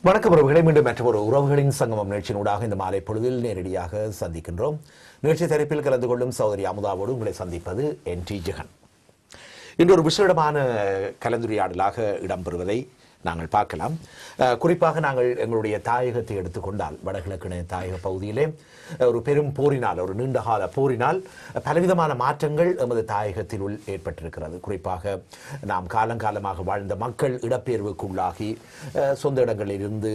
வணக்கம் உறவுகளை மீண்டும் மற்றொரு உறவுகளின் சங்கமம் நிகழ்ச்சியினூடாக இந்த மாலை பொழுதில் நேரடியாக சந்திக்கின்றோம். நிகழ்ச்சி தரப்பில் கலந்து கொள்ளும் சகோதரி அமுதாவோடு உங்களை சந்திப்பது NT ஜெகன். இன்று ஒரு விசேடமான கலந்துரையாடலாக இடம்பெறுவதை நாங்கள் பார்க்கலாம். குறிப்பாக நாங்கள் எங்களுடைய தாயகத்தை எடுத்துக்கொண்டால் வடகிழக்கு தாயக பகுதியிலே ஒரு பெரும் போரினால், ஒரு நீண்டகால போரினால் பலவிதமான மாற்றங்கள் எமது தாயகத்தினுள் ஏற்பட்டிருக்கிறது. குறிப்பாக நாம் காலங்காலமாக வாழ்ந்த மக்கள் இடப்பெயர்வுக்குள்ளாகி சொந்த இடங்களிலிருந்து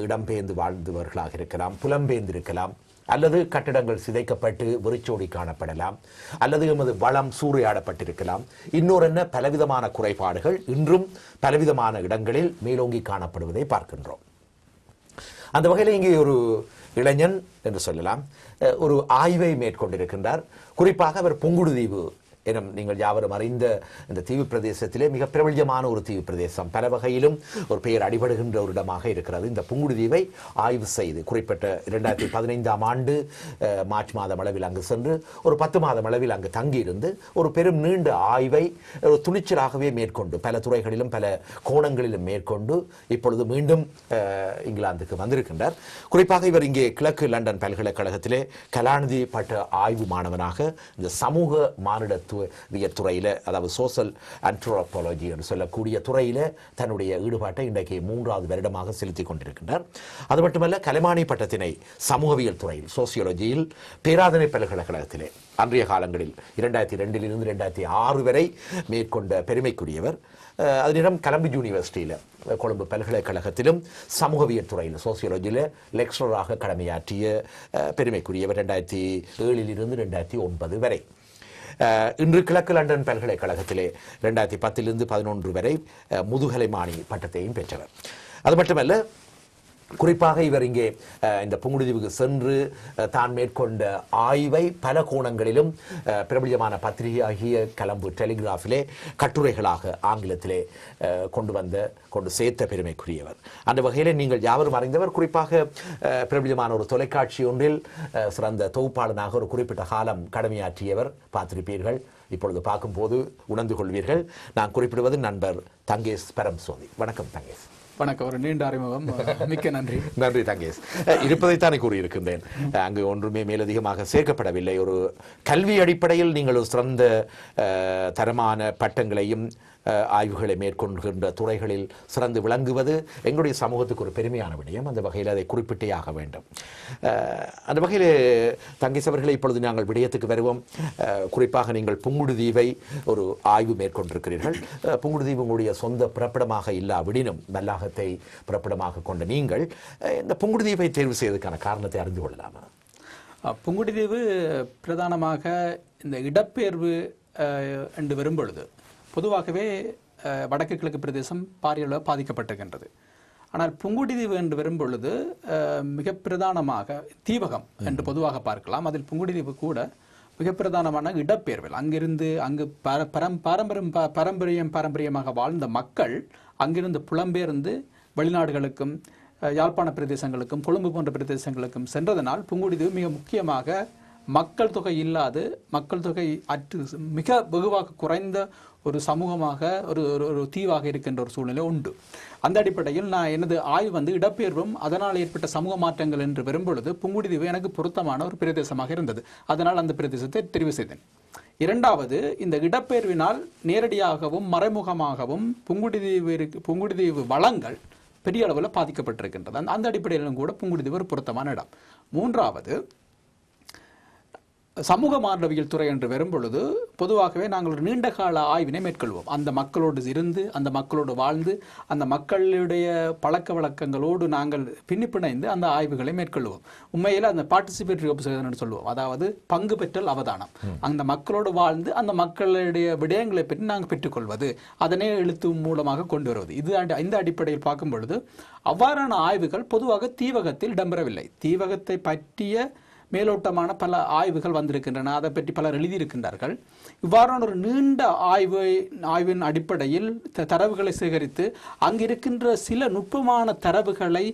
இடம்பெயர்ந்து வாழ்ந்தவர்களாக இருக்கலாம், புலம்பெயர்ந்திருக்கலாம், அல்லது கட்டிடங்கள் சிதைக்கப்பட்டு வெறிச்சோடி காணப்படலாம், அல்லது எமது வளம் சூறையாடப்பட்டிருக்கலாம். இன்னொரு என்ன பலவிதமான குறைபாடுகள் இன்றும் பலவிதமான இடங்களில் மேலோங்கி காணப்படுவதை பார்க்கின்றோம். அந்த வகையில் இங்கே ஒரு இளைஞன் என்று சொல்லலாம் ஒரு ஆய்வை மேற்கொண்டிருக்கின்றார். குறிப்பாக அவர் புங்குடுதீவு எனும் நீங்கள் யாவரும் அறிந்த இந்த தீவு பிரதேசத்திலே மிக பிரபல்யமான ஒரு தீவு பிரதேசம், பல வகையிலும் ஒரு பெயர் அடிபடுகின்ற ஒரு இடமாக இருக்கிறது. இந்த புங்குடுதீவை ஆய்வு செய்து குறிப்பிட்ட 2015ஆம் ஆண்டு மார்ச் மாதம் அளவில் அங்கு சென்று ஒரு 10 மாதம் அளவில் அங்கு தங்கியிருந்து ஒரு பெரும் நீண்ட ஆய்வை ஒரு துணிச்சலாகவே மேற்கொண்டு பல துறைகளிலும் பல கோணங்களிலும் மேற்கொண்டு இப்பொழுது மீண்டும் இங்கிலாந்துக்கு வந்திருக்கின்றார். குறிப்பாக இவர் இங்கே கிழக்கு லண்டன் பல்கலைக்கழகத்திலே கலாநிதி பட்ட ஆய்வு மாணவனாக இந்த சமூக மானிடத்துவ துறையில, அதாவது சோசியல் ஆந்த்ரோபாலஜி என்று சொல்லக்கூடிய துறையில தன்னுடைய ஈடுபாட்டை இன்றைக்கு 3வது வருடமாக செலுத்திக் கொண்டிருக்கின்றார். அது மட்டுமல்ல, கலைமானி பட்டத்தினை சமூகவியல் துறையில் சோசியாலஜியில் பேராதனை பல்கலைக்கழகத்திலே அன்றைய காலங்களில் 2002 2006 வரை மேற்கொண்ட பெருமைக்குரியவர். அதனிடம் கலம்பிஜ் யூனிவர்சிட்டியில், கொழும்பு பல்கலைக்கழகத்திலும் சமூகவியல் துறையில் சோசியாலஜியில் லெக்சரராக கடமையாற்றிய பெருமைக்குரியவர் 2007 2009 வரை. இன்று கிழக்கு லண்டன் பல்கலைக்கழகத்திலே 2010 11 வரை முதுகலைமானி பட்டத்தையும் பெற்றவர். அது மட்டுமல்ல, குறிப்பாக இவர் இங்கே இந்த புங்குடுதீவுக்கு சென்று தான் மேற்கொண்ட ஆய்வை பல கோணங்களிலும் பிரபலியமான பத்திரிகையாகிய கலம்பு டெலிகிராஃபிலே கட்டுரைகளாக ஆங்கிலத்திலே கொண்டு சேர்த்த பெருமைக்குரியவர். அந்த வகையில் நீங்கள் யாவரும் அறிந்தவர். குறிப்பாக பிரபலியமான ஒரு தொலைக்காட்சி ஒன்றில் சிறந்த தொகுப்பாளனாக ஒரு குறிப்பிட்ட காலம் கடமையாற்றியவர், பார்த்திருப்பீர்கள். இப்பொழுது பார்க்கும்போது உணர்ந்து கொள்வீர்கள். நான் குறிப்பிடுவது நண்பர் தங்கேஷ் பரம்சோதி. வணக்கம் தங்கேஷ். வணக்கம். ஒரு நீண்ட அறிமுகம், மிக்க நன்றி. நன்றி தங்கேஷ். இருப்பதைத்தானே கூறியிருக்கின்றேன். அங்கு ஒன்றுமே மேலதிகமாக சேர்க்கப்படவில்லை. ஒரு கல்வி அடிப்படையில் நீங்கள் ஒரு சிறந்த தரமான பட்டங்களையும் ஆய்வுகளை மேற்கொள்கின்ற துறைகளில் சிறந்து விளங்குவது எங்களுடைய சமூகத்துக்கு ஒரு பெருமையான விடயம். அந்த வகையில் அதை குறிப்பிட்டே ஆக வேண்டும். அந்த வகையில் தங்கேஷ் அவர்களை இப்பொழுது நாங்கள் விடயத்துக்கு வருவோம். குறிப்பாக நீங்கள் புங்குடுதீவை ஒரு ஆய்வு மேற்கொண்டிருக்கிறீர்கள். புங்குடுதீவு உங்களுடைய சொந்த பிறப்பிடமாக இல்லாவிடினும் வல்லாகத்தை பிறப்பிடமாக கொண்ட நீங்கள் இந்த புங்குடுதீவை தேர்வு செய்வதற்கான காரணத்தை அறிந்து கொள்ளலாமா? புங்குடுதீவு பிரதானமாக இந்த இடப்பெயர்வு என்று வரும்பொழுது பொதுவாகவே வடக்கு கிழக்கு பிரதேசம் பாரிய அளவு பாதிக்கப்பட்டிருக்கின்றது. ஆனால் புங்குடுதீவு என்று வரும்பொழுது மிக பிரதானமாக தீவகம் என்று பொதுவாக பார்க்கலாம். அதில் புங்குடுதீவு கூட மிக பிரதானமான இடப்பெயர்வில் அங்கிருந்து அங்கு பாரம்பரியமாக வாழ்ந்த மக்கள் அங்கிருந்து புலம்பெயர்ந்து வெளிநாடுகளுக்கும் யாழ்ப்பாண பிரதேசங்களுக்கும் கொழும்பு போன்ற பிரதேசங்களுக்கும் சென்றதனால் புங்குடுதீவு மிக முக்கியமாக மக்கள் தொகை இல்லாது, மக்கள் தொகை மிக வெகுவாக குறைந்த ஒரு சமூகமாக ஒரு தீவாக இருக்கின்ற ஒரு சூழ்நிலை உண்டு. அந்த அடிப்படையில் நான் எனது ஆய்வு இடப்பெயர்வும் அதனால் ஏற்பட்ட சமூக மாற்றங்கள் என்று வரும்பொழுது புங்குடுதீவு எனக்கு பொருத்தமான ஒரு பிரதேசமாக இருந்தது. அதனால் அந்த பிரதேசத்தை தெரிவு செய்தேன். இரண்டாவது, இந்த இடப்பெயர்வினால் நேரடியாகவும் மறைமுகமாகவும் புங்குடுதீவு வளங்கள் பெரிய அளவில் பாதிக்கப்பட்டிருக்கின்றது. அந்த அடிப்படையிலும் கூட புங்குடுதீவு ஒரு பொருத்தமான இடம். மூன்றாவது, சமூக மாணவியல் துறை என்று வரும்பொழுது பொதுவாகவே நாங்கள் ஒரு நீண்ட கால ஆய்வினை மேற்கொள்வோம். அந்த மக்களோடு இருந்து, அந்த மக்களோடு வாழ்ந்து, அந்த மக்களுடைய பழக்க வழக்கங்களோடு நாங்கள் பிணைந்து அந்த ஆய்வுகளை மேற்கொள்வோம். உண்மையில் அந்த பார்ட்டிசிபேட்டரி ஒப்சர்வேஷன் என்று சொல்லுவோம். அதாவது பங்கு பெற்றல் அவதானம். அந்த மக்களோடு வாழ்ந்து அந்த மக்களுடைய விடயங்களை பற்றி நாங்கள் பெற்றுக்கொள்வது, அதனை எழுத்து மூலமாக கொண்டு வருவது. இந்த அடிப்படையில் பார்க்கும் பொழுது அவ்வாறான ஆய்வுகள் பொதுவாக தீவகத்தில் இடம்பெறவில்லை. தீவகத்தை பற்றிய மேலோட்டமான பல ஆய்வுகள் வந்திருக்கின்றன. அதை பற்றி பலர் எழுதியிருக்கின்றார்கள். இவ்வாறான ஒரு நீண்ட ஆய்வின் அடிப்படையில் தரவுகளை சேகரித்து அங்கிருக்கின்ற சில நுட்பமான தரவுகளை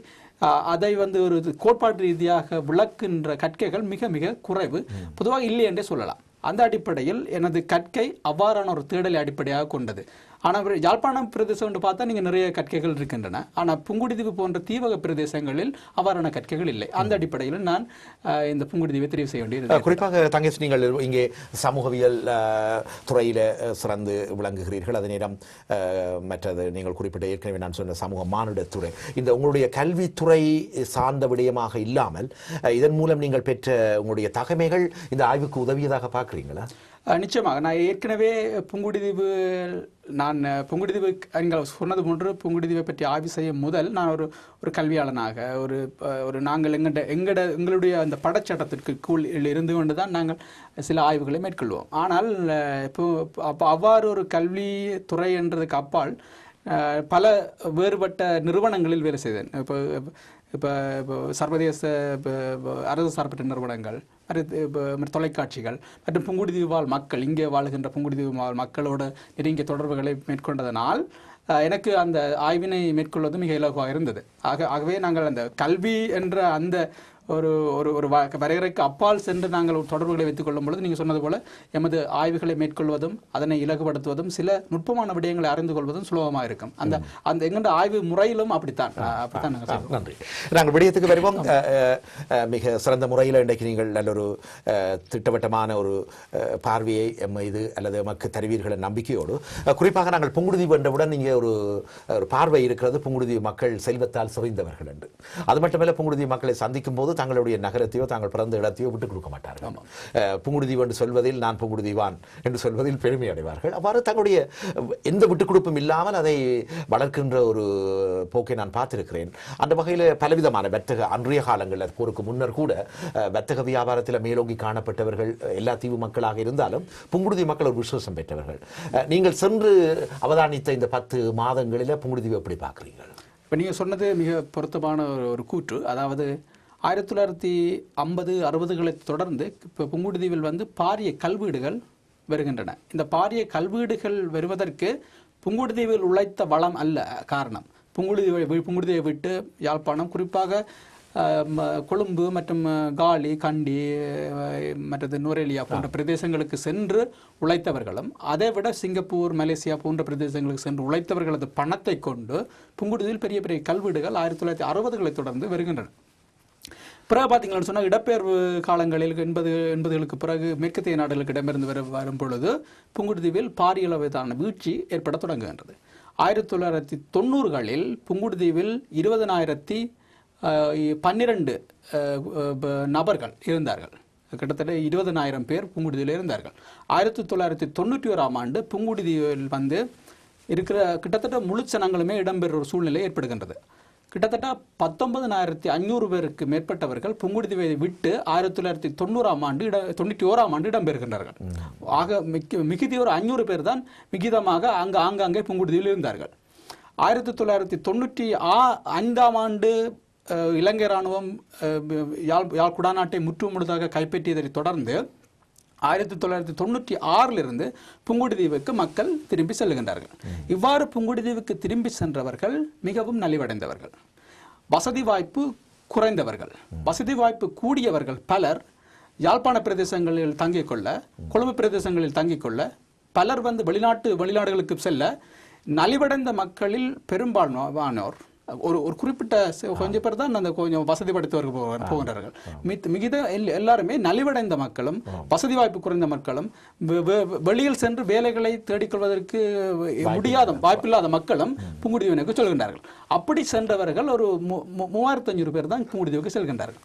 அதை ஒரு கோட்பாட்டு ரீதியாக விளக்குகின்ற கற்கைகள் மிக மிக குறைவு, பொதுவாக இல்லை என்றே சொல்லலாம். அந்த அடிப்படையில் எனது கற்கை அவ்வாறான ஒரு தேடலை அடிப்படையாக கொண்டது. ஆனால் யாழ்ப்பாணம் பிரதேசம் என்று பார்த்தா நீங்கள் நிறைய கற்கைகள் இருக்கின்றன. ஆனால் புங்குடுதீவு போன்ற தீவக பிரதேசங்களில் அவ்வாறான கற்கைகள் இல்லை. அந்த அடிப்படையில் நான் இந்த புங்குடுதீவை தெரிவு செய்ய வேண்டியது. குறிப்பாக தங்கேஷ், நீங்கள் இங்கே சமூகவியல் துறையில் சிறந்து விளங்குகிறீர்கள். அதே நேரம் மற்றது நீங்கள் குறிப்பிட்ட ஏற்கனவே நான் சொன்ன சமூக மானுடத்துறை, இந்த உங்களுடைய கல்வித்துறை சார்ந்த விடயமாக இல்லாமல் இதன் மூலம் நீங்கள் பெற்ற உங்களுடைய தகமைகள் இந்த ஆய்வுக்கு உதவியதாக பார்க்குறீங்களா? நிச்சயமாக. நான் ஏற்கனவே புங்குடுதீவு நீங்கள் சொன்னது போன்று புங்குடுதீவை பற்றி ஆய்வு செய்யும் முதல் நான் ஒரு கல்வியாளனாக நாங்கள் எங்களுடைய அந்த படச்சட்டத்திற்கு இருந்து கொண்டு தான் நாங்கள் சில ஆய்வுகளை மேற்கொள்வோம். ஆனால் அவ்வாறு ஒரு கல்வி துறை என்றதுக்கு அப்பால் பல வேறுபட்ட நிறுவனங்களில் வேலை செய்தேன். இப்போ சர்வதேச அரசு சார்பற்ற நிறுவனங்கள், தொலைக்காட்சிகள் மற்றும் புங்குடுதீவு வாழ் மக்கள், இங்கே வாழுகின்ற புங்குடுதீவு வாழ் மக்களோட நெருங்கிய தொடர்புகளை மேற்கொண்டதனால் எனக்கு அந்த ஆய்வினை மேற்கொள்வது மிக இலகுவாக இருந்தது. ஆகவே நாங்கள் அந்த கல்வி என்ற அந்த ஒரு வரையறைக்கு அப்பால் சென்று நாங்கள் தொடர்புகளை வைத்துக் கொள்ளும் பொழுது நீங்கள் சொன்னது போல எமது ஆய்வுகளை மேற்கொள்வதும் அதனை இலகுபடுத்துவதும் சில நுட்பமான விடயங்களை அறிந்து கொள்வதும் சுலபமாக இருக்கும். அந்த எங்கண்ட ஆய்வு முறையிலும் அப்படித்தான் நாங்கள். நன்றி. நாங்கள் விடயத்துக்கு வருவோம். மிக சிறந்த முறையில் இன்றைக்கு நீங்கள் நல்ல ஒரு திட்டவட்டமான ஒரு பார்வையை இது அல்லது எமக்கு தருவீர்கள் நம்பிக்கையோடு, குறிப்பாக நாங்கள் புங்குடுதீவு என்றவுடன் இங்கே ஒரு பார்வை இருக்கிறது. புங்குடுதீவு மக்கள் செல்வத்தால் சிறைந்தவர்கள் என்று. அது மட்டுமல்ல, புங்குடுதீவு மக்களை சந்திக்கும் போது தங்களுடைய நகரத்தையோ தாங்கள் பிறந்த இடத்தையோ விட்டுக் கொடுக்க மாட்டார்கள். புங்குடுதீவு என்று சொல்வதில், நான் புங்குடுதீவான் என்று சொல்வதில் பெருமை அடைவார்கள். அவ்வாறு தங்களுடைய எந்த விட்டுக் கொடுப்பும் இல்லாமல் அதை வளர்க்கின்ற ஒரு போக்கை நான் பார்த்திருக்கிறேன். அந்த வகையில் பலவிதமான வர்த்தக, அன்றைய காலங்களில் போருக்கு முன்னர் கூட வர்த்தக வியாபாரத்தில் மேலோங்கி காணப்பட்டவர்கள் எல்லா தீவு மக்களாக இருந்தாலும் புங்குடுதீவு மக்கள் ஒரு விசுவாசம் பெற்றவர்கள். நீங்கள் சென்று அவதானித்த இந்த 10 மாதங்களில் புங்குடுதீவு எப்படி பார்க்குறீர்கள்? இப்போ நீங்கள் சொன்னது மிக பொருத்தமான ஒரு கூற்று. அதாவது 1950, 60களை தொடர்ந்து இப்போ புங்குடுதீவில் பாரிய கல்வீடுகள் வருகின்றன. இந்த பாரிய கல்வீடுகள் வருவதற்கு புங்குடுதீவில் உழைத்த வளம் அல்ல காரணம். புங்குடுதீவை விட்டு யாழ்ப்பாணம், குறிப்பாக கொழும்பு மற்றும் காலி, கண்டி, மற்றது நுரேலியா போன்ற பிரதேசங்களுக்கு சென்று உழைத்தவர்களும், அதை விட சிங்கப்பூர், மலேசியா போன்ற பிரதேசங்களுக்கு சென்று உழைத்தவர்களது பணத்தை கொண்டு புங்குடுதீவில் பெரிய பெரிய கல்வீடுகள் 1960களை தொடர்ந்து வருகின்றன. பிறகு பார்த்தீங்கன்னு சொன்னால் இடப்பெயர்வு காலங்களில் 80களுக்கு பிறகு மேற்கத்திய நாடுகளுக்கு இடமிருந்து வரும் பொழுது புங்குடுதீவில் பாரிய அளவிலான வீழ்ச்சி ஏற்பட தொடங்குகின்றது. 1990களில் புங்குடுதீவில் 20,012 நபர்கள் இருந்தார்கள். கிட்டத்தட்ட 20,000 பேர் புங்குடுதீவில் இருந்தார்கள். 1991ஆம் ஆண்டு புங்குடுதீவில் இருக்கிற கிட்டத்தட்ட முழு ஜனங்களுமே இடம்பெறுற ஒரு சூழ்நிலை ஏற்படுகின்றது. கிட்டத்தட்ட 19,500 பேருக்கு மேற்பட்டவர்கள் புங்குடுதீவை விட்டு 1991ஆம் ஆண்டு இடம்பெறுகின்றார்கள். ஆக மிகுதியோர் 500 பேர் தான் மிகிதமாக ஆங்காங்கே புங்குடுதீவில் இருந்தார்கள். 1995ஆம் ஆண்டு இலங்கை இராணுவம் யாழ் குடாநாட்டை முற்றுமுழுதாக கைப்பற்றியதை தொடர்ந்து 1996 புங்குடுதீவுக்கு மக்கள் திரும்பி செல்கின்றார்கள். இவ்வாறு புங்குடுதீவுக்கு திரும்பி சென்றவர்கள் மிகவும் நலிவடைந்தவர்கள், வசதி வாய்ப்பு குறைந்தவர்கள். வசதி வாய்ப்பு கூடியவர்கள் பலர் யாழ்ப்பாண பிரதேசங்களில் தங்கிக் கொள்ள, கொழும்பு பிரதேசங்களில் தங்கிக் கொள்ள, பலர் வெளிநாடுகளுக்கு செல்ல, நலிவடைந்த மக்களில் பெரும்பாலானோர் ஒரு குறிப்பிட்ட கொஞ்சம் பேர் தான் அந்த கொஞ்சம் வசதி படைத்தவர்கள் போகின்றார்கள். மிகுந்த எல்லாருமே நலிவடைந்த மக்களும் வசதி வாய்ப்பு குறைந்த மக்களும் வெளியில் சென்று வேலைகளை தேடிக்கொள்வதற்கு முடியாத வாய்ப்பில்லாத மக்களும் புங்குடுதீவுக்கு செல்கின்றார்கள். அப்படி சென்றவர்கள் ஒரு 3,500 பேர் தான் புங்குடுதீவுக்கு செல்கின்றார்கள்.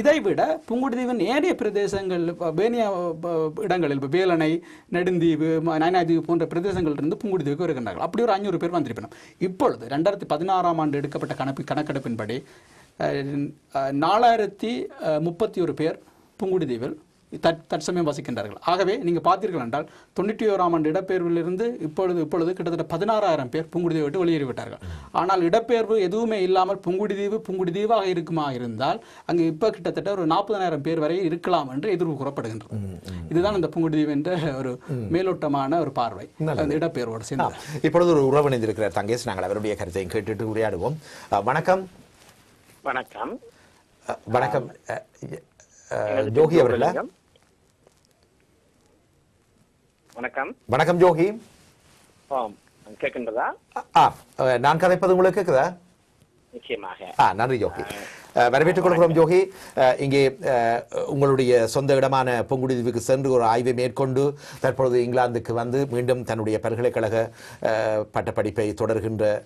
இதைவிட புங்குடுதீவின் ஏனைய பிரதேசங்கள், வேணிய இடங்களில் வேலணை, நெடுந்தீவு, நயனாதீவு போன்ற பிரதேசங்களிலிருந்து புங்குடுதீவுக்கு வருகின்றார்கள். அப்படி ஒரு 500 பேர் வந்திருப்பினோம். இப்பொழுது 2016ஆம் ஆண்டு எடுக்கப்பட்ட கணக்கெடுப்பின்படி 4,031 பேர் புங்குடுதீவில் தற்சமயம் வசிக்கின்றார்கள். ஆகவே நீங்கள் பார்த்தீர்கள் என்றால் 91ஆம் ஆண்டு இடப்பெயர்விலிருந்து இப்பொழுது கிட்டத்தட்ட 16,000 பேர் புங்குடுதீவை விட்டு வெளியேறிவிட்டார்கள். ஆனால் இடப்பெயர்வு எதுவுமே இல்லாமல் புங்குடுதீவாக இருக்குமா இருந்தால் அங்கு இப்போ கிட்டத்தட்ட ஒரு 40,000 பேர் வரை இருக்கலாம் என்று எதிர்வு கூறப்படுகின்றது. இதுதான் இந்த புங்குடுதீவு என்ற ஒரு மேலோட்டமான ஒரு பார்வை இடப்பெயர்வோடு சேர்ந்து. இப்பொழுது ஒரு உறவு இணைந்திருக்கிறார் தங்கேஷ். நாங்கள் அவருடைய கருத்தையும் கேட்டுட்டு உரையாடுவோம். வணக்கம். வணக்கம். வணக்கம் ஜோகி அவர்களா? வணக்கம். வணக்கம் ஜோகி. கேட்கின்றதா? நான் கதைப்பது உங்களுக்கு கேட்குதா? நிச்சயமாக. நன்றி ஜோகி. வரவேற்றுக் கொள்கிறோம் ஜோகி. இங்கே உங்களுடைய சொந்த இடமான புங்குடுதீவுக்கு சென்று ஒரு ஆய்வை மேற்கொண்டு தற்பொழுது இங்கிலாந்துக்கு வந்து மீண்டும் தன்னுடைய பல்கலைக்கழக பட்டப்படிப்பை தொடர்கின்ற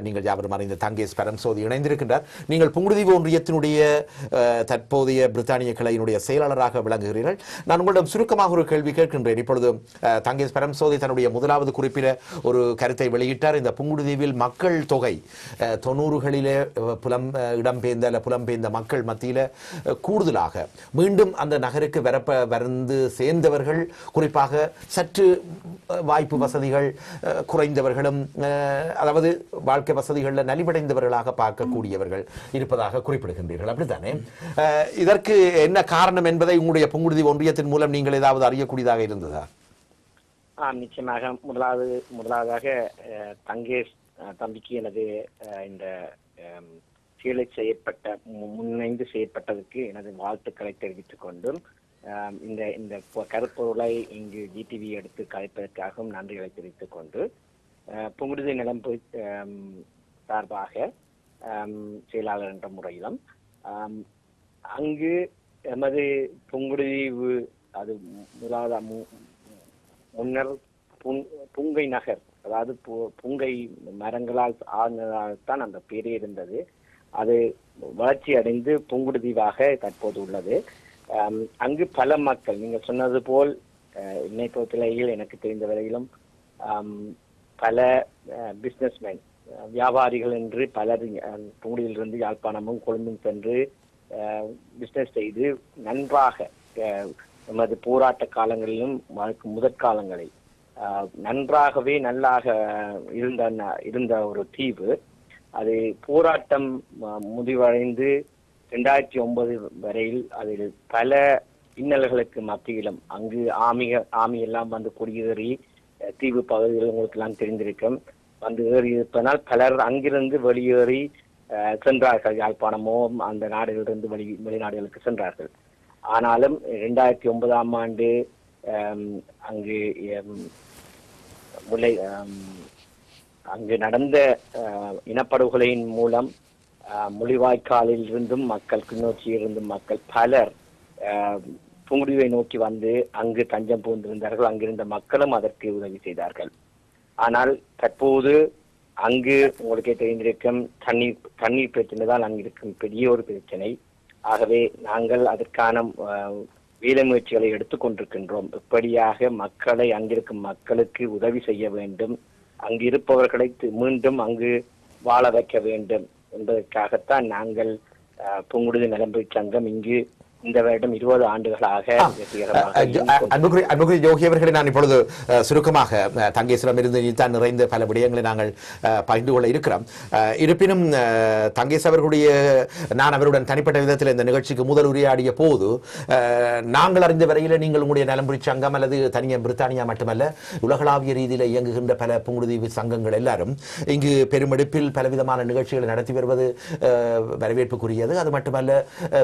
நீங்கள் யாவரும் அறிந்த தங்கேஸ் பரம்சோதி இணைந்திருக்கின்றார். நீங்கள் புங்குடுதீவு ஒன்றியத்தினுடைய தற்போதைய பிரித்தானிய கிளையினுடைய செயலாளராக விளங்குகிறீர்கள். நான் உங்களிடம் சுருக்கமாக ஒரு கேள்வி கேட்கின்றேன். இப்பொழுது தங்கேஸ் பரம்சோதி தன்னுடைய முதலாவது குறிப்பில் ஒரு கருத்தை வெளியிட்டார். இந்த புங்குடுதீவில் மக்கள் தொகை 90களிலே புலம்பெயர்ந்த மக்கள் மத்தியில் கூடுதலாக மீண்டும் அந்த நகருக்கு வந்து சேர்ந்தவர்கள், குறிப்பாக சற்று வாய்ப்பு வசதிகள் குறைந்தவர்களும், அதாவது வாழ்க்கை வசதிகளில் நலிவடைந்தவர்களாக பார்க்கக்கூடியவர்கள் இருப்பதாக குறிப்பிடுகின்றீர்கள், அப்படித்தானே? இதற்கு என்ன காரணம் என்பதை உங்களுடைய புங்குடுதீவு ஒன்றியத்தின் மூலம் நீங்கள் ஏதாவது அறியக்கூடியதாக இருந்ததா? நிச்சயமாக. முதலாவதாக தங்கேஷ் தம்பிக்கு எனது இந்த கீழே செய்யப்பட்ட முன்னைந்து செய்யப்பட்டதற்கு எனது வாழ்த்துக்களை தெரிவித்துக் கொண்டும் இந்த கருப்பொருளை இங்கு ஜிடிவி எடுத்து கலைப்பதற்காகவும் நன்றிகளை தெரிவித்துக் கொண்டு புங்குடுதீவு நிலம்பு சார்பாக செயலாளர் என்ற முறையிலும் அங்கு எமது புங்குடுதீவு அது முன்னர் புங்கை நகர், அதாவது புங்கை மரங்களால் ஆனதால்தான் அந்த பேரே இருந்தது. அது வளர்ச்சி அடைந்து புங்குடுதீவாக தற்போது உள்ளது. அங்கு பல மக்கள், நீங்கள் சொன்னது போல் என்னை பொறுத்தவரையில் எனக்கு தெரிந்த வரையிலும் பல பிசினஸ்மேன், வியாபாரிகள் என்று பலர் புங்குடுதீவிலிருந்து யாழ்ப்பாணமும் கொழும்பும் சென்று பிசினஸ் செய்து நன்றாக நமது போராட்ட காலங்களிலும் முதற்காலங்களில் நன்றாகவே நல்லாக இருந்த ஒரு தீவு. அது போராட்டம் முடிவடைந்து 2009 வரையில் அதில் பல இன்னல்களுக்கு மத்தியிலும் அங்கு ஆமி எல்லாம் வந்து குடியேறி தீவு பகுதிகள் உங்களுக்கு எல்லாம் தெரிந்திருக்கும், வந்து ஏறியிருப்பதனால் பலர் அங்கிருந்து வெளியேறி சென்றார்கள். யாழ்ப்பாணமோ அந்த நாடுகளிலிருந்து வெளிநாடுகளுக்கு சென்றார்கள். ஆனாலும் 2009ஆம் ஆண்டு அங்கு அங்கு நடந்த இனப்படுகொலையின் மூலம் முள்ளிவாய்க்காலில் இருந்தும் மக்கள், கிளிநொச்சியில் இருந்தும் மக்கள் பலர் புங்குடுதீவை நோக்கி வந்து அங்கு தஞ்சம் புகுந்திருந்தார்கள். அங்கிருந்த மக்களும் அதற்கு உதவி செய்தார்கள். ஆனால் தற்போது அங்கு உங்களுக்கே தெரிந்திருக்கும் தண்ணீர் பிரச்சனை தான் அங்கு இருக்கும் பெரிய ஒரு பிரச்சனை. ஆகவே நாங்கள் அதற்கான வேலை முயற்சிகளை எடுத்துக்கொண்டிருக்கின்றோம். எப்படியாக மக்களை, அங்கிருக்கும் மக்களுக்கு உதவி செய்ய வேண்டும், அங்கு இருப்பவர்களை மீண்டும் அங்கு வாழ வைக்க வேண்டும் என்பதற்காகத்தான் நாங்கள் புங்குடுதீவு நலம்புரி சங்கம் இங்கு இந்த வருடம் 20 ஆண்டுகளாக அன்புக்குரிய ஜோகி அவர்களை நான் இப்பொழுது சுருக்கமாக தங்கேசிடம் இருந்து தான் நிறைந்த பல விடயங்களை நாங்கள் பகிர்ந்து கொள்ள இருக்கிறோம். இருப்பினும் தங்கேஸ் அவர்களுடைய நான் அவருடன் தனிப்பட்ட விதத்தில் இந்த நிகழ்ச்சிக்கு முதல் உரையாடிய போது நாங்கள் அறிந்த வரையில் நீங்கள் உங்களுடைய நலம்புரி சங்கம் அல்லது தனியாக பிரித்தானியா மட்டுமல்ல உலகளாவிய ரீதியில் இயங்குகின்ற பல புங்குடுதீவு சங்கங்கள் எல்லாரும் இங்கு பெருமெடுப்பில் பலவிதமான நிகழ்ச்சிகளை நடத்தி வருவது வரவேற்புக்குரியது. அது மட்டுமல்ல,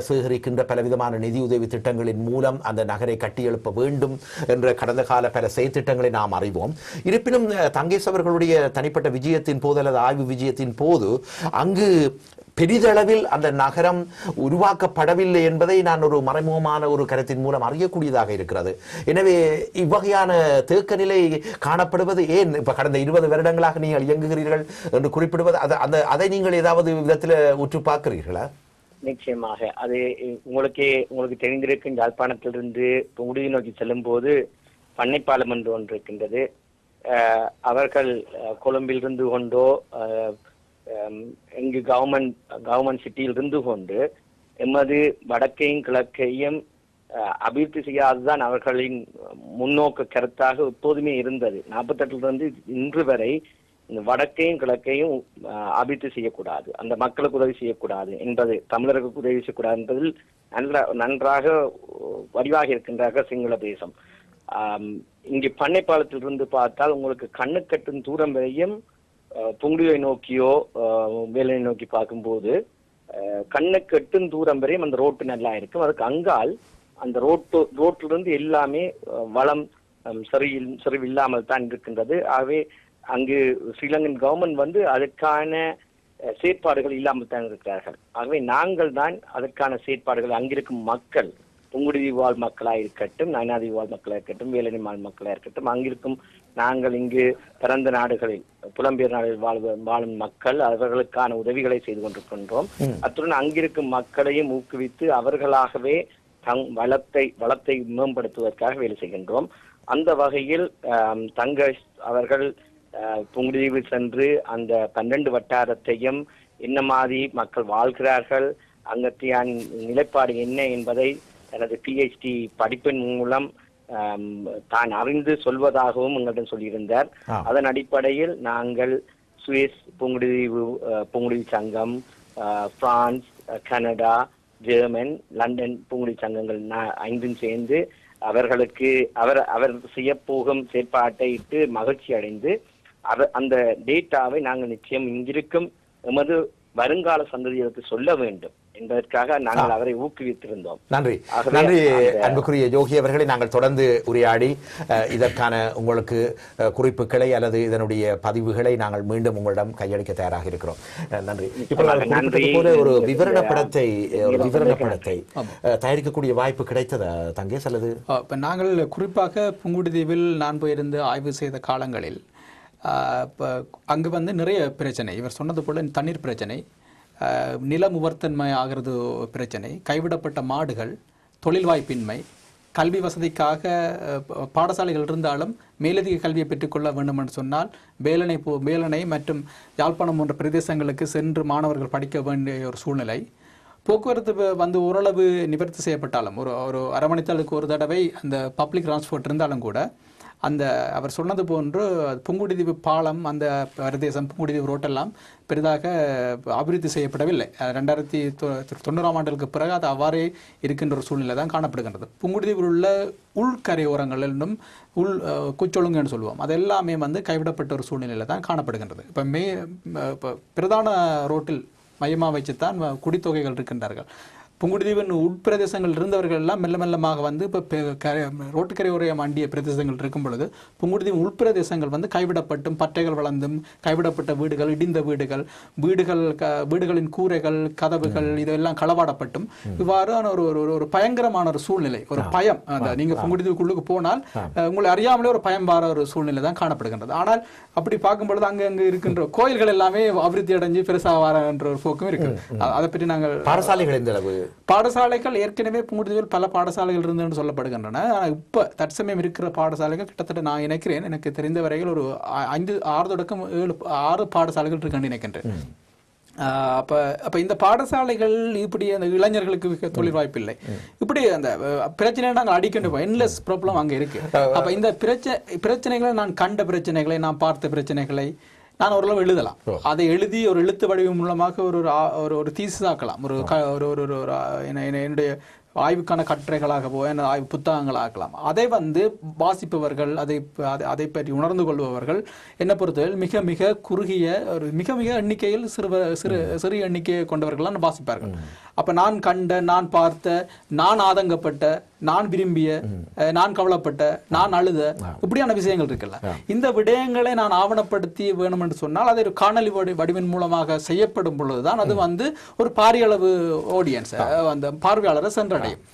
சேகரிக்கின்ற பலவிதமான நிதியுதவி திட்டங்களின் மூலம் அந்த நகரை கட்டியெழுப்ப வேண்டும் என்ற கடந்த கால பல செயற்திட்டங்களை நாம் அறிவோம். இருப்பினும் தங்கேஸ் அவர்களுடைய தனிப்பட்ட விஜயத்தின் போது அல்லது ஆய்வு விஜயத்தின் போது அங்கு பெரிதளவில் அந்த நகரம் உருவாக்கப்படவில்லை என்பதை நான் ஒரு மறைமுகமான ஒரு கருத்தின் மூலம் அறியக்கூடியதாக இருக்கிறது. எனவே இவ்வகையான தேக்க நிலை காணப்படுவது ஏன்? இப்ப கடந்த 20 வருடங்களாக நீங்கள் இயங்குகிறீர்கள் என்று குறிப்பிடுவது அதை நீங்கள் ஏதாவது விதத்தில் உற்று பார்க்கிறீர்களா? நிச்சயமாக. அது உங்களுக்கு தெரிந்திருக்கும். யாழ்ப்பாணத்திலிருந்து புங்குடுதீவு நோக்கி செல்லும் போது பண்ணைப்பாலம் என்று ஒன்று இருக்கின்றது. அவர்கள் கொழும்பில் இருந்து கொண்டோ இங்கு கவர்மெண்ட் சிட்டியில் இருந்து கொண்டு எமது வடக்கையும் கிழக்கையும் அபிவிருத்தி செய்யாததுதான் அவர்களின் முன்னோக்க கருத்தாக எப்போதுமே இருந்தது. 48 இன்று வரை இந்த வடக்கையும் கிழக்கையும் அபிவிருத்தி செய்யக்கூடாது, அந்த மக்களுக்கு உதவி செய்யக்கூடாது என்பது, தமிழர்களுக்கு உதவி செய்யக்கூடாது என்பதில் நன்றாக வடிவாக இருக்கின்றார்கள் சிங்கள தேசம். இங்கு பண்ணைப்பாலத்திலிருந்து பார்த்தால் உங்களுக்கு கண்ணு கட்டும் தூரம் வரையும் புங்குடுதீவை நோக்கியோ வேலை நோக்கி பார்க்கும்போது கண்ணுக்கு எட்டும் தூரம் வரையும் அந்த ரோட்டு நல்லா இருக்கும். அதுக்கு அங்கால் அந்த ரோட்டிலிருந்து எல்லாமே வளம் செறிவில்லாமல் தான் இருக்கின்றது. ஆகவே அங்கு ஸ்ரீலங்கன் கவர்மெண்ட் அதற்கான செயற்பாடுகள் இல்லாமல் தான் இருக்கிறார்கள். ஆகவே நாங்கள் தான் அதற்கான செயற்பாடுகள் அங்கிருக்கும் மக்கள், புங்குடுதீவு வாழ் மக்களாக இருக்கட்டும், நயனாதீவு வாழ் மக்களாக இருக்கட்டும், வேலணி வாழ் மக்களாக இருக்கட்டும், அங்கிருக்கும் நாங்கள் இங்கு பிறந்த நாடுகளில் புலம்பெயர் நாடுகளில் வாழும் மக்கள், அவர்களுக்கான உதவிகளை செய்து கொண்டிருக்கின்றோம். அத்துடன் அங்கிருக்கும் மக்களையும் ஊக்குவித்து அவர்களாகவே வளத்தை மேம்படுத்துவதற்காக வேலை செய்கின்றோம். அந்த வகையில் அவர்கள் புங்குடுதீவு சென்று அந்த 12 வட்டாரத்தையும் என்ன மாதிரி மக்கள் வாழ்கிறார்கள், அங்கத்தியான் நிலைப்பாடு என்ன என்பதை தனது PhD படிப்பின் மூலம் தான் அறிந்து சொல்வதாகவும் எங்களிடம் சொல்லியிருந்தார். அதன் அடிப்படையில் நாங்கள் சுவிஸ் புங்குடுதீவு சங்கம், France, Canada, German, London Pungudutivu சங்கங்கள் 5 சேர்ந்து அவர்களுக்கு அவர் செய்யப்போகும் செயற்பாட்டை இட்டு மகிழ்ச்சி அடைந்து அந்த டேட்டாவை நாங்கள் நிச்சயம் இங்கிருக்கும் எமது வருங்கால சந்ததிகளுக்கு சொல்ல வேண்டும் என்பதற்காக நாங்கள் அவரை ஊக்குவித்திருந்தோம். நன்றி அன்புக்குரிய யோகி அவர்களை நாங்கள் தொடர்ந்து உரையாடி இதற்கான உங்களுக்கு குறிப்புகளை அல்லது இதனுடைய பதிவுகளை நாங்கள் மீண்டும் உங்களிடம் கையளிக்க தயாராக இருக்கிறோம். நன்றி. இப்போ ஒரு விவரண படத்தை தயாரிக்கக்கூடிய வாய்ப்பு கிடைத்ததா தங்கேஷ்? அல்லது நாங்கள் குறிப்பாக புங்குடுதீவில் நான் போயிருந்து ஆய்வு செய்த காலங்களில் அங்கு நிறைய பிரச்சனை, இவர் சொன்னது போல தண்ணீர் பிரச்சனை, நிலம் உவர்த்தன்மை ஆகிறது பிரச்சனை, கைவிடப்பட்ட மாடுகள், தொழில் வாய்ப்பின்மை, கல்வி வசதிக்காக பாடசாலைகள் இருந்தாலும் மேலதிக கல்வியை பெற்றுக்கொள்ள வேண்டும் என்று சொன்னால் வேலணை மற்றும் யாழ்ப்பாணம் போன்ற பிரதேசங்களுக்கு சென்று மாணவர்கள் படிக்க வேண்டிய ஒரு சூழ்நிலை, போக்குவரத்து ஓரளவு நிவர்த்தி செய்யப்பட்டாலும் ஒரு அரை மணித்தாளுக்கு ஒரு தடவை அந்த பப்ளிக் டிரான்ஸ்போர்ட் இருந்தாலும் கூட அந்த அவர் சொன்னது போன்று புங்குடுதீவு பாலம், அந்த பிரதேசம் புங்குடுதீவு ரோட்டெல்லாம் பெரிதாக அபிவிருத்தி செய்யப்படவில்லை. 2090ஆம் ஆண்டுகளுக்கு பிறகு அது அவ்வாறே இருக்கின்ற ஒரு சூழ்நிலை தான் காணப்படுகின்றது. புங்குடுதீவில் உள்ள உள்கரையோரங்கள் என்னும் குச்சொழுங்குன்னு சொல்லுவோம், அது எல்லாமே கைவிடப்பட்ட ஒரு சூழ்நிலையில் தான் காணப்படுகின்றது. இப்போ பிரதான ரோட்டில் மையமாக வைத்துத்தான் குடித்தொகைகள் இருக்கின்றார்கள். புங்குடுதீவின் உட்பிரதேசங்கள் இருந்தவர்கள் எல்லாம் மெல்ல மெல்லமாக இப்போ ரோட்டுக்கரையோரம் அண்டிய பிரதேசங்கள் இருக்கும் பொழுது புங்குடுதீவின் உட்பிரதேசங்கள் கைவிடப்பட்டும், பட்டைகள் வளர்ந்தும், கைவிடப்பட்ட வீடுகள், இடிந்த வீடுகளின் கூரைகள், கதவுகள் இதெல்லாம் களவாடப்பட்டும் இவ்வாறான ஒரு பயங்கரமான ஒரு சூழ்நிலை, ஒரு பயம். நீங்க புங்குடுதீவுக்குள்ளுக்கு போனால் உங்களை அறியாமலே ஒரு பயம் வார ஒரு சூழ்நிலை தான் காணப்படுகின்றது. ஆனால் அப்படி பார்க்கும் பொழுது அங்க இருக்கின்ற கோயில்கள் எல்லாமே அபிவிருத்தி அடைஞ்சு பெருசாக வர என்ற ஒரு போக்கும் இருக்கு. அதை பற்றி நாங்கள் பாடசாலைகள் ஏற்கனவே புங்குடுதீவில் பல பாடசாலைகள் இருந்துன்னு சொல்லப்படுகின்றன. ஆனால் இப்போ தற்சமயம் இருக்கிற பாடசாலைகள் கிட்டத்தட்ட நான் நினைக்கிறேன், எனக்கு தெரிந்த வரையில் ஒரு 6 தொடக்கம் 6 பாடசாலைகள் இருக்குன்னு நினைக்கின்றேன். அப்ப இந்த பாடசாலைகள் இப்படி அந்த இளைஞர்களுக்கு தொழில் வாய்ப்பு இல்லை, இப்படி அந்த பிரச்சனை நாங்கள் அடிக்கணும், என்லெஸ் ப்ராப்ளம் அங்க இருக்கு. அப்ப இந்த பிரச்சனைகளை நான் கண்ட பிரச்சனைகளை, நான் பார்த்த பிரச்சனைகளை நான் ஓரளவு எழுதலாம். அதை எழுதி ஒரு எழுத்து வடிவம் மூலமாக ஒரு தீசிஸ் ஆக்கலாம், என்னுடைய ஆய்வுக்கான கட்டுரைகளாகவோ ஆய்வு புத்தகங்களாகலாம். அதை வாசிப்பவர்கள், அதை பற்றி உணர்ந்து கொள்பவர்கள் என்னை பொறுத்தவரை மிக மிக குறுகிய ஒரு மிக மிக எண்ணிக்கையில் சிறு எண்ணிக்கையை கொண்டவர்களால் வாசிப்பார்கள். அப்ப நான் கண்ட, நான் பார்த்த, நான் ஆதங்கப்பட்ட, நான் விரும்பிய, நான் கவலைப்பட்ட, நான் அழுத, இப்படியான விஷயங்கள் இருக்குல்ல, இந்த விடயங்களை நான் ஆவணப்படுத்தி வேணும் என்று சொன்னால் அதை ஒரு காணொலி வடிவின் மூலமாக செய்யப்படும் பொழுதுதான் அது ஒரு பாரியளவு ஆடியன்ஸ், அந்த பார்வையாளரை சென்றடையும்,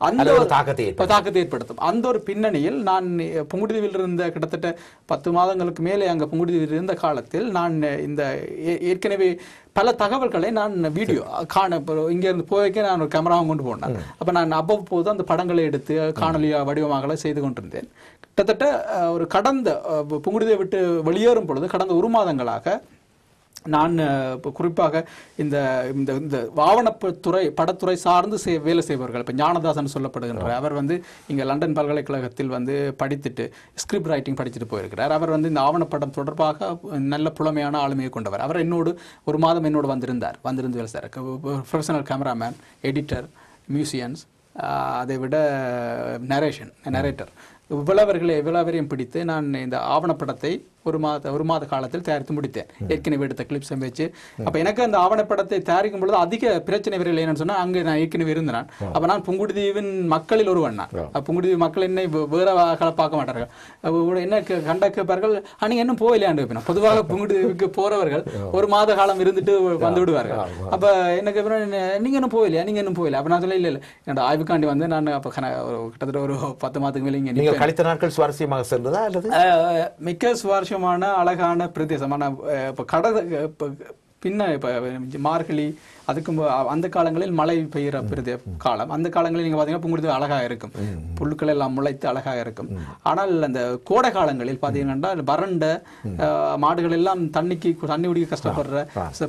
அந்த ஒரு தாக்கத்தை ஏற்படுத்தும். அந்த ஒரு பின்னணியில் நான் புங்குடுதீவில் இருந்த கிட்டத்தட்ட 10 மாதங்களுக்கு மேலே அங்க புங்குடுதீவில் இருந்த காலத்தில் நான் இந்த ஏற்கனவே பல தகவல்களை நான் வீடியோ காண, இங்க இருந்து போய்க்க நான் ஒரு கேமராவை கொண்டு போனேன். அப்ப நான் அவ்வப்போது அந்த படங்களை எடுத்து காணொலி வடிவமாக செய்து கொண்டிருந்தேன். கிட்டத்தட்ட ஒரு கடந்த புங்குடுதீவை விட்டு வெளியேறும் பொழுது கடந்த 1 மாதங்களாக நான் குறிப்பாக இந்த இந்த ஆவணத்துறை படத்துறை சார்ந்து வேலை செய்பவர்கள், இப்போ ஞானதாசன் சொல்லப்படுகின்ற அவர் இங்கே லண்டன் பல்கலைக்கழகத்தில் படித்துட்டு ஸ்கிரிப்ட் ரைட்டிங் படிச்சுட்டு போயிருக்கிறார். அவர் இந்த ஆவணப்படம் தொடர்பாக நல்ல புலமையான ஆளுமையை கொண்டவர். அவர் என்னோடு 1 மாதம் என்னோடு வந்திருந்து வேலை செய்கிறார். ப்ரொஃபஷனல் கேமராமேன், எடிட்டர், மியூசியன்ஸ், அதை விட நரேட்டர், இவ்வளவரையும் பிடித்து நான் இந்த ஆவணப்படத்தை ஒரு மாத காலத்தில் தயாரித்து முடித்தேன். ஏற்கனவே எடுத்த கிளிப்ஸை வச்சு. அப்ப எனக்கு அந்த ஆவணப்படத்தை தயாரிக்கும் பொழுது அதிக பிரச்சனை வரையில் என்னன்னு சொன்னா, அங்கே நான் ஏற்கனவே இருந்தேன். அப்ப நான் புங்குடுதீவின் மக்களில் ஒருவன். புங்குடுதீவு மக்கள் என்னை வேற பார்க்க மாட்டார்கள். என்ன கண்ட கேட்பார்கள், நீங்க இன்னும் போகலையாண்டு. பொதுவாக புங்குடுதீவுக்கு போறவர்கள் ஒரு மாத காலம் இருந்துட்டு வந்து விடுவார்கள். அப்ப என்ன கேட்பேன், நீங்க இன்னும் போகலையா, நீங்க இன்னும் போகல. அப்ப நான் சொல்ல இல்ல என்னோட ஆய்வுக்காண்டி வந்து நான் அப்ப கிட்டத்தட்ட ஒரு 10 மாதத்துக்கு மேல இங்க கழித்த நாட்கள் சுவாரஸ்யமாக சென்றதா அல்லது மிக சுவாரஸ்யமான அழகான பிரதேசமான பின்ன இப்ப மார்கழி அதுக்கும் அந்த காலங்களில் மழை பெய்கிற காலம். அந்த காலங்களில் நீங்க பாத்தீங்கன்னா புங்குடுதீவு அழகா இருக்கும், புல்லுக்கள் எல்லாம் முளைத்து அழகா இருக்கும். ஆனால் அந்த கோடை காலங்களில் பாத்தீங்கன்னா வறண்ட மாடுகள் எல்லாம் தண்ணி குடிக்க கஷ்டப்படுற,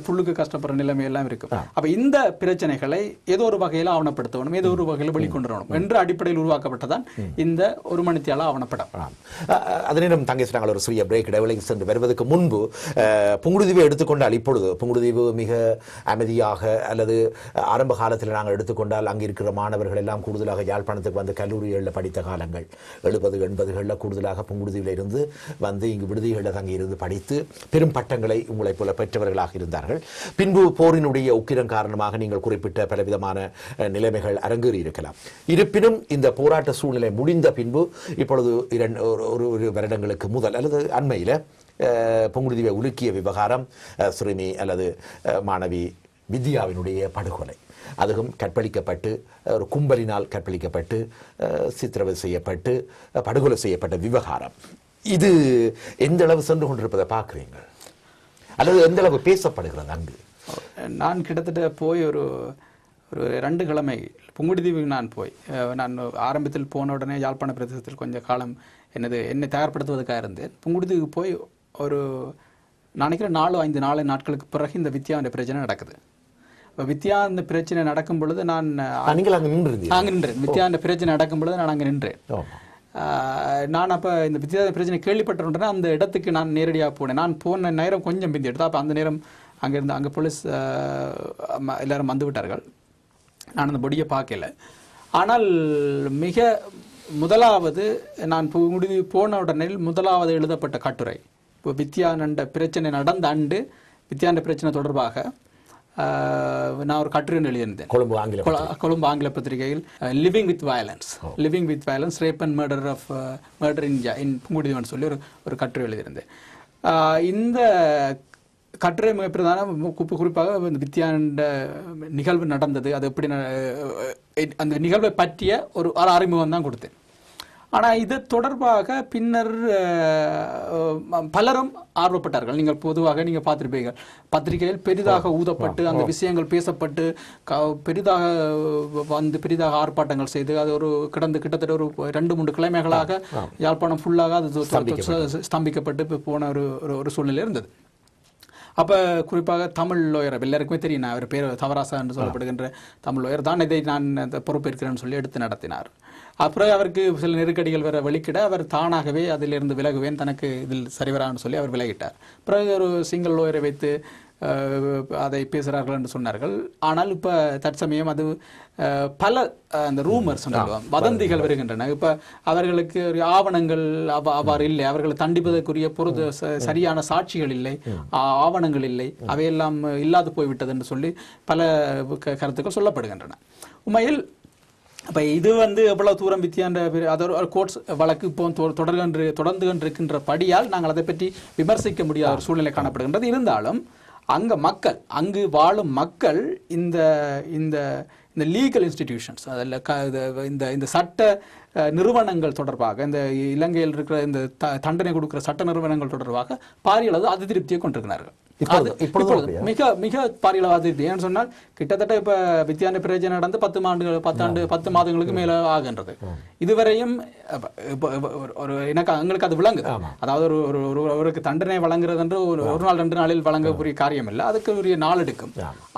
புல்லுக்கு கஷ்டப்படுற நிலைமை எல்லாம் இருக்கும். அப்ப இந்த பிரச்சனைகளை ஏதோ ஒரு வகையில் ஆவணப்படுத்தணும், ஏதோ ஒரு வகையில் வெளிக்கொண்டு வரணும் என்ற அடிப்படையில் உருவாக்கப்பட்டதான் இந்த ஒரு மணித்தியால ஆவணப்படம். அதனை நம் தங்கை நாங்கள் ஒரு சிறிய பிரேக் இடைவெளி சென்று வருவதற்கு முன்பு புங்குடுதீவை எடுத்துக்கொண்டால் இப்பொழுது புங்குடுதீவு மிக அமைதியாக அல்லது ஆரம்ப காலத்தில் நாங்கள் எடுத்துக்கொண்டால் அங்கே இருக்கிற மாணவர்கள் எல்லாம் கூடுதலாக யாழ்ப்பாணத்துக்கு வந்து கல்லூரிகளில் படித்த காலங்கள் 70, 80களில் கூடுதலாக புங்குடுதீவில் இருந்து வந்து இங்கு விடுதிகளில் தங்கி இருந்து படித்து பெரும் பட்டங்களை உங்களைப் போல பெற்றவர்களாக இருந்தார்கள். பின்பு போரினுடைய உக்கிரம் காரணமாக நீங்கள் குறிப்பிட்ட பலவிதமான நிலைமைகள் அரங்கேறி இருக்கலாம். இருப்பினும் இந்த போராட்ட சூழ்நிலை முடிந்த பின்பு இப்பொழுது ஒரு வருடங்களுக்கு முதல் அல்லது அண்மையில் புங்குடுதீவை உலுக்கிய விவகாரம், சிறுமி அல்லது மாணவி வித்யாவினுடைய படுகொலை, அதுவும் கற்பழிக்கப்பட்டு ஒரு கும்பலினால் கற்பழிக்கப்பட்டு சித்திரவதை செய்யப்பட்டு படுகொலை செய்யப்பட்ட விவகாரம், இது எந்த அளவு சென்று கொண்டிருப்பதை பார்க்குறீங்க அல்லது எந்த அளவு பேசப்படுகிறது? அங்கு நான் கிட்டத்தட்ட போய் ஒரு 2 கிழமை புங்குடுதீவுக்கு நான் ஆரம்பத்தில் போன உடனே யாழ்ப்பாண பிரதேசத்தில் கொஞ்சம் காலம் என்னை தயார்படுத்துவதற்காக இருந்தேன். புங்குடுதீவுக்கு போய் ஒரு நினைக்கிறேன் 4-5 நாட்களுக்கு பிறகு இந்த வித்யாவின் பிரச்சனை நடக்குது. வித்யா இந்த பிரச்சனை நடக்கும் பொழுது நான் நின்றேன். வித்யாவின் பிரச்சனை நடக்கும் பொழுது நான் அங்கே நின்றேன். நான் அப்போ இந்த வித்யா பிரச்சனை கேள்விப்பட்டேன். அந்த இடத்துக்கு நான் நேரடியாக போனேன். நான் போன நேரம் கொஞ்சம் பிந்தி எடுத்தேன். அப்போ அந்த நேரம் அங்கே போலீஸ் எல்லாரும் வந்து விட்டார்கள். நான் அந்த பொடியை பார்க்கல. ஆனால் மிக முதலாவது நான் போன உடனே முதலாவது எழுதப்பட்ட கட்டுரை, இப்போ வித்யானண்ட பிரச்சனை நடந்த ஆண்டு வித்யாண்ட பிரச்சனை தொடர்பாக நான் ஒரு கட்டுரை எழுதியிருந்தேன் கொழும்பு ஆங்கில பத்திரிகையில். Living with violence rape and murder in புங்குடுதீவுன்னு சொல்லி ஒரு கட்டுரை எழுதியிருந்தேன். இந்த கட்டுரை குறிப்பாக வித்யாண்ட நிகழ்வு நடந்தது, அது எப்படி அந்த நிகழ்வை பற்றிய ஒரு அறிமுகம் தான் கொடுத்தேன். ஆனால் இது தொடர்பாக பின்னர் பலரும் ஆர்வப்பட்டார்கள். நீங்கள் பொதுவாக நீங்கள் பார்த்துருப்பீங்க, பத்திரிகையில் பெரிதாக ஊதப்பட்டு அந்த விஷயங்கள் பேசப்பட்டு பெரிதாக ஆர்ப்பாட்டங்கள் செய்து அது ஒரு கிட்டத்தட்ட ஒரு 2-3 கிழமைகளாக யாழ்ப்பாணம் ஃபுல்லாக அது ஸ்தம்பிக்கப்பட்டு போன ஒரு சூழ்நிலை இருந்தது. அப்போ குறிப்பாக தமிழ் லோயர் எல்லாருக்குமே தெரியும், நான் அவர் பேர் தவராசா என்று சொல்லப்படுகின்ற தமிழ் லோயர் தான் இதை நான் பொறுப்பேற்கிறேன்னு சொல்லி எடுத்து நடத்தினார். அப்புறம் அவருக்கு சில நெருக்கடிகள் வேற வெளிக்கிட அவர் தானாகவே அதிலிருந்து விலகுவேன், தனக்கு இதில் சரிவரான்னு சொல்லி அவர் விலகிட்டார். பிறகு ஒரு சிங்கிள் லோயரை வைத்து அதை பேசுகிறார்கள் என்று சொன்னார்கள். ஆனால் இப்போ தற்சமயம் அது பல அந்த ரூமர்ஸ் வதந்திகள் வருகின்றன. இப்போ அவர்களுக்கு ஒரு ஆவணங்கள் அவ்வாறு இல்லை, அவர்களை தண்டிப்பதற்குரிய சரியான சாட்சிகள் இல்லை, ஆவணங்கள் இல்லை, அவையெல்லாம் இல்லாது போய்விட்டது என்று சொல்லி பல கருத்துக்கள் சொல்லப்படுகின்றன. உண்மையில் அப்போ இது எவ்வளவு தூரம் வித்தியாண்ட அதோட கோர்ட்ஸ் வழக்கு இப்போ தொடர்ந்து கொண்டிருக்கின்ற படியால் நாங்கள் அதை பற்றி விமர்சிக்க முடியாத ஒரு சூழ்நிலை காணப்படுகின்றது. இருந்தாலும் அங்கு வாழும் மக்கள் இந்த லீகல் இன்ஸ்டிடியூஷன்ஸ் அதில் இந்த சட்ட நிறுவனங்கள் தொடர்பாக, இந்த இலங்கையில் இருக்கிற இந்த தண்டனை கொடுக்கிற சட்ட நிறுவனங்கள் தொடர்பாக பாரிய அளவு அதிருப்தியை கொண்டிருக்கிறார்கள். மிக மிக பாரிய அளவு அதிருப்தி. ஏன்னு சொன்னால் கிட்டத்தட்ட இப்ப வித்யாண்ட பிரச்சனை நடந்து 10 மாதங்களுக்கு மேல ஆகின்றது. இதுவரையும் எங்களுக்கு அது விளங்குது. அதாவது ஒருவருக்கு தண்டனை வழங்குறது என்று ஒரு நாள் 2 நாளில் வழங்கக்கூடிய காரியம் இல்லை, அதுக்கு உரிய நாள் எடுக்கும்.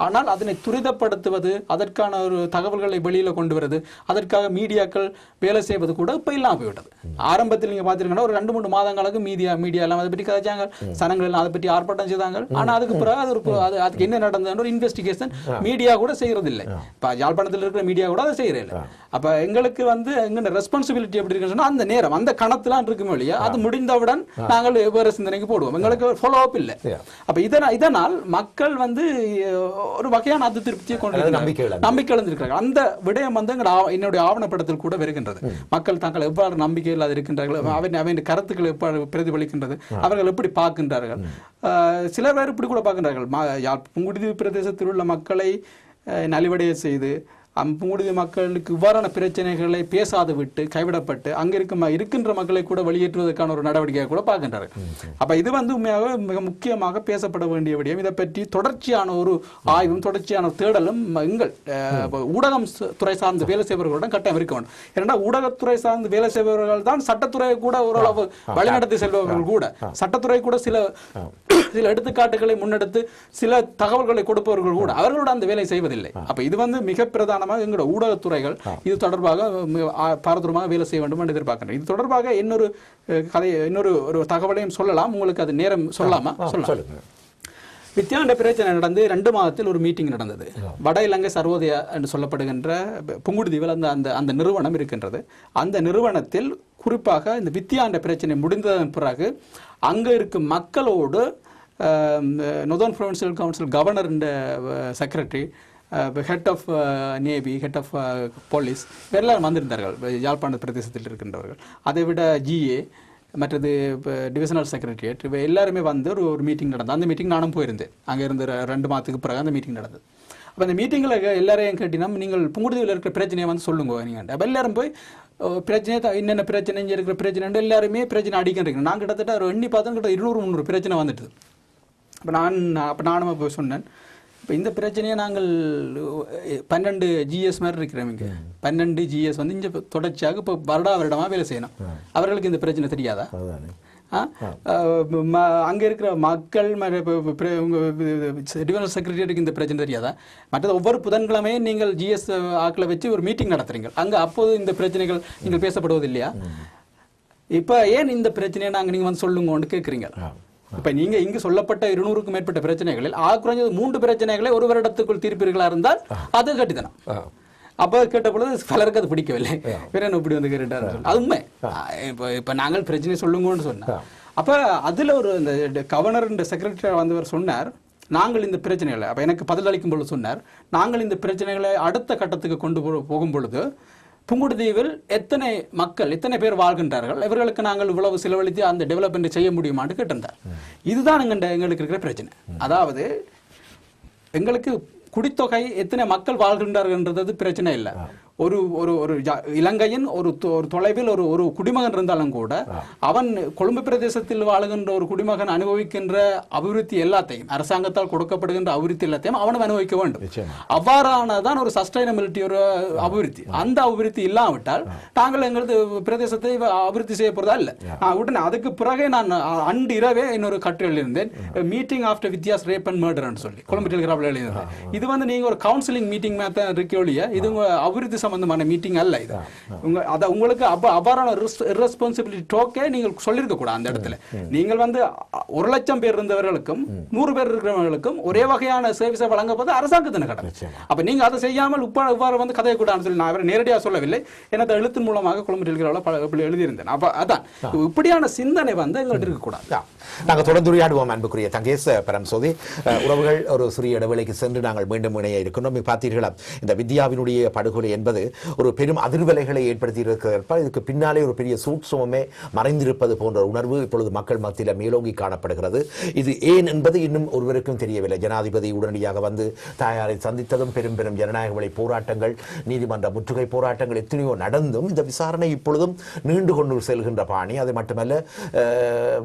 ஆனால் அதனை துரிதப்படுத்துவது, அதற்கான ஒரு தகவல்களை வெளியில கொண்டு வருது, அதற்காக மீடியாக்கள் வேலை செய்வது கூட இப்ப இல்லாம போய்விட்டது. ஆரம்பத்தில் நீங்க பாத்தீங்கன்னா ஒரு 2-3 மாதங்களுக்கு மீடியா எல்லாம் அதை பற்றி கதைச்சாங்க, சனங்கள் எல்லாம் அதை பற்றி ஆர்ப்பாட்டம் செய்தாங்க. ஆனா அதுக்கு பிறகு அதுக்கு என்ன நடந்தது ஒரு இன்வெஸ்டிகேஷன் மீடியா கூட செய்யறது இல்லை. இப்ப யாழ்ப்பாணத்தில் இருக்கிற மீடியா கூட அதை செய்யறது இல்லை. அப்ப எங்களுக்கு எங்க ரெஸ்பான்சிபிலிட்டி எப்படி இருக்குன்னு சொன்னா அந்த நேரம் அந்த கணத்துல இருக்குமே இல்லையா, அது முடிந்தவுடன் நாங்கள் வேறு சிந்தனைக்கு போடுவோம். எங்களுக்கு ஃபாலோ அப் இல்லை. அப்ப இதனால் மக்கள் ஒரு வகையான அது திருப்தியை கொண்டு நம்பிக்கை இழந்திருக்கிறார்கள். அந்த விடயம் என்னுடைய ஆவணப்படத்தில் கூட வருகின்றது. மக்கள் தாங்கள் எவ்வாறு நம்பிக்கை இல்லாத இருக்கின்றார்கள், அவன் கருத்துக்கள் எவ்வாறு பிரதிபலிக்கின்றது, அவர்கள் எப்படி பார்க்கின்றார்கள். சில பேர் இப்படி கூட பார்க்கின்றார்கள், புங்குடுதீவு பிரதேசத்தில் உள்ள மக்களை நலிவடைய செய்து புங்குடுதீவு மக்களுக்கு இவ்வாறான பிரச்சனைகளை பேசாது விட்டு கைவிடப்பட்டு அங்க இருக்கின்ற மக்களை கூட வெளியேற்றுவதற்கான ஒரு நடவடிக்கையை கூட பார்க்கின்றார்கள். அப்ப இது உண்மையாக மிக முக்கியமாக பேசப்பட வேண்டிய விடயம். இதை பற்றி தொடர்ச்சியான ஒரு ஆய்வும் தொடர்ச்சியான தேடலும் எங்கள் ஊடகம் துறை சார்ந்து வேலை செய்பவர்களுடன் கட்டாயம் இருக்க வேண்டும். ஏன்னா ஊடகத்துறை சார்ந்து வேலை செய்பவர்கள் தான் சட்டத்துறையை கூட ஓரளவு வழிநடத்தி செல்பவர்கள் கூட, சட்டத்துறை கூட சில எடுத்துக்காட்டுகளை முன்னெடுத்து சில தகவல்களை கொடுப்பவர்கள் கூட அவர்களோட அந்த வேலை செய்வதில்லை. அப்ப இது மிக பிரதானமாக எங்களோட ஊடகத்துறைகள் இது தொடர்பாக பாரதூரமாக வேலை செய்ய வேண்டும் என்று எதிர்பார்க்கிறேன். இது தொடர்பாக இன்னொரு ஒரு தகவலையும் சொல்லலாம். உங்களுக்கு அது நேரம் சொல்லலாமா? சொல்லலாம். வித்தியாண்ட பிரச்சனை நடந்து 2 மாதத்தில் ஒரு மீட்டிங் நடந்தது. வட இலங்கை சர்வோதயா என்று சொல்லப்படுகின்ற புங்குடுதீவில் அந்த நிறுவனம் இருக்கின்றது. அந்த நிறுவனத்தில் குறிப்பாக இந்த வித்தியாண்ட பிரச்சனை முடிந்ததன் பிறகு அங்க இருக்கும் மக்களோடு northern provincial council governor secretary, head of navy, head of police எல்லாரும் வந்திருந்தார்கள் யாழ்ப்பாண பிரதேசத்தில் இருக்கின்றவர்கள். அதை விட GA மற்றது டிவிஷனல் செக்ரட்டரியேட் எல்லாருமே ஒரு மீட்டிங் நடந்தது. அந்த மீட்டிங் நானும் போயிருந்தேன். அங்கே இருந்து 2 மாதத்துக்கு பிறகு அந்த மீட்டிங் நடந்தது. அப்போ அந்த மீட்டிங்கில் எல்லாரையும் கேட்டினா நீங்கள் புங்குடுதீவில் இருக்கிற பிரச்சனையை சொல்லுங்க நீங்கள். அப்போ எல்லாரும் போய் பிரச்சனை என்னென்ன பிரச்சனை இங்கே இருக்கிற பிரச்சனை எல்லாருமே பிரச்சனை அடிக்கின்றீங்க. நான் கிட்டத்தட்ட ஒரு எண்ணி பார்த்தா கிட்ட 200-300 பிரச்சனை வந்துட்டுது. அப்போ நானும் போய் சொன்னேன், இப்போ இந்த பிரச்சனையை நாங்கள் 12 GS மாதிரி இருக்கிறவங்க 12 GS இங்கே தொடர்ச்சியாக இப்போ வருடமாக வேலை செய்யணும். அவர்களுக்கு இந்த பிரச்சனை தெரியாதா? அங்கே இருக்கிற மக்கள் டிவிஷனல் செக்ரட்டரிக்கு இந்த பிரச்சனை தெரியாதா? மற்றது ஒவ்வொரு புதன்கிழமையும் நீங்கள் GS ஆக்களை வச்சு ஒரு மீட்டிங் நடத்துறீங்க. அங்கே அப்போது இந்த பிரச்சனைகள் நீங்கள் பேசப்படுவது இல்லையா? இப்போ ஏன் இந்த பிரச்சனையை நாங்கள் நீங்கள் சொல்லுங்கன்னு கேட்குறீங்க. இப்ப நீங்க இங்கு சொல்லப்பட்ட 200க்கும் மேற்பட்ட பிரச்சனைகளில் குறைஞ்சது 3 பிரச்சனைகளை ஒரு வருடத்துக்குள் தீர்ப்பீர்களா இருந்தால் அது கட்டித்தனம். அப்ப கேட்ட பொழுது பலருக்கு அது பிடிக்கவில்லை. வேற என்ன இப்படி கேட்டாரு. அது உண்மை. இப்ப நாங்கள் பிரச்சனை சொல்லுங்கன்னு சொன்னோம். அப்ப அதுல இந்த கவர்னர் செக்ரட்டரி வந்தவர் சொன்னார், நாங்கள் இந்த பிரச்சனைகளை அப்ப எனக்கு பதில் அளிக்கும் பொழுது சொன்னார், நாங்கள் இந்த பிரச்சனைகளை அடுத்த கட்டத்துக்கு கொண்டு போகும் பொழுது புங்குடுதீவில் எத்தனை பேர் வாழ்கின்றார்கள், இவர்களுக்கு நாங்கள் இவ்வளவு செலவழித்து அந்த டெவலப்மெண்ட் செய்ய முடியுமான்னு கேட்டிருந்தார். இதுதான் எங்களுக்கு இருக்கிற பிரச்சனை. அதாவது எங்களுக்கு குடித்தொகை எத்தனை மக்கள் வாழ்கின்றார்கள் பிரச்சனை இல்லை. ஒரு இலங்கையின் ஒரு தொலைவில் ஒரு குடிமகன் இருந்தாலும் கூட அவன் கொழும்பு பிரதேசத்தில் வாழுகின்ற ஒரு குடிமகன் அனுபவிக்கின்ற அபிவிருத்தி எல்லாத்தையும், அரசாங்கத்தால் கொடுக்கப்படுகின்ற அபிவிருத்தி எல்லாத்தையும் அவனும் அனுபவிக்க வேண்டும். அவ்வாறானதான் ஒரு சஸ்டைனபிலிட்டி, ஒரு அபிவிருத்தி. அந்த அபிவிருத்தி இல்லாவிட்டால் நாங்கள் எங்களது பிரதேசத்தை அபிவிருத்தி செய்ய போறதா இல்லை. உடனே அதுக்கு பிறகு நான் அன்று இரவே இன்னொரு கட்டுரையில் இருந்தேன், meeting after Vidya's rape and மர்டர்னு சொல்லி கொழும்பு டெலிகிராஃப்ல எழுதினேன். இது நீங்க ஒரு கவுன்சிலிங் மீட்டிங் தான் இருக்கொழிய இது அபிவிருத்தி சம்பந்தமான மீட்டிங் அல்ல. இது உங்களுக்கு அவ்வாறான ரெஸ்பான்சிபிலிட்டி டோக்கே நீங்கள் சொல்லியிருக்க கூடாது. அந்த இடத்துல நீங்கள் 1,00,000 பேர் இருந்தவர்களுக்கும் 100 பேர் இருக்கிறவர்களுக்கும் ஒரே வகையான சர்வீஸை வழங்கப்போது அரசாங்கத்தின் கடமை. அப்ப நீங்க அதை செய்யாமல் இவ்வாறு கதையை கூடாதுன்னு சொல்லி நான் அவரை நேரடியாக சொல்லவில்லை, எனது எழுத்தின் மூலமாக கொழும்பு டெலிகிராஃப்ல எழுதியிருந்தேன். அப்ப அதான் இப்படியான சிந்தனை எங்கள்கிட்ட இருக்கக்கூடாது. நாங்கள் தொடர்ந்து உரையாடுவோம். அன்புக்குரிய தங்கேஷ் பரம்சோதி உறவுகள், ஒரு சிறிய இடைவேளைக்கு சென்று நாங்கள் மீண்டும் இணைய இருக்கின்றோம். பார்த்தீர்களா, இந்த வித்யாவினுடைய படுகொலை என்பது ஒரு பெரும் அதிர்வலைகளை ஏற்படுத்தி இருக்கிறப்ப இதுக்கு பின்னாலே ஒரு பெரிய சூட்சுமமே மறைந்திருப்பது போன்ற உணர்வு இப்பொழுது மக்கள் மத்தியில் மேலோங்கி காணப்படுகிறது. இது ஏன் என்பது இன்னும் ஒருவருக்கும் தெரியவில்லை. ஜனாதிபதி உடனடியாக தாயாரை சந்தித்ததும் பெரும் பெரும் ஜனநாயக வழி போராட்டங்கள், நீதிமன்ற முற்றுகை போராட்டங்கள் எத்தனையோ நடந்தும் இந்த விசாரணை இப்பொழுதும் நீண்டு கொண்டு செல்கின்ற பாணி. அது மட்டுமல்ல,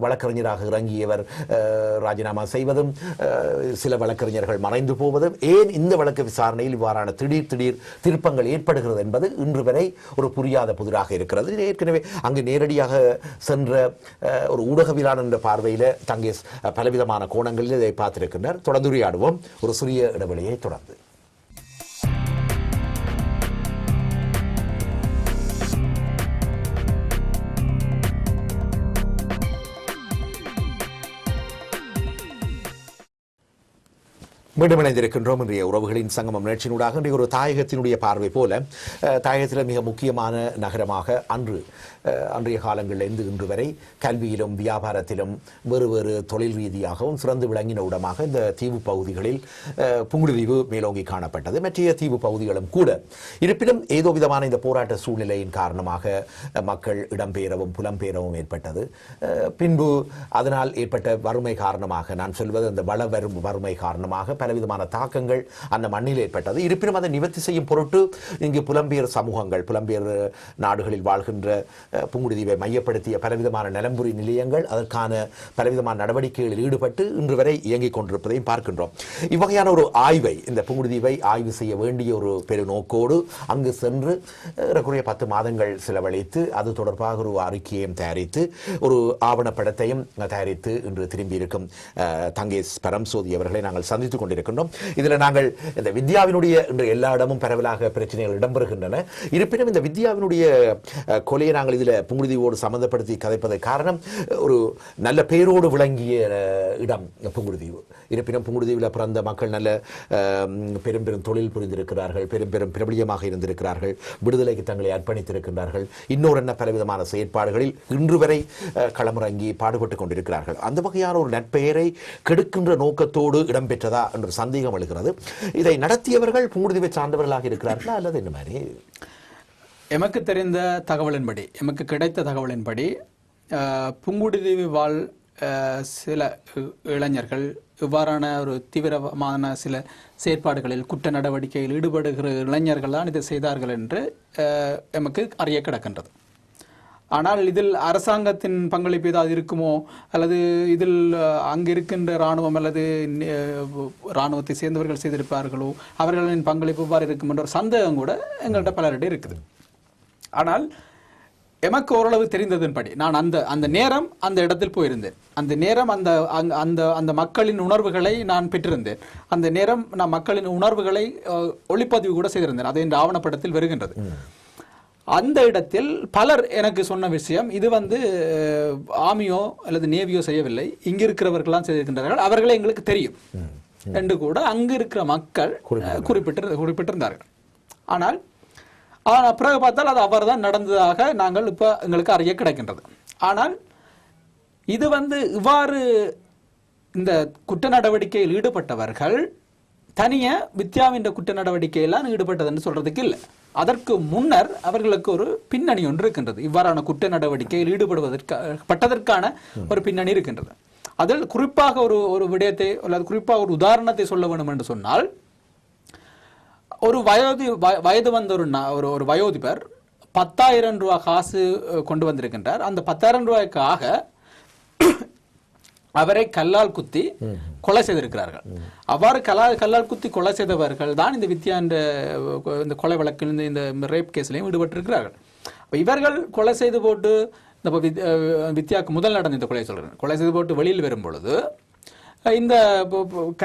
வழக்கறிஞராக இறங்கியவர் ராஜினாமா செய்வதும், சில வழக்கறிஞர்கள் மறைந்து போவதும், ஏன் இந்த வழக்கு விசாரணையில் இவ்வாறான திடீர் திருப்பங்கள் ஏற்படுகிறது என்பது இன்று வரை ஒரு புரியாத புதிராக இருக்கிறது. ஏற்கனவே அங்கு நேரடியாக சென்ற ஒரு ஊடகவியலாளர் என்ற பார்வையில் தங்கேஷ் பலவிதமான கோணங்களில் இதை பார்த்திருக்கின்றார். தொடர்ந்து உரையாடுவோம் ஒரு சிறிய இடைவெளியை தொடர்ந்து. மீண்டும் இணைந்திருக்கின்றோம். இன்றைய உறவுகளின் சங்கமம் நிகழ்ச்சியினூடாக இன்றைய ஒரு தாயகத்தினுடைய பார்வை போல தாயகத்தில் மிக முக்கியமான நகரமாக அன்றைய காலங்களிலிருந்து இன்று வரை கல்வியிலும் வியாபாரத்திலும் வேறு வேறு தொழில் ரீதியாகவும் சிறந்து விளங்கின இடமாக இந்த தீவு பகுதிகளில் புங்குடுதீவு மேலோங்கி காணப்பட்டது. மற்ற தீவு பகுதிகளும் கூட. இருப்பினும் ஏதோ விதமான இந்த போராட்ட சூழ்நிலையின் காரணமாக மக்கள் இடம்பெயரவும் புலம்பெயரவும் ஏற்பட்டது. பின்பு அதனால் ஏற்பட்ட வறுமை காரணமாக, நான் சொல்வது அந்த வறுமை காரணமாக பலவிதமான தாக்கங்கள் அந்த மண்ணில் ஏற்பட்டது. இருப்பினும் அதை நிவர்த்தி செய்யும் பொருட்டு இங்கு புலம்பெயர் சமூகங்கள், புலம்பெயர் நாடுகளில் வாழ்கின்ற புங்குடுதீவை மையப்படுத்திய பலவிதமான நலம்புரி நிலையங்கள் அதற்கான பலவிதமான நடவடிக்கைகளில் ஈடுபட்டு இன்று வரை இயங்கிக் கொண்டிருப்பதையும் பார்க்கின்றோம். இவ்வகையான ஒரு ஆய்வை, இந்த புங்குடுதீவை ஆய்வு செய்ய வேண்டிய ஒரு பெரு நோக்கோடு அங்கு சென்று ஏறக்குறைய 10 மாதங்கள் செலவழித்து அது தொடர்பாக ஒரு அறிக்கையையும் தயாரித்து ஒரு ஆவணப்படத்தையும் தயாரித்து இன்று திரும்பியிருக்கும் தங்கேஷ் பரம்சோதி அவர்களை நாங்கள் சந்தித்துக் கொண்டிருக்கின்றோம். இதில் நாங்கள் இந்த வித்யாவினுடைய இன்று எல்லா இடமும் பரவலாக பிரச்சனைகள் இடம்பெறுகின்றன. இருப்பினும் இந்த வித்யாவினுடைய கொலையை நாங்கள் இதில் புங்குடுதீவோடு சம்பந்தப்படுத்தி கதைப்பதற்கு காரணம் ஒரு நல்ல பேரோடு விளங்கிய இடம் புங்குடுதீவு. இருப்பினும் புங்குடுதீவில் பிறந்த மக்கள் நல்ல பெரும் பெரும் தொழில் புரிந்திருக்கிறார்கள், பெரும் பெரும் பிரபலியமாக இருந்திருக்கிறார்கள், விடுதலைக்கு தங்களை அர்ப்பணித்திருக்கின்றார்கள், இன்னொரு என்ன பலவிதமான செயற்பாடுகளில் இன்று வரை களமிறங்கி பாடுபட்டுக் கொண்டிருக்கிறார்கள். அந்த வகையான ஒரு நற்பெயரை கெடுக்கின்ற நோக்கத்தோடு இடம்பெற்றதா என்ற சந்தேகம் எழுகிறது. இதை நடத்தியவர்கள் புங்குடுதீவை சார்ந்தவர்களாக இருக்கிறார்களா அல்லது என்ன மாதிரி? எமக்கு தெரிந்த தகவலின்படி, எமக்கு கிடைத்த தகவலின்படி புங்குடுதீவு வாழ் சில இளைஞர்கள் இவ்வாறான ஒரு தீவிரமான சில செயற்பாடுகளில் குற்ற நடவடிக்கையில் ஈடுபடுகிற இளைஞர்கள் தான் இதை செய்தார்கள் என்று எமக்கு அறிய கிடக்கின்றது. ஆனால் இதில் அரசாங்கத்தின் பங்களிப்பு ஏதாவது இருக்குமோ, அல்லது இதில் அங்கு இருக்கின்ற இராணுவம் அல்லது இராணுவத்தை சேர்ந்தவர்கள் செய்திருப்பார்களோ, அவர்களின் பங்களிப்பு இவ்வாறு இருக்கும் என்ற ஒரு சந்தேகம் கூட எங்கள்கிட்ட பலரிடையே இருக்குது. ஆனால் எமக்கு ஓரளவு தெரிந்ததன்படி, நான் அந்த நேரம் அந்த இடத்தில் போயிருந்தேன். அந்த நேரம் அந்த மக்களின் உணர்வுகளை நான் பெற்றிருந்தேன். அந்த நேரம் நான் மக்களின் உணர்வுகளை ஒளிப்பதிவு கூட செய்திருந்தேன். அது இந்த ஆவணப்படத்தில் வருகின்றது. அந்த இடத்தில் பலர் எனக்கு சொன்ன விஷயம், இது ஆர்மியோ அல்லது நேவியோ செய்யவில்லை, இங்கு இருக்கிறவர்கள்லாம் செய்திருக்கின்றார்கள், அவர்களே எங்களுக்கு தெரியும் என்று கூட அங்கு இருக்கிற மக்கள் குறிப்பிட்டிருந்தார்கள். ஆனால் பிறகு பார்த்தால் அது அவர் தான் நடந்ததாக நாங்கள் இப்போ எங்களுக்கு அறிய கிடைக்கின்றது. ஆனால் இது இவ்வாறு இந்த குற்ற நடவடிக்கையில் ஈடுபட்டவர்கள் தனிய வித்யாவின் குற்ற நடவடிக்கையெல்லாம் ஈடுபட்டதுன்னு சொல்றதுக்கு இல்லை. அதற்கு முன்னர் அவர்களுக்கு ஒரு பின்னணி ஒன்று இருக்கின்றது. இவ்வாறான குற்ற நடவடிக்கையில் ஈடுபடுவதற்கான ஒரு பின்னணி இருக்கின்றது. அதில் குறிப்பாக ஒரு விடயத்தை அல்லது குறிப்பாக ஒரு உதாரணத்தை சொல்ல வேண்டும் என்று சொன்னால், ஒரு வயது வந்த ஒரு வயோதிபர் 10,000 ரூபாய் காசு கொண்டு வந்திருக்கின்றார். அந்த 10,000 ரூபாய்க்காக அவரை கல்லால் குத்தி கொலை செய்திருக்கிறார்கள். அவ்வாறு கல்லால் குத்தி கொலை செய்தவர்கள் தான் இந்த வித்யா இந்த கொலை வழக்கில் இந்த ரேப் கேஸ்லையும் ஈடுபட்டிருக்கிறார்கள். இவர்கள் கொலை செய்து போட்டு இந்த வித்யாவுக்கு முதல் நடந்த இந்த கொலையை சொல்றேன், கொலை செய்து போட்டு வெளியில் வரும் பொழுது இந்த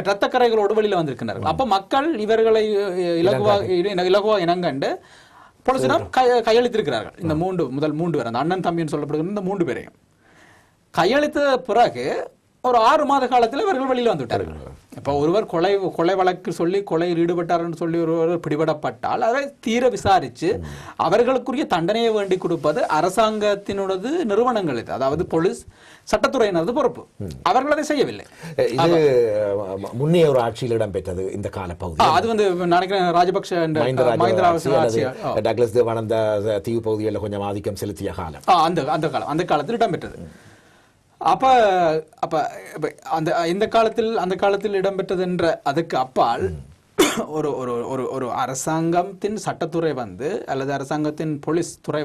இரத்த கரைகளோடு வெளியில் வந்திருக்கிறார்கள். அப்ப மக்கள் இவர்களை இலகுவா இனங்கண்டு போலீசிடம் கையளித்திருக்கிறார்கள். இந்த முதல் 3 பேர், அந்த அண்ணன் தம்பின்னு சொல்லப்படுகிற இந்த 3 பேரையும் கையளித்த பிறகு ஒரு 6 மாத காலத்தில் இவர்கள் வெளியில் வந்துவிட்டார்கள். இப்போ ஒருவர் கொலை வழக்கு சொல்லி கொலையில் ஈடுபட்டார் என்று சொல்லி ஒருவர் பிடிபடப்பட்டால் அதை தீர விசாரித்து அவர்களுக்குரிய தண்டனையை வேண்டி கொடுப்பது அரசாங்கத்தினது நிறுவனங்கள், அதாவது போலீஸ் சட்டத்துறையினது பொறுப்பு. அவர்கள் அதை செய்யவில்லை. இது முன்னே ஒரு ஆட்சியில் இடம்பெற்றது இந்த காலப்பகுதி. அது நினைக்கிறேன் ராஜபக்ஷ டக்ளஸ் தேவானந்த தீவு பகுதிகளில் கொஞ்சம் ஆதிக்கம் செலுத்திய காலம். அந்த காலத்தில் இடம்பெற்றது. அப்ப அந்த காலத்தில் இடம்பெற்றது என்ற அதுக்கு அப்பால் ஒரு ஒரு ஒரு அரசாங்கத்தின் சட்டத்துறை அல்லது அரசாங்கத்தின் போலீஸ் துறை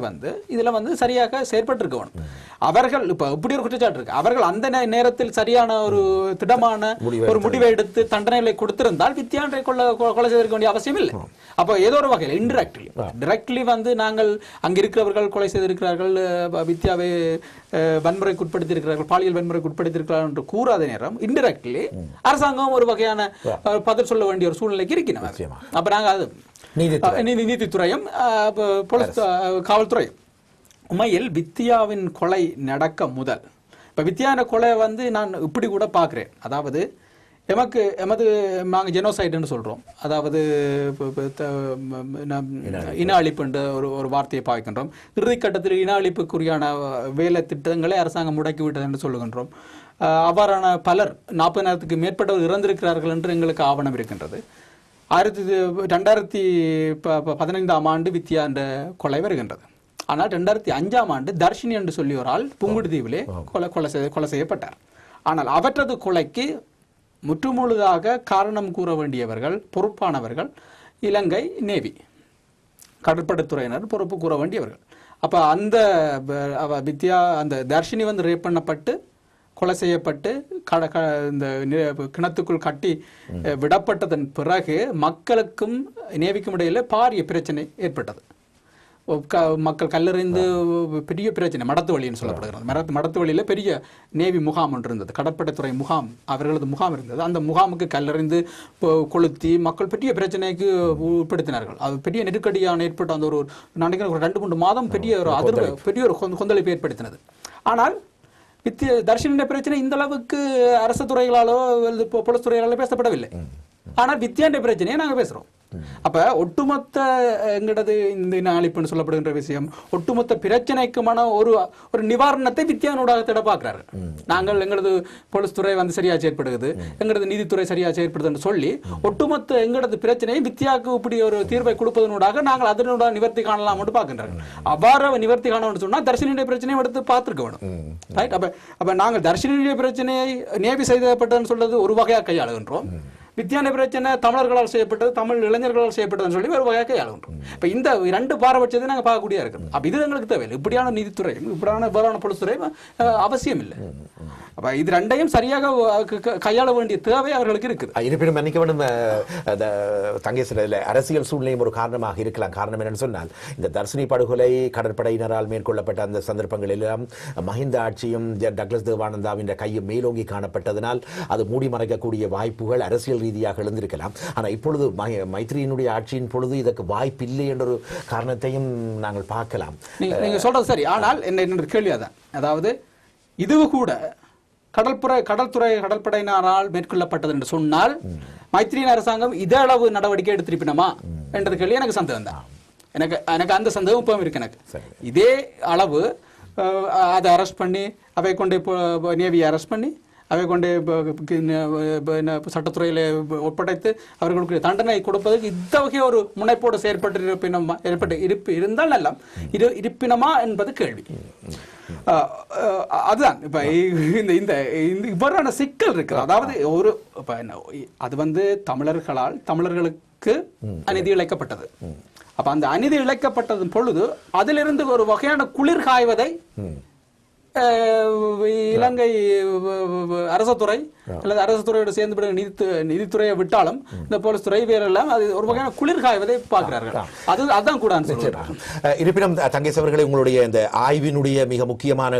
இதுல சரியாக செயற்பட்டிருக்க வேணும். அவர்கள் இப்ப இப்படி ஒரு குற்றச்சாட்டு இருக்கு, அவர்கள் அந்த நேரத்தில் சரியான ஒரு திடமான ஒரு முடிவை எடுத்து தண்டனைகளை கொடுத்திருந்தால் வித்யாண்டை கொலை செய்திருக்க வேண்டிய அவசியம் இல்லை. அப்ப ஏதோ ஒரு வகையில் டிரெக்ட்லி நாங்கள் அங்க இருக்கிறவர்கள் கொலை செய்திருக்கிறார்கள், வித்யாவை வன்முறைக்கு உட்படுத்தியிருக்கிறார்கள், பாலியல் வன்முறைக்கு உட்படுத்தியிருக்கிறார்கள் என்று கூறாத நேரம் இன்டிரெக்ட்லி அரசாங்கம் ஒரு வகையான பதில் சொல்ல வேண்டிய ஒரு சூழ்நிலைக்கு இருக்கிறோம். அப்ப நாங்க அது நீதித்துறையும் காவல்துறையும் உண்மையில் வித்யாவின் கொலை நடக்க முதல், இப்ப வித்யான கொலை நான் இப்படி கூட பார்க்கிறேன். அதாவது எமது நாங்கள் ஜெனோசைடுன்னு சொல்கிறோம். அதாவது இன அழிப்புன்ற ஒரு வார்த்தையை பாய்க்கின்றோம். இறுதிக்கட்டத்தில் இன அழிப்புக்குரியான வேலை திட்டங்களை அரசாங்கம் முடக்கிவிட்டது என்று சொல்லுகின்றோம். அவ்வாறான பலர் 40,000க்கு மேற்பட்டவர் இறந்திருக்கிறார்கள் என்று எங்களுக்கு ஆவணம் இருக்கின்றது. 2015ஆம் ஆண்டு வித்யா என்ற கொலை வருகின்றது. ஆனால் 2005ஆம் ஆண்டு தர்ஷினி என்று சொல்லி ஒரு ஆள் புங்குடுதீவிலே கொலை செய்யப்பட்டார். ஆனால் அவற்றது கொலைக்கு முற்றுமுழுதாக காரணம் கூற வேண்டியவர்கள், பொறுப்பானவர்கள் இலங்கை நேவி கடற்படைத்துறையினர் பொறுப்பு கூற வேண்டியவர்கள். அப்போ அந்த வித்யா அந்த தர்ஷினி வந்து ரேப் பண்ணப்பட்டு கொலை செய்யப்பட்டு இந்த கிணத்துக்குள் கட்டி விடப்பட்டதன் பிறகு மக்களுக்கும் நேவிக்கும் இடையில பாரிய பிரச்சனை ஏற்பட்டது. மக்கள் கல்லறிந்து பெரிய பிரச்சனை மடத்து வழின்னு சொல்லப்படுகிறது. மடத்து வழியில் பெரிய நேவி முகாம் ஒன்று இருந்தது, கடற்படைத்துறை முகாம், அவர்களது முகாம் இருந்தது. அந்த முகாமுக்கு கல்லறிந்து கொளுத்தி மக்கள் பெரிய பிரச்சனைக்கு உட்படுத்தினார்கள். அது பெரிய நெருக்கடியான ஏற்பட்ட அந்த ஒரு நினைக்கிற ஒரு 2-3 மாதம் பெரிய ஒரு அதிர்வு, பெரிய ஒரு கொந்தளிப்பு ஏற்படுத்தினது. ஆனால் தர்ஷினிய பிரச்சனை இந்த அளவுக்கு அரசு துறைகளாலோ போலீஸ் துறைகளாலோ பேசப்படவில்லை. ஆனால் வித்யாண்ட பிரச்சனையை நாங்கள் பேசுறோம். அப்ப ஒட்டுமொத்த எங்களது இந்த அழிப்புன்னு சொல்லப்படுகின்ற விஷயம் ஒட்டுமொத்த பிரச்சனைக்குமான ஒரு நிவாரணத்தை வித்யானூடாக தேட பார்க்கிறார்கள். நாங்கள் எங்களது போலீஸ் துறை வந்து சரியா செயற்படுகிறது, எங்களது நீதித்துறை சரியா செயற்படுதுன்னு சொல்லி ஒட்டுமொத்த எங்களது பிரச்சனையை வித்யாவுக்கு இப்படி ஒரு தீர்வை கொடுப்பதனூடாக நாங்கள் அதனோட நிவர்த்தி காணலாம் பார்க்கின்றார்கள். அவ்வாறு நிவர்த்தி காணணும்னு சொன்னா தர்ஷினியுடைய பிரச்சனையை எடுத்து பார்த்துருக்க வேணும். ரைட்? அப்ப நாங்கள் தர்ஷினியுடைய பிரச்சனையை நேவி செய்யப்பட்டதுன்னு சொல்றது ஒரு வகையா கையாளுகின்றோம். வித்யான பிரச்சனை தமிழர்களால் செய்யப்பட்டது, தமிழ் இளைஞர்களால் செய்யப்பட்டதுன்னு சொல்லி ஒரு வகையாக கையாளுகின்றோம். இப்போ இந்த 2 பாரபட்சத்தை நாங்கள் பார்க்கக்கூடிய இருக்கிறோம். அப்போ இது எங்களுக்கு தேவையில்லை. இப்படியான நீதித்துறை, இப்படியான வேளாண் போலீஸ் துறை அவசியம் இல்லை. அப்போ இது 2ஐயும் சரியாக கையாள வேண்டிய தேவை அவர்களுக்கு இருக்குது. இருப்பினும் மன்னிக்க வேண்டும் தங்கேஸ்வரில் அரசியல் சூழ்நிலையும் ஒரு காரணமாக இருக்கலாம். காரணம் என்னன்னு சொன்னால் இந்த தர்ஷினி படுகொலை கடற்படையினரால் மேற்கொள்ளப்பட்ட அந்த சந்தர்ப்பங்களிலும் மஹிந்த ஆட்சியும் டக்ளஸ் தேவானந்தாவின் கையும் மேலோங்கி காணப்பட்டதனால் அது மூடி மறைக்கக்கூடிய வாய்ப்புகள் அரசியல் ரீதியாக எழுந்திருக்கலாம். ஆனால் இப்பொழுது மைத்ரியினுடைய ஆட்சியின் பொழுது இதற்கு வாய்ப்பில்லை என்ற ஒரு காரணத்தையும் நாங்கள் பார்க்கலாம். நீங்க சொல்றது சரி. ஆனால் என்ன கேள்வி அதான், அதாவது இது கூட கடற்படையினரால் மேற்கொள்ளப்பட்டது என்று சொன்னால் மைத்ரியின் அரசாங்கம் இதே அளவு நடவடிக்கை எடுத்திருப்பினமா என்றது கேள்வி எனக்கு சந்தேகம் தான். எனக்கு அந்த சந்தேகம் இப்போ இருக்கு. எனக்கு இதே அளவு அதை அரெஸ்ட் பண்ணி அவை கொண்டு நேவியை அரெஸ்ட் பண்ணி அவை கொண்டு சட்டத்துறையில் ஒப்படைத்து அவர்களுக்கு தண்டனை கொடுப்பதற்கு இத்தகைய ஒரு முனைப்போடு இருந்தால் நல்லா இருப்பினமா என்பது கேள்வி. அதுதான் இப்ப இந்த இவ்வாறான சிக்கல் இருக்கு. அதாவது அது வந்து தமிழர்களுக்கு அநீதி இழைக்கப்பட்டது. அப்ப அந்த அநீதி இழைக்கப்பட்டதன் பொழுது அதிலிருந்து ஒரு வகையான குளிர் காய்வதை இலங்கை அரசுத்துறை அல்லது அரசுத்துறையோடு சேர்ந்து நீதித்துறையை விட்டாலும் இந்த போலீஸ் துறை வேறெல்லாம் அது ஒரு வகையான குளிர் காய்வதை பார்க்கிறார்கள். அதுதான் கூட இருப்பினும் தங்கேஸ் அவர்களே, உங்களுடைய இந்த ஆய்வினுடைய மிக முக்கியமான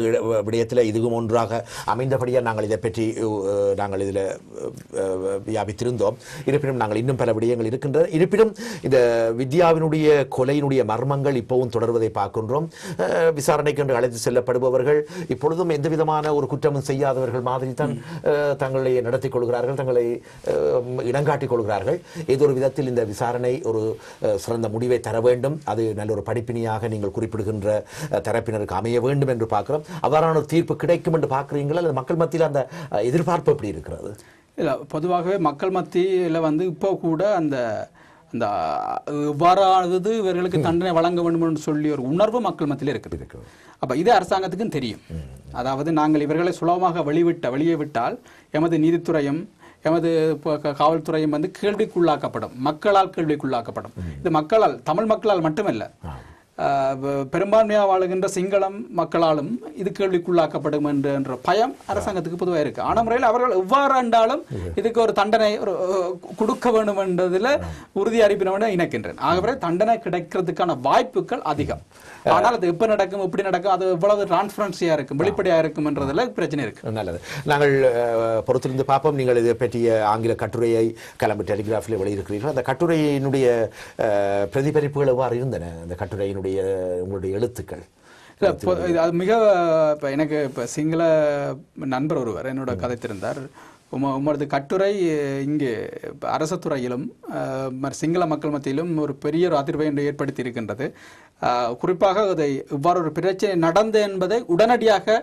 விடயத்தில் இதுவும் ஒன்றாக அமைந்தபடியாக நாங்கள் இதை பற்றி நாங்கள் இதில் வியாபித்திருந்தோம். இருப்பினும் நாங்கள் இன்னும் பல விடயங்கள் இருக்கின்றன. இருப்பினும் இந்த வித்யாவினுடைய கொலையினுடைய மர்மங்கள் இப்பவும் தொடர்வதை பார்க்கின்றோம். விசாரணைக்கு என்று அழைத்து செல்லப்படுபவர்கள் இப்பொழுதும் எந்த விதமான ஒரு குற்றமும் செய்யாதவர்கள் மாதிரி தான் தங்களை நடத்திக் கொள்கிறார்கள், தங்களை இடங்காட்டிக் கொள்கிறார்கள். ஏதோ ஒரு விதத்தில் இந்த விசாரணை ஒரு சிறந்த முடிவை தர வேண்டும், அது நல்ல ஒரு படிப்பினையாக நீங்கள் குறிப்பிடுகின்ற தரப்பினருக்கு அமைய வேண்டும் என்று பார்க்கிறோம். அவ்வாறான ஒரு தீர்ப்பு கிடைக்கும் என்று பார்க்குறீங்களா? அல்லது மக்கள் மத்தியில் அந்த எதிர்பார்ப்பு எப்படி இருக்கிறது? இல்லை, பொதுவாகவே மக்கள் மத்தியில் வந்து இப்போ கூட அந்த அந்த இவ்வாறானது இவர்களுக்கு தண்டனை வழங்க வேண்டும் என்று சொல்லி ஒரு உணர்வு மக்கள் மத்தியில் இருக்குது. அப்போ இது அரசாங்கத்துக்கும் தெரியும். அதாவது நாங்கள் இவர்களை சுலபமாக வெளியே விட்டால் எமது நீதித்துறையும் எமது காவல்துறையும் வந்து கேள்விக்குள்ளாக்கப்படும், மக்களால் கேள்விக்குள்ளாக்கப்படும். இது மக்களால், தமிழ் மக்களால் மட்டுமல்ல, பெரும்பான்மையாக வாழுகின்ற சிங்களம் மக்களாலும் இது கேள்விக்குள்ளாக்கப்படும் என்ற பயம் அரசாங்கத்துக்கு பொதுவாக இருக்கு. ஆன முறையில் அவர்கள் எவ்வாறு என்றாலும் இதுக்கு ஒரு தண்டனை கொடுக்க வேண்டும் என்றதில் உறுதி அறிவினோட இணைக்கின்றேன். ஆகவே தண்டனை கிடைக்கிறதுக்கான வாய்ப்புகள் அதிகம். ஆனால் அது எப்ப நடக்கும், எப்படி நடக்கும், அது எவ்வளவு டிரான்ஸ்பரன்சியா இருக்கும், வெளிப்படையா இருக்கும் என்றதுல பிரச்சனை இருக்கு. நல்லது, நாங்கள் பொறுத்திருந்து பார்ப்போம். நீங்கள் இதை பற்றிய ஆங்கில கட்டுரையை கிளம்பி டெலிகிராஃபில் வெளியிருக்கிறீர்கள். அந்த கட்டுரையினுடைய பிரதிபலிப்புகள் எவ்வாறு இருந்தன? அந்த கட்டுரையினுடைய உங்களுடைய எழுத்துக்கள் அது மிக எனக்கு இப்போ சிங்கள நண்பர் ஒருவர் என்னோட கதைத்திருந்தார். உமது கட்டுரை இங்கே அரசு துறையிலும் சிங்கள மக்கள் மத்தியிலும் ஒரு பெரிய ஒரு அதிர்வை ஏற்படுத்தி இருக்கின்றது. குறிப்பாக அதை இவ்வாறு ஒரு பிரச்சனை நடந்து என்பதை உடனடியாக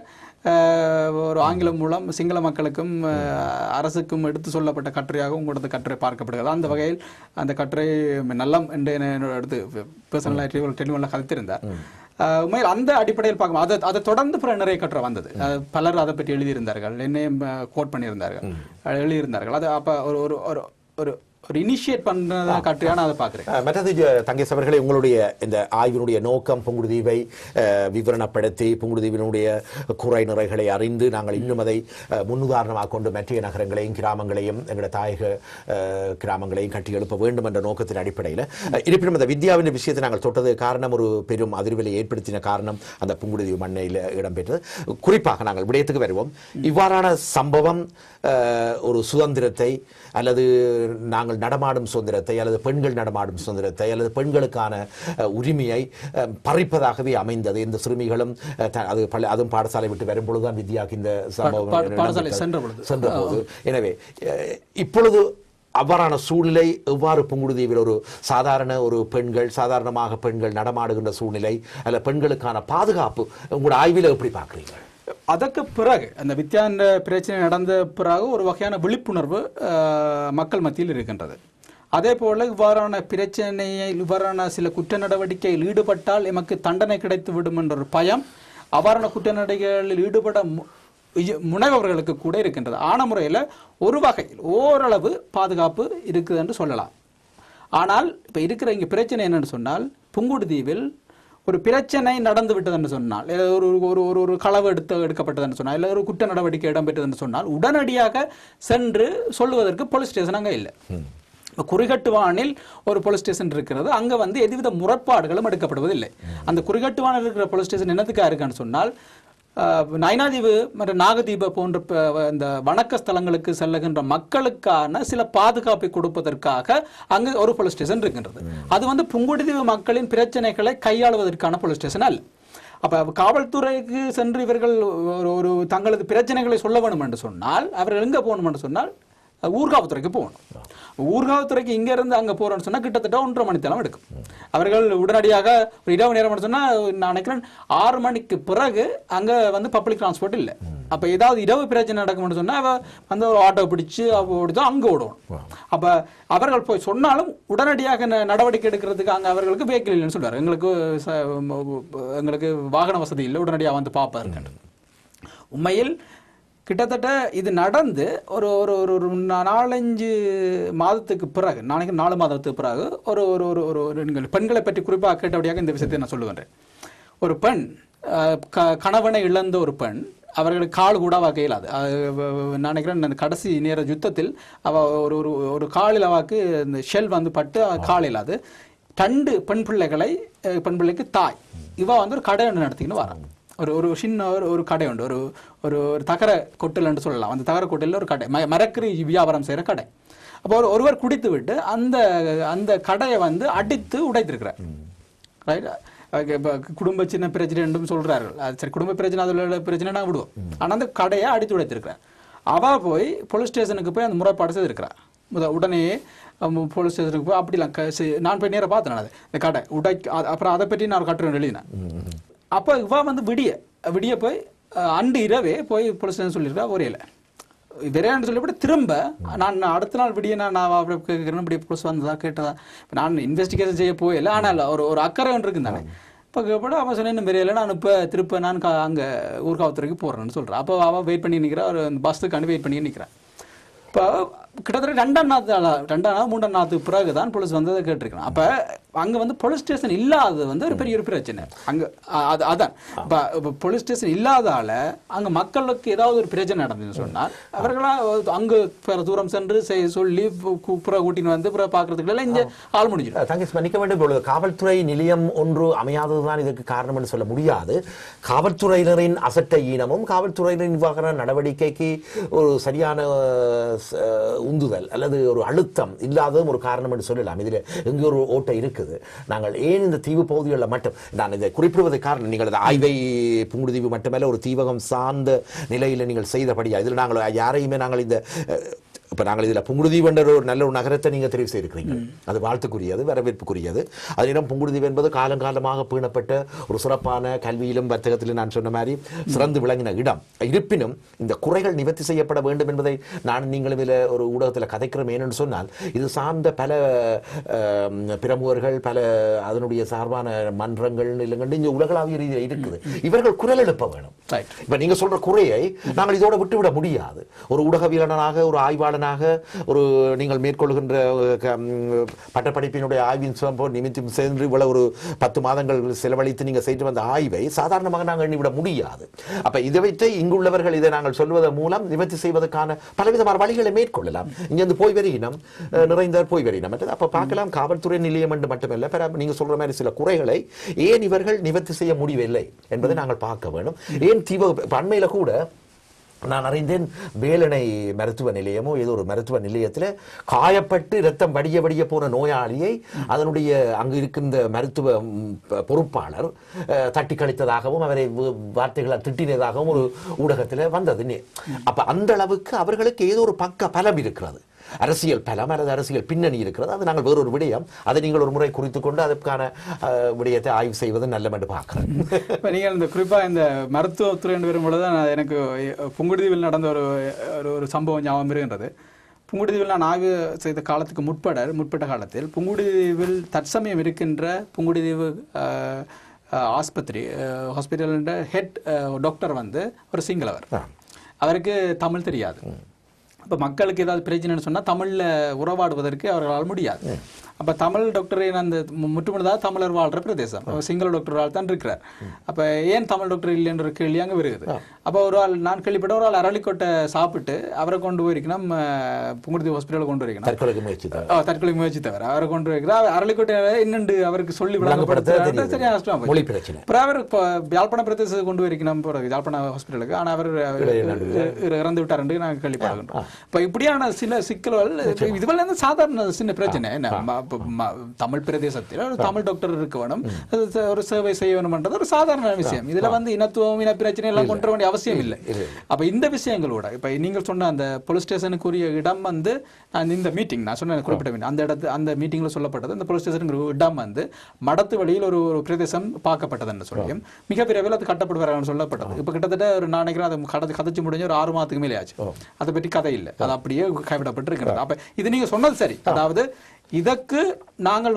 ஒரு ஆங்கிலம் மூலம் சிங்கள மக்களுக்கும் அரசுக்கும் எடுத்து சொல்லப்பட்ட கட்டுரையாக உங்களது கட்டுரை பார்க்கப்படுகிறது. அந்த வகையில் அந்த கட்டுரை நல்லம் என்று எடுத்து பர்சனலாக டெலிஃபோனில் கதைத்திருந்தார். உண்மையில் அந்த அடிப்படையில் பார்க்கும் அதை தொடர்ந்து பிற நிறைய கட்டுரை வந்தது. பலர் அதை பற்றி எழுதியிருந்தார்கள், என்னையும் கோட் பண்ணியிருந்தார்கள், எழுதியிருந்தார்கள். அது அப்போ ஒரு ஒரு ஒரு ஒரு இனிஷியேட் பண்ண கட்டுரையான அதை பார்க்குறேன். மற்றது தங்கேஷ் அவர்களே, உங்களுடைய இந்த ஆய்வினுடைய நோக்கம் புங்குடுதீவை விவரணப்படுத்தி புங்குடுதீவினுடைய குறை நிறைகளை அறிந்து நாங்கள் இன்னும் அதை முன்னுதாரணமாக கொண்டு மற்ற நகரங்களையும் கிராமங்களையும் எங்களுடைய தாயக கிராமங்களையும் கட்டி எழுப்ப வேண்டும் என்ற நோக்கத்தின் அடிப்படையில், இருப்பினும் அந்த வித்யாவின் விஷயத்தை நாங்கள் தொட்டது காரணம் ஒரு பெரும் அதிர்வலை ஏற்படுத்தின காரணம் அந்த புங்குடுதீவு மண்ணையில் இடம்பெற்றது. குறிப்பாக நாங்கள் விடயத்துக்கு வருவோம். இவ்வாறான சம்பவம் ஒரு சுதந்திரத்தை அல்லது நாங்கள் நடமாடும் சுதந்திரத்தை அல்லது பெண்கள் நடமாடும் சுதந்திரத்தை அல்லது பெண்களுக்கான உரிமையை பறிப்பதாகவே அமைந்தது. இந்த சிறுமிகளும் அதுவும் பாடசாலை விட்டு வரும்பொழுதுதான் வித்யாக்கு இந்த சம்பவம் சென்ற போது. எனவே இப்பொழுது அவ்வாறான சூழ்நிலை எவ்வாறு புங்குடுதீவில் ஒரு சாதாரண ஒரு சாதாரணமாக பெண்கள் நடமாடுகின்ற சூழ்நிலை அல்ல பெண்களுக்கான பாதுகாப்பு உங்களோட ஆய்வில் எப்படி பார்க்குறீங்க? அதற்கு பிறகு அந்த வித்யா பிரச்சனை நடந்த பிறகு ஒரு வகையான விழிப்புணர்வு மக்கள் மத்தியில் இருக்கின்றது. அதே போல இவ்வாறான பிரச்சனையை இவ்வாறான சில குற்ற நடவடிக்கையில் ஈடுபட்டால் எமக்கு தண்டனை கிடைத்து விடும் என்ற ஒரு பயம் அவ்வாறான குற்ற நடவடிக்கைகளில் ஈடுபட முனைவர்களுக்கு கூட இருக்கின்றது. ஆன முறையில் ஒரு வகையில் ஓரளவு பாதுகாப்பு இருக்குது என்று சொல்லலாம். ஆனால் இப்போ இருக்கிற இங்கே பிரச்சனை என்னன்னு சொன்னால், புங்குடுதீவில் ஒரு பிரச்சனை நடந்து விட்டதுன்னு சொன்னால், ஒரு ஒரு ஒரு களவு எடுக்கப்பட்டதுன்னு சொன்னால், இல்லை ஒரு குற்ற நடவடிக்கை இடம்பெற்றதுன்னு சொன்னால் உடனடியாக சென்று சொல்லுவதற்கு போலீஸ் ஸ்டேஷன் அங்கே இல்லை. குறிகட்டுவானில் ஒரு போலீஸ் ஸ்டேஷன் இருக்கிறது. அங்கே எதுவித முறைப்பாடுகளும் எடுக்கப்படுவதில்லை. அந்த குறிகட்டுவானில் இருக்கிற போலீஸ் ஸ்டேஷன் என்னத்துக்காக இருக்கான்னு சொன்னால், நைனாதீவு மற்றும் நாகதீப போன்ற இந்த வணக்க ஸ்தலங்களுக்கு செல்லுகின்ற மக்களுக்கான சில பாதுகாப்பை கொடுப்பதற்காக அங்கு ஒரு போலீஸ் ஸ்டேஷன் இருக்கின்றது. அது புங்குடுதீவு மக்களின் பிரச்சனைகளை கையாளுவதற்கான போலீஸ் ஸ்டேஷன் அல்ல. அப்ப காவல்துறைக்கு சென்று இவர்கள் ஒரு தங்களது பிரச்சனைகளை சொல்ல வேண்டும் என்று சொன்னால் அவர்கள் எங்க போகணும் என்று சொன்னால் ஊர்காவத்துறைக்கு போகணும். ஊர்காவத்துறைக்கு இங்க இருந்து அங்க போறோம்னு சொன்னா கிட்டத்தட்ட 1.5 மணி நேரம் எடுக்கும். அவர்கள் உடனடியாக ஒரு இரவு நேரம் சொன்னா நான் நினைக்கிறேன் 6 மணிக்கு பிறகு அங்க பப்ளிக் டிரான்ஸ்போர்ட் இல்லை. அப்ப ஏதாவது இரவு பிரச்சனை நடக்கும்னு சொன்னா ஒரு ஆட்டோ பிடிச்சு அங்க ஓடுவோம். அப்ப அவர்கள் போய் சொன்னாலும் உடனடியாக நடவடிக்கை எடுக்கிறதுக்கு அங்க அவர்களுக்கு வெஹிக்கிள் இல்லைன்னு சொல்றாரு. எங்களுக்கு வாகன வசதி இல்லை, உடனடியாக பார்ப்பாரு. உண்மையில் கிட்டத்தட்ட இது நடந்து ஒரு ஒரு ஒரு 4-5 மாதத்துக்கு பிறகு, நாளைக்கு 4 மாதத்துக்கு பிறகு ஒரு ஒரு ஒரு ஒரு பெண்களை பற்றி குறிப்பாக கேட்டபடியாக இந்த விஷயத்தை நான் சொல்லுவேன். ஒரு பெண் கணவனை இழந்த ஒரு பெண், அவர்களுக்கு கால் கூட அவ இயலாது. நினைக்கிறேன் அந்த கடைசி நேர யுத்தத்தில் அவ ஒரு ஒரு ஒரு காலில் அவாக்கு இந்த ஷெல் பட்டு கால் இயலாது. 2 பெண் பிள்ளைக்கு தாய் இவ ஒரு கடை ஒன்று நடத்திக்கின்னு வராங்க. ஒரு சின்ன ஒரு கடை உண்டு, ஒரு ஒரு தகர கொட்டல் என்று சொல்லலாம். அந்த தகர கொட்டலில் ஒரு கடை, மரக்கறி வியாபாரம் செய்கிற கடை. அப்போ ஒருவர் குடித்து விட்டு அந்த அந்த கடையை அடித்து உடைத்திருக்கிறார். ரைட், குடும்ப சின்ன பிரச்சனை என்றும் சொல்றார்கள். சரி, குடும்ப பிரச்சனை அதில் பிரச்சனை நான் விடுவோம். ஆனால் அந்த கடையை அடித்து உடைத்திருக்கிறார். அவ போய் போலீஸ் ஸ்டேஷனுக்கு போய் அந்த முறைப்பாடு செய்திருக்கிறார். உடனே போலீஸ் ஸ்டேஷனுக்கு போய் அப்படிலாம் நான் போய் நேராக பார்த்தேன் இந்த கடை உடை. அப்புறம் அதை பற்றி நான் கட்டுரை எழுதினேன். அப்போ இவா விடிய போய் அன்று இரவே போய் போலீஸ் ஸ்டேஷன் சொல்லியிருக்கா. ஒரேல விரையான்னு சொல்லிவிட்டு திரும்ப நான் அடுத்த நாள் விடிய நான் கேட்குறேன், இப்படி போலீஸ் வந்ததா கேட்டதா. இப்போ நான் இன்வெஸ்டிகேஷன் செய்ய போயில, ஆனால் ஒரு அக்கறை ஒன்று இருக்குன்னு தானே. இப்போ கேட்பட அவன் சொன்னேன், இன்னும் விரையில நான் இப்போ திருப்ப நான் அங்கே ஊர்காவத்துறைக்கு போகிறேன்னு சொல்கிறேன். அப்போ அவள் வெயிட் பண்ணி நிற்கிறா, ஒரு பஸ்ஸுக்காண்டி வெயிட் பண்ணி நிற்கிறான். இப்போ கிட்டத்தட்ட 2ஆம் நாள் 3ஆம் நாளுக்கு பிறகு தான் போலீஸ் வந்ததை கேட்டிருக்கணும். அப்போ அங்கே போலீஸ் ஸ்டேஷன் இல்லாதது ஒரு பெரிய ஒரு பிரச்சனை. அங்கே அதான் இப்போ போலீஸ் ஸ்டேஷன் இல்லாதால அங்கே மக்களுக்கு ஏதாவது ஒரு பிரச்சனை நடந்துன்னு சொன்னால் அவர்களா அங்கே தூரம் சென்று சொல்லி கூட்டின்னு பிறகு பார்க்கறதுக்கு இங்கே ஆள் முடிஞ்சிடும். தங்கேஷ் மன்னிக்க வேண்டும், காவல்துறை நிலையம் ஒன்று அமையாததுதான் இதற்கு காரணம் என்று சொல்ல முடியாது. காவல்துறையினரின் அசட்ட ஈனமும் காவல்துறையினரின் நிர்வாக நடவடிக்கைக்கு ஒரு சரியான உந்துதல் அல்லது ஒரு அழுத்தம் இல்லாததும் ஒரு காரணம் என்று சொல்லலாம். இதில் எங்கே ஒரு ஓட்டை இருக்குது. நாங்கள் ஏன் இந்த தீவு பகுதிகளில் மட்டும் நான் இதை குறிப்பிடுவதற்கு காரணம், நீங்கள் ஆய்வை புங்குடுதீவு மட்டுமல்ல ஒரு தீவகம் சார்ந்த நிலையில் நீங்கள் செய்தபடியா, இதில் நாங்கள் யாரையுமே நாங்கள் இந்த இப்போ நாங்கள் இதில் புங்குடுதீவு என்ற ஒரு நல்ல ஒரு நகரத்தை நீங்கள் தெரிவு செய்திருக்கிறீங்க. அது வாழ்த்துக்குரியது, வரவேற்புக்குரியது. அதனிடம் புங்குடுதீவு என்பது காலங்காலமாக பேணப்பட்ட ஒரு சிறப்பான கல்வியிலும் வர்த்தகத்திலும் நான் சொன்ன மாதிரி சிறந்து விளங்கின இடம். இருப்பினும் இந்த குறைகள் நிவர்த்தி செய்யப்பட வேண்டும் என்பதை நான் நீங்களும் இதில் ஒரு ஊடகத்தில் கதைக்கிறோம். ஏனென்று சொன்னால் இது சார்ந்த பல பிரமுகர்கள், பல அதனுடைய சார்பான மன்றங்கள் இல்லைங்க இங்கே உலகளாவிய ரீதியில் இருக்குது. இவர்கள் குரல் எழுப்ப வேணும். இப்போ நீங்கள் சொல்கிற குறையை நாங்கள் இதோட விட்டுவிட முடியாது. ஒரு ஊடகவியலாளனாக, ஒரு ஆய்வாளர், ஒரு நீங்கள் மேற்கொள்கின்ற பட்டப்படிப்பினுடைய ஆய்வின் நிமித்தம் சேர்ந்து இவ்வளவு ஒரு 10 மாதங்கள் செலவழித்து நீங்கள் செய்து வந்த ஆய்வை சாதாரணமாக நாங்கள் எண்ணிவிட முடியாது. அப்ப இதை வைத்து இங்குள்ளவர்கள் இதை நாங்கள் சொல்வதன் மூலம் நிவர்த்தி செய்வதற்கான பலவிதமான வழிகளை மேற்கொள்ளலாம். இங்கிருந்து போய் வருகினம், நிறைந்தவர் போய் வருகினம். அப்ப பார்க்கலாம், காவல்துறை நிலையம் என்று மட்டுமல்ல, நீங்க சொல்ற மாதிரி சில குறைகளை ஏன் இவர்கள் நிவர்த்தி செய்ய முடியவில்லை என்பதை நாங்கள் பார்க்க வேண்டும். ஏன் தீவ அண்மையில கூட நான் அறிந்தேன், வேலணை மருத்துவ நிலையமோ ஏதோ ஒரு மருத்துவ நிலையத்தில் காயப்பட்டு இரத்தம் வடிய போன நோயாளியை அதனுடைய அங்கு இருக்கின்ற மருத்துவ பொறுப்பாளர் தட்டி கழித்ததாகவும் அவரை வார்த்தைகளால் திட்டினதாகவும் ஒரு ஊடகத்தில் வந்தது. அப்ப அந்த அளவுக்கு அவர்களுக்கு ஏதோ ஒரு பக்க பலம் இருக்கிறது, அரசியல் பலம் அல்லது அரசியல் பின்னணி இருக்கிறது. அது நாங்கள் வேறொரு விடயம், அதை நீங்கள் ஒரு முறை குறித்துக் கொண்டு அதற்கான விடயத்தை ஆய்வு செய்வது நல்லம் என்று பார்க்கிறேன். இப்போ நீங்கள் இந்த குறிப்பாக இந்த மருத்துவத்துறை என்று வரும்பொழுது எனக்கு புங்குடுதீவில் நடந்த ஒரு சம்பவம் ஞாபகம் இருக்கின்றது. புங்குடுதீவில் நான் ஆய்வு செய்த காலத்துக்கு முற்பட்ட காலத்தில் புங்குடுதீவில் தற்சமயம் இருக்கின்ற புங்குடுதீவு ஹாஸ்பிட்டல் ஹெட் டாக்டர் ஒரு சிங்களவர். அவருக்கு தமிழ் தெரியாது. இப்போ மக்களுக்கு ஏதாவது பிரச்சனைன்னு சொன்னால் தமிழில் உறவாடுவதற்கு அவர்களால் முடியாது. அப்போ தமிழ் டாக்டரை அந்த முற்றுமுழுதாக தமிழர் வாழ்கிற பிரதேசம், சிங்கள டாக்டரால் தான் இருக்கிறார். அப்போ ஏன் தமிழ் டாக்டர் இல்லைன்ற கேள்வி அங்கே வருது. அப்போ ஒரு ஆள், நான் கேள்விப்பட்ட ஒரு ஆள் அரளிக்கொட்டை சாப்பிட்டு அவரை கொண்டு போயிருக்கணும் புங்குடுதீவு ஹாஸ்பிட்டலில் கொண்டு போயிருக்கணும். தற்கொலை முயற்சி தவிர அவரை கொண்டு போயிருக்கிறார். அரளிக்கொட்டை என்னென்று அவருக்கு சொல்லி விளங்கப்படுத்த சரியா கஷ்டம். அப்புறம் அவர் இப்போ யாழ்ப்பாண பிரதேசத்தை கொண்டு போயிருக்கணும் யாழ்ப்பாண ஹாஸ்பிட்டலுக்கு. ஆனால் அவர் இறந்து விட்டார் என்று நாங்கள் கேள்விப்படுகின்றோம். இப்போ இப்படியான சில சிக்கல்கள், இதுவெல்லாம் சாதாரண சின்ன பிரச்சனை. என்ன தமிழ் பிரதேசத்தில் ஒரு தமிழ் டாக்டர் இருக்க வேணும், ஒரு சேவை செய்ய வேணும்ன்றது ஒரு சாதாரண விஷயம். இதுல இனத்துவம், இன பிரச்சனை எல்லாம் கொண்டு வர வேண்டிய அவசியம் இல்லை. அப்ப இந்த விஷயங்களோட இப்ப நீங்கள் சொன்ன அந்த போலீஸ் ஸ்டேஷனுக்குரிய இடம் இந்த மீட்டிங் நான் சொன்ன குறிப்பிட்ட மீட்டிங், அந்த மீட்டிங்ல சொல்லப்பட்டது. அந்த போலீஸ் ஸ்டேஷனுக்கு இடம் மடத்து வழியில் ஒரு பிரதேசம் பார்க்கப்பட்டது என்று சொல்லியும் மிக விரைவில் அது கட்டப்படுவார்கள் சொல்லப்பட்டது. இப்ப கிட்டத்தட்ட ஒரு நான் நினைக்கிறேன் அது கதைச்சு முடிஞ்ச ஒரு 6 மாதத்துக்கு மேலே ஆச்சு. அதை பற்றி கதை இல்லை, அது அப்படியே கைவிடப்பட்டு இருக்கிறது. அப்ப இது நீங்க சொன்னது சரி. அதாவது இதற்கு நாங்கள்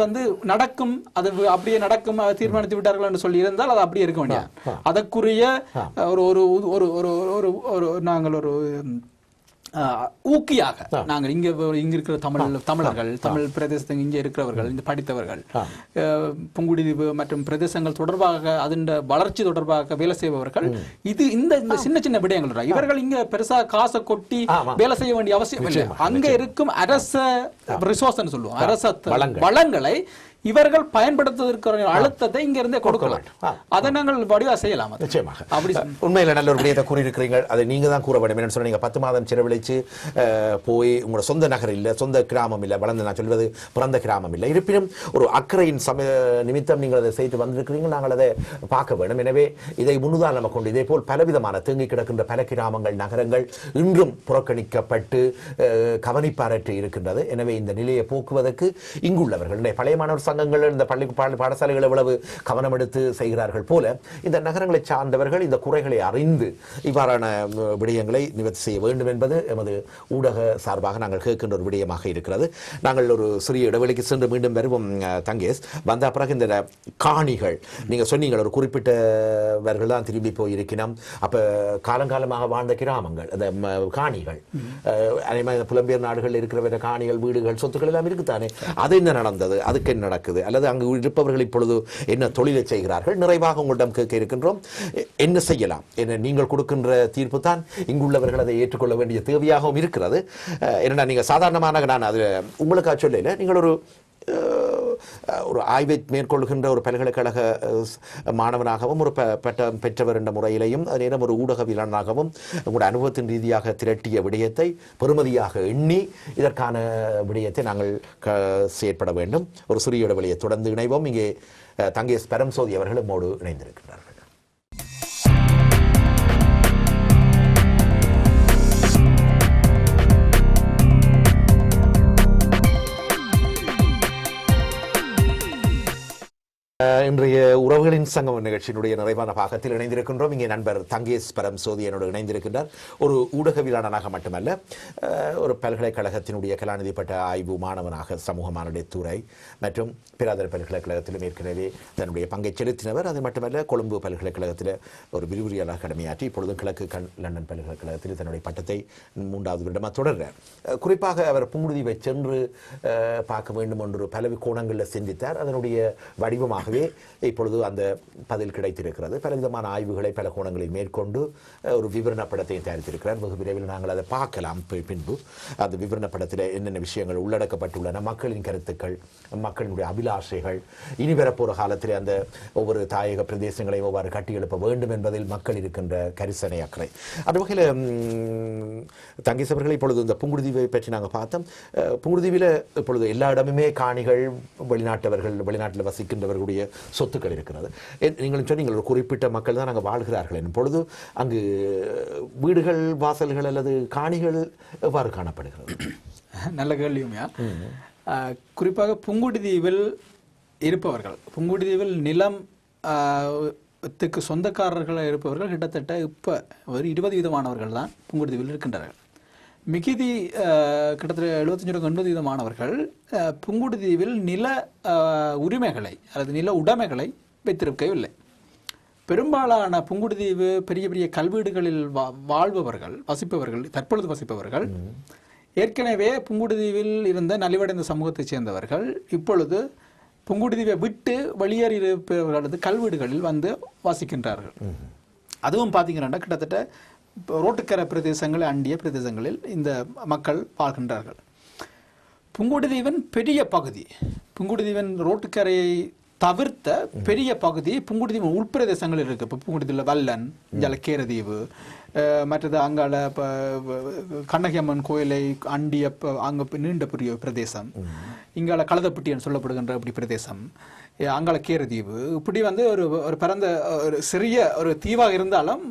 நடக்கும், அது அப்படியே நடக்கும் தீர்மானித்து விட்டார்கள் என்று சொல்லி இருந்தால் அது அப்படியே இருக்க வேண்டிய அதற்குரிய நாங்கள் ஒரு ஊக்கியாக நாங்கள் இங்க இருக்கிற தமிழர்கள், தமிழ் பிரதேசத்துக்கு இங்கே இருக்கிறவர்கள், இந்த படித்தவர்கள், புங்குடுதீவு மற்றும் பிரதேசங்கள் தொடர்பாக அதன் வளர்ச்சி தொடர்பாக வேலை செய்பவர்கள், இது இந்த சின்ன சின்ன விடயங்கள் இவர்கள் இங்க பெருசா காசை கொட்டி வேலை செய்ய வேண்டிய அவசியம் இல்லை. அங்க இருக்கும் அரச ரிசோர்ஸ் சொல்லுவோம், அரச வளங்களை இவர்கள் பயன்படுத்துவதற்கான அழுத்தத்தை இங்க இருந்தே கொடுக்கலாம். அதை நாங்கள் வடிவா செய்யலாம். நிச்சயமாக அப்படி உண்மையில நல்ல ஒரு விடயத்தை கூறியிருக்கிறீங்க. அதை நீங்க தான் கூற வேண்டும். என்ன சொன்னீங்க, 10 மாதம் செலவழிச்சு போய் உங்களோட சொந்த நகர் இல்லை, சொந்த கிராமம் இல்லை, வளர்ந்து நான் சொல்வது பிறந்த கிராமம் இல்லை. இருப்பினும் ஒரு அக்கறையின் நிமித்தம் நீங்கள் அதை செய்து வந்திருக்கிறீங்க. நாங்கள் அதை பார்க்க வேண்டும். எனவே இதை முன்னுதாரணமாக கொண்டு இதே போல் பலவிதமான தேங்கி கிடக்கின்ற பல கிராமங்கள், நகரங்கள் இன்றும் புறக்கணிக்கப்பட்டு கவனிப்பாரற்று இருக்கின்றது. எனவே இந்த நிலையை போக்குவதற்கு இங்குள்ளவர்கள் பழைய மாணவர் சங்கங்கள், இந்த பாடசாலைகள் எவ்வளவு கவனம் எடுத்து செய்கிறார்கள் போல இந்த நகரங்களை சார்ந்தவர்கள் இந்த குறைகளை அறிந்து இவ்வாறான விடயங்களை நிவர்த்தி செய்ய வேண்டும் என்பது எமது ஊடக சார்பாக நாங்கள் கேட்கின்ற ஒரு விடயமாக இருக்கிறது. நாங்கள் ஒரு சிறிய இடைவெளிக்கு சென்று மீண்டும் வருவோம். தங்கேஷ் வந்த பிறகு இந்த காணிகள் நீங்கள் சொன்னீங்கள், ஒரு குறிப்பிட்டவர்கள் தான் திரும்பி போயிருக்கணும். அப்போ காலங்காலமாக வாழ்ந்த கிராமங்கள், அந்த காணிகள், புலம்பெயர் நாடுகளில் இருக்கிற காணிகள், வீடுகள், சொத்துக்கள் எல்லாம் இருக்குத்தானே, அது என்ன நடந்தது, அதுக்கு என்ன நடக்குது, அல்லது அங்கு இருப்பவர்கள் இப்பொழுது என்ன தொழிலை செய்கிறார்கள்? நிறைவாக உங்களிடம் கேட்க இருக்கின்றோம், என்ன செய்யலாம்? என்ன நீங்கள் கொடுக்கின்ற தீர்ப்பு தான் இங்குள்ளவர்கள் அதை ஏற்றுக்கொள்ள வேண்டிய தேவையாகவும் இருக்கிறது. என்னன்னா நீங்கள் சாதாரணமான, நான் அது உங்களுக்காக சொல்லல, நீங்கள் ஒரு ஒரு ஆய்வை மேற்கொள்கின்ற ஒரு பல்கலைக்கழக மாணவனாகவும் ஒரு பட்டம் பெற்றவர் என்ற முறையிலையும் நேரம் ஒரு ஊடகவியலாளனாகவும் உங்களுடைய அனுபவத்தின் ரீதியாக திரட்டிய விடயத்தை பெறுமதியாக எண்ணி இதற்கான விடயத்தை நாங்கள் செயற்பட வேண்டும். ஒரு சிறிய இடைவெளியை தொடர்ந்து இணைவோம். இங்கே தங்கை பரம்சோதி அவர்கள் நம்மோடு இணைந்திருக்கிறார்கள். இன்றைய உறவுகளின் சங்கம் நிகழ்ச்சியினுடைய நிறைவான பாகத்தில் இணைந்திருக்கின்றோம். இங்கே நண்பர் தங்கேஷ் பரம்சோதி என்னோடு இணைந்திருக்கின்றார். ஒரு ஊடகவியலாளனாக மட்டுமல்ல, ஒரு பல்கலைக்கழகத்தினுடைய கலாநிதி பட்ட ஆய்வு மாணவனாக சமூக மானுடத்துறை மற்றும் பிராதர பல்கலைக்கழகத்திலும் ஏற்கனவே தன்னுடைய பங்கை செலுத்தினவர். அது மட்டுமல்ல, கொழும்பு பல்கலைக்கழகத்தில் ஒரு விரிவுரையாளர் கடமையாற்றி இப்பொழுது கிழக்கு லண்டன் பல்கலைக்கழகத்தில் தன்னுடைய பட்டத்தை 3வது வருடமாக தொடர்கிறார். குறிப்பாக அவர் புங்குடுதீவை சென்று பார்க்க வேண்டும் என்று பல கோணங்களில் சிந்தித்தார். அதனுடைய வடிவமாகவே இப்பொழுது அந்த பதில் கிடைத்திருக்கிறது. பலவிதமான ஆய்வுகளை பல கோணங்களில் மேற்கொண்டு ஒரு விவரண படத்தையும் தயாரித்திருக்கிறார். வெகு விரைவில் நாங்கள் அதை பார்க்கலாம். பின்பு அந்த விவரண படத்தில் என்னென்ன விஷயங்கள் உள்ளடக்கப்பட்டுள்ளன, மக்களின் கருத்துக்கள், மக்களினுடைய அபிலாஷைகள், இனி வரப்போகிற காலத்தில் அந்த ஒவ்வொரு தாயக பிரதேசங்களையும் எவ்வாறு கட்டியெழுப்ப வேண்டும் என்பதில் மக்கள் இருக்கின்ற கரிசனை அக்கறை. அந்த வகையில் தங்கேஷ் அவர்கள் இப்பொழுது இந்த புங்குடுதீவை பற்றி நாங்கள் பார்த்தோம். புங்குடுதீவில் இப்பொழுது எல்லா இடமுமே காணிகள், வெளிநாட்டவர்கள், வெளிநாட்டில் வசிக்கின்றவர்களுடைய சொத்துக்கள் இருக்கிறது. நீங்கள் சொன்னீங்கள் ஒரு குறிப்பிட்ட மக்கள் தான் அங்கே வாழ்கிறார்கள் எனும் பொழுது அங்கு வீடுகள், வாசல்கள் அல்லது காணிகள் எவ்வாறு காணப்படுகிறது? நல்ல கேள்வியுமையா. குறிப்பாக புங்குடுதீவில் இருப்பவர்கள், புங்குடுதீவில் நிலம் த்துக்கு சொந்தக்காரர்களாக இருப்பவர்கள் கிட்டத்தட்ட இப்போ ஒரு 20% தான் புங்குடுதீவில் இருக்கின்றார்கள். மிகுதி கிட்டத்தட்ட 75-80% புங்குடுதீவில் நில உரிமைகளை அல்லது நில உடைமைகளை வைத்திருக்கவில்லை. பெரும்பாலான புங்குடுதீவு பெரிய பெரிய கல்வீடுகளில் வாழ்பவர்கள், வசிப்பவர்கள், தற்பொழுது வசிப்பவர்கள் ஏற்கனவே புங்குடுதீவில் இருந்த நலிவடைந்த சமூகத்தைச் சேர்ந்தவர்கள் இப்பொழுது புங்குடுதீவை விட்டு வெளியேறி இருப்பவர்களது கல்வீடுகளில் வந்து வசிக்கின்றார்கள். அதுவும் பார்த்தீங்கன்னா கிட்டத்தட்ட ரோட்டுக்கரை பிரதேசங்களை அண்டிய பிரதேசங்களில் இந்த மக்கள் வாழ்கின்றார்கள். புங்குடுதீவின் பெரிய பகுதி, புங்குடுதீவின் ரோட்டுக்கரையை தவிர்த்த பெரிய பகுதி புங்குடுதீவின் உள்பிரதேசங்களில் இருக்கு. இப்போ புங்குடுதீவில் வல்லன், ஜலக்கேரதீவு, மற்றது அங்கால கண்ணகி அம்மன் கோயிலை அண்டிய அங்கே நீண்ட பெரிய பிரதேசம், இங்கால கலதப்பட்டின்னு சொல்லப்படுகின்ற இப்படி பிரதேசம், அங்கால கேரதீவு, இப்படி வந்து ஒரு பரந்த ஒரு சிறிய ஒரு தீவாக இருந்தாலும்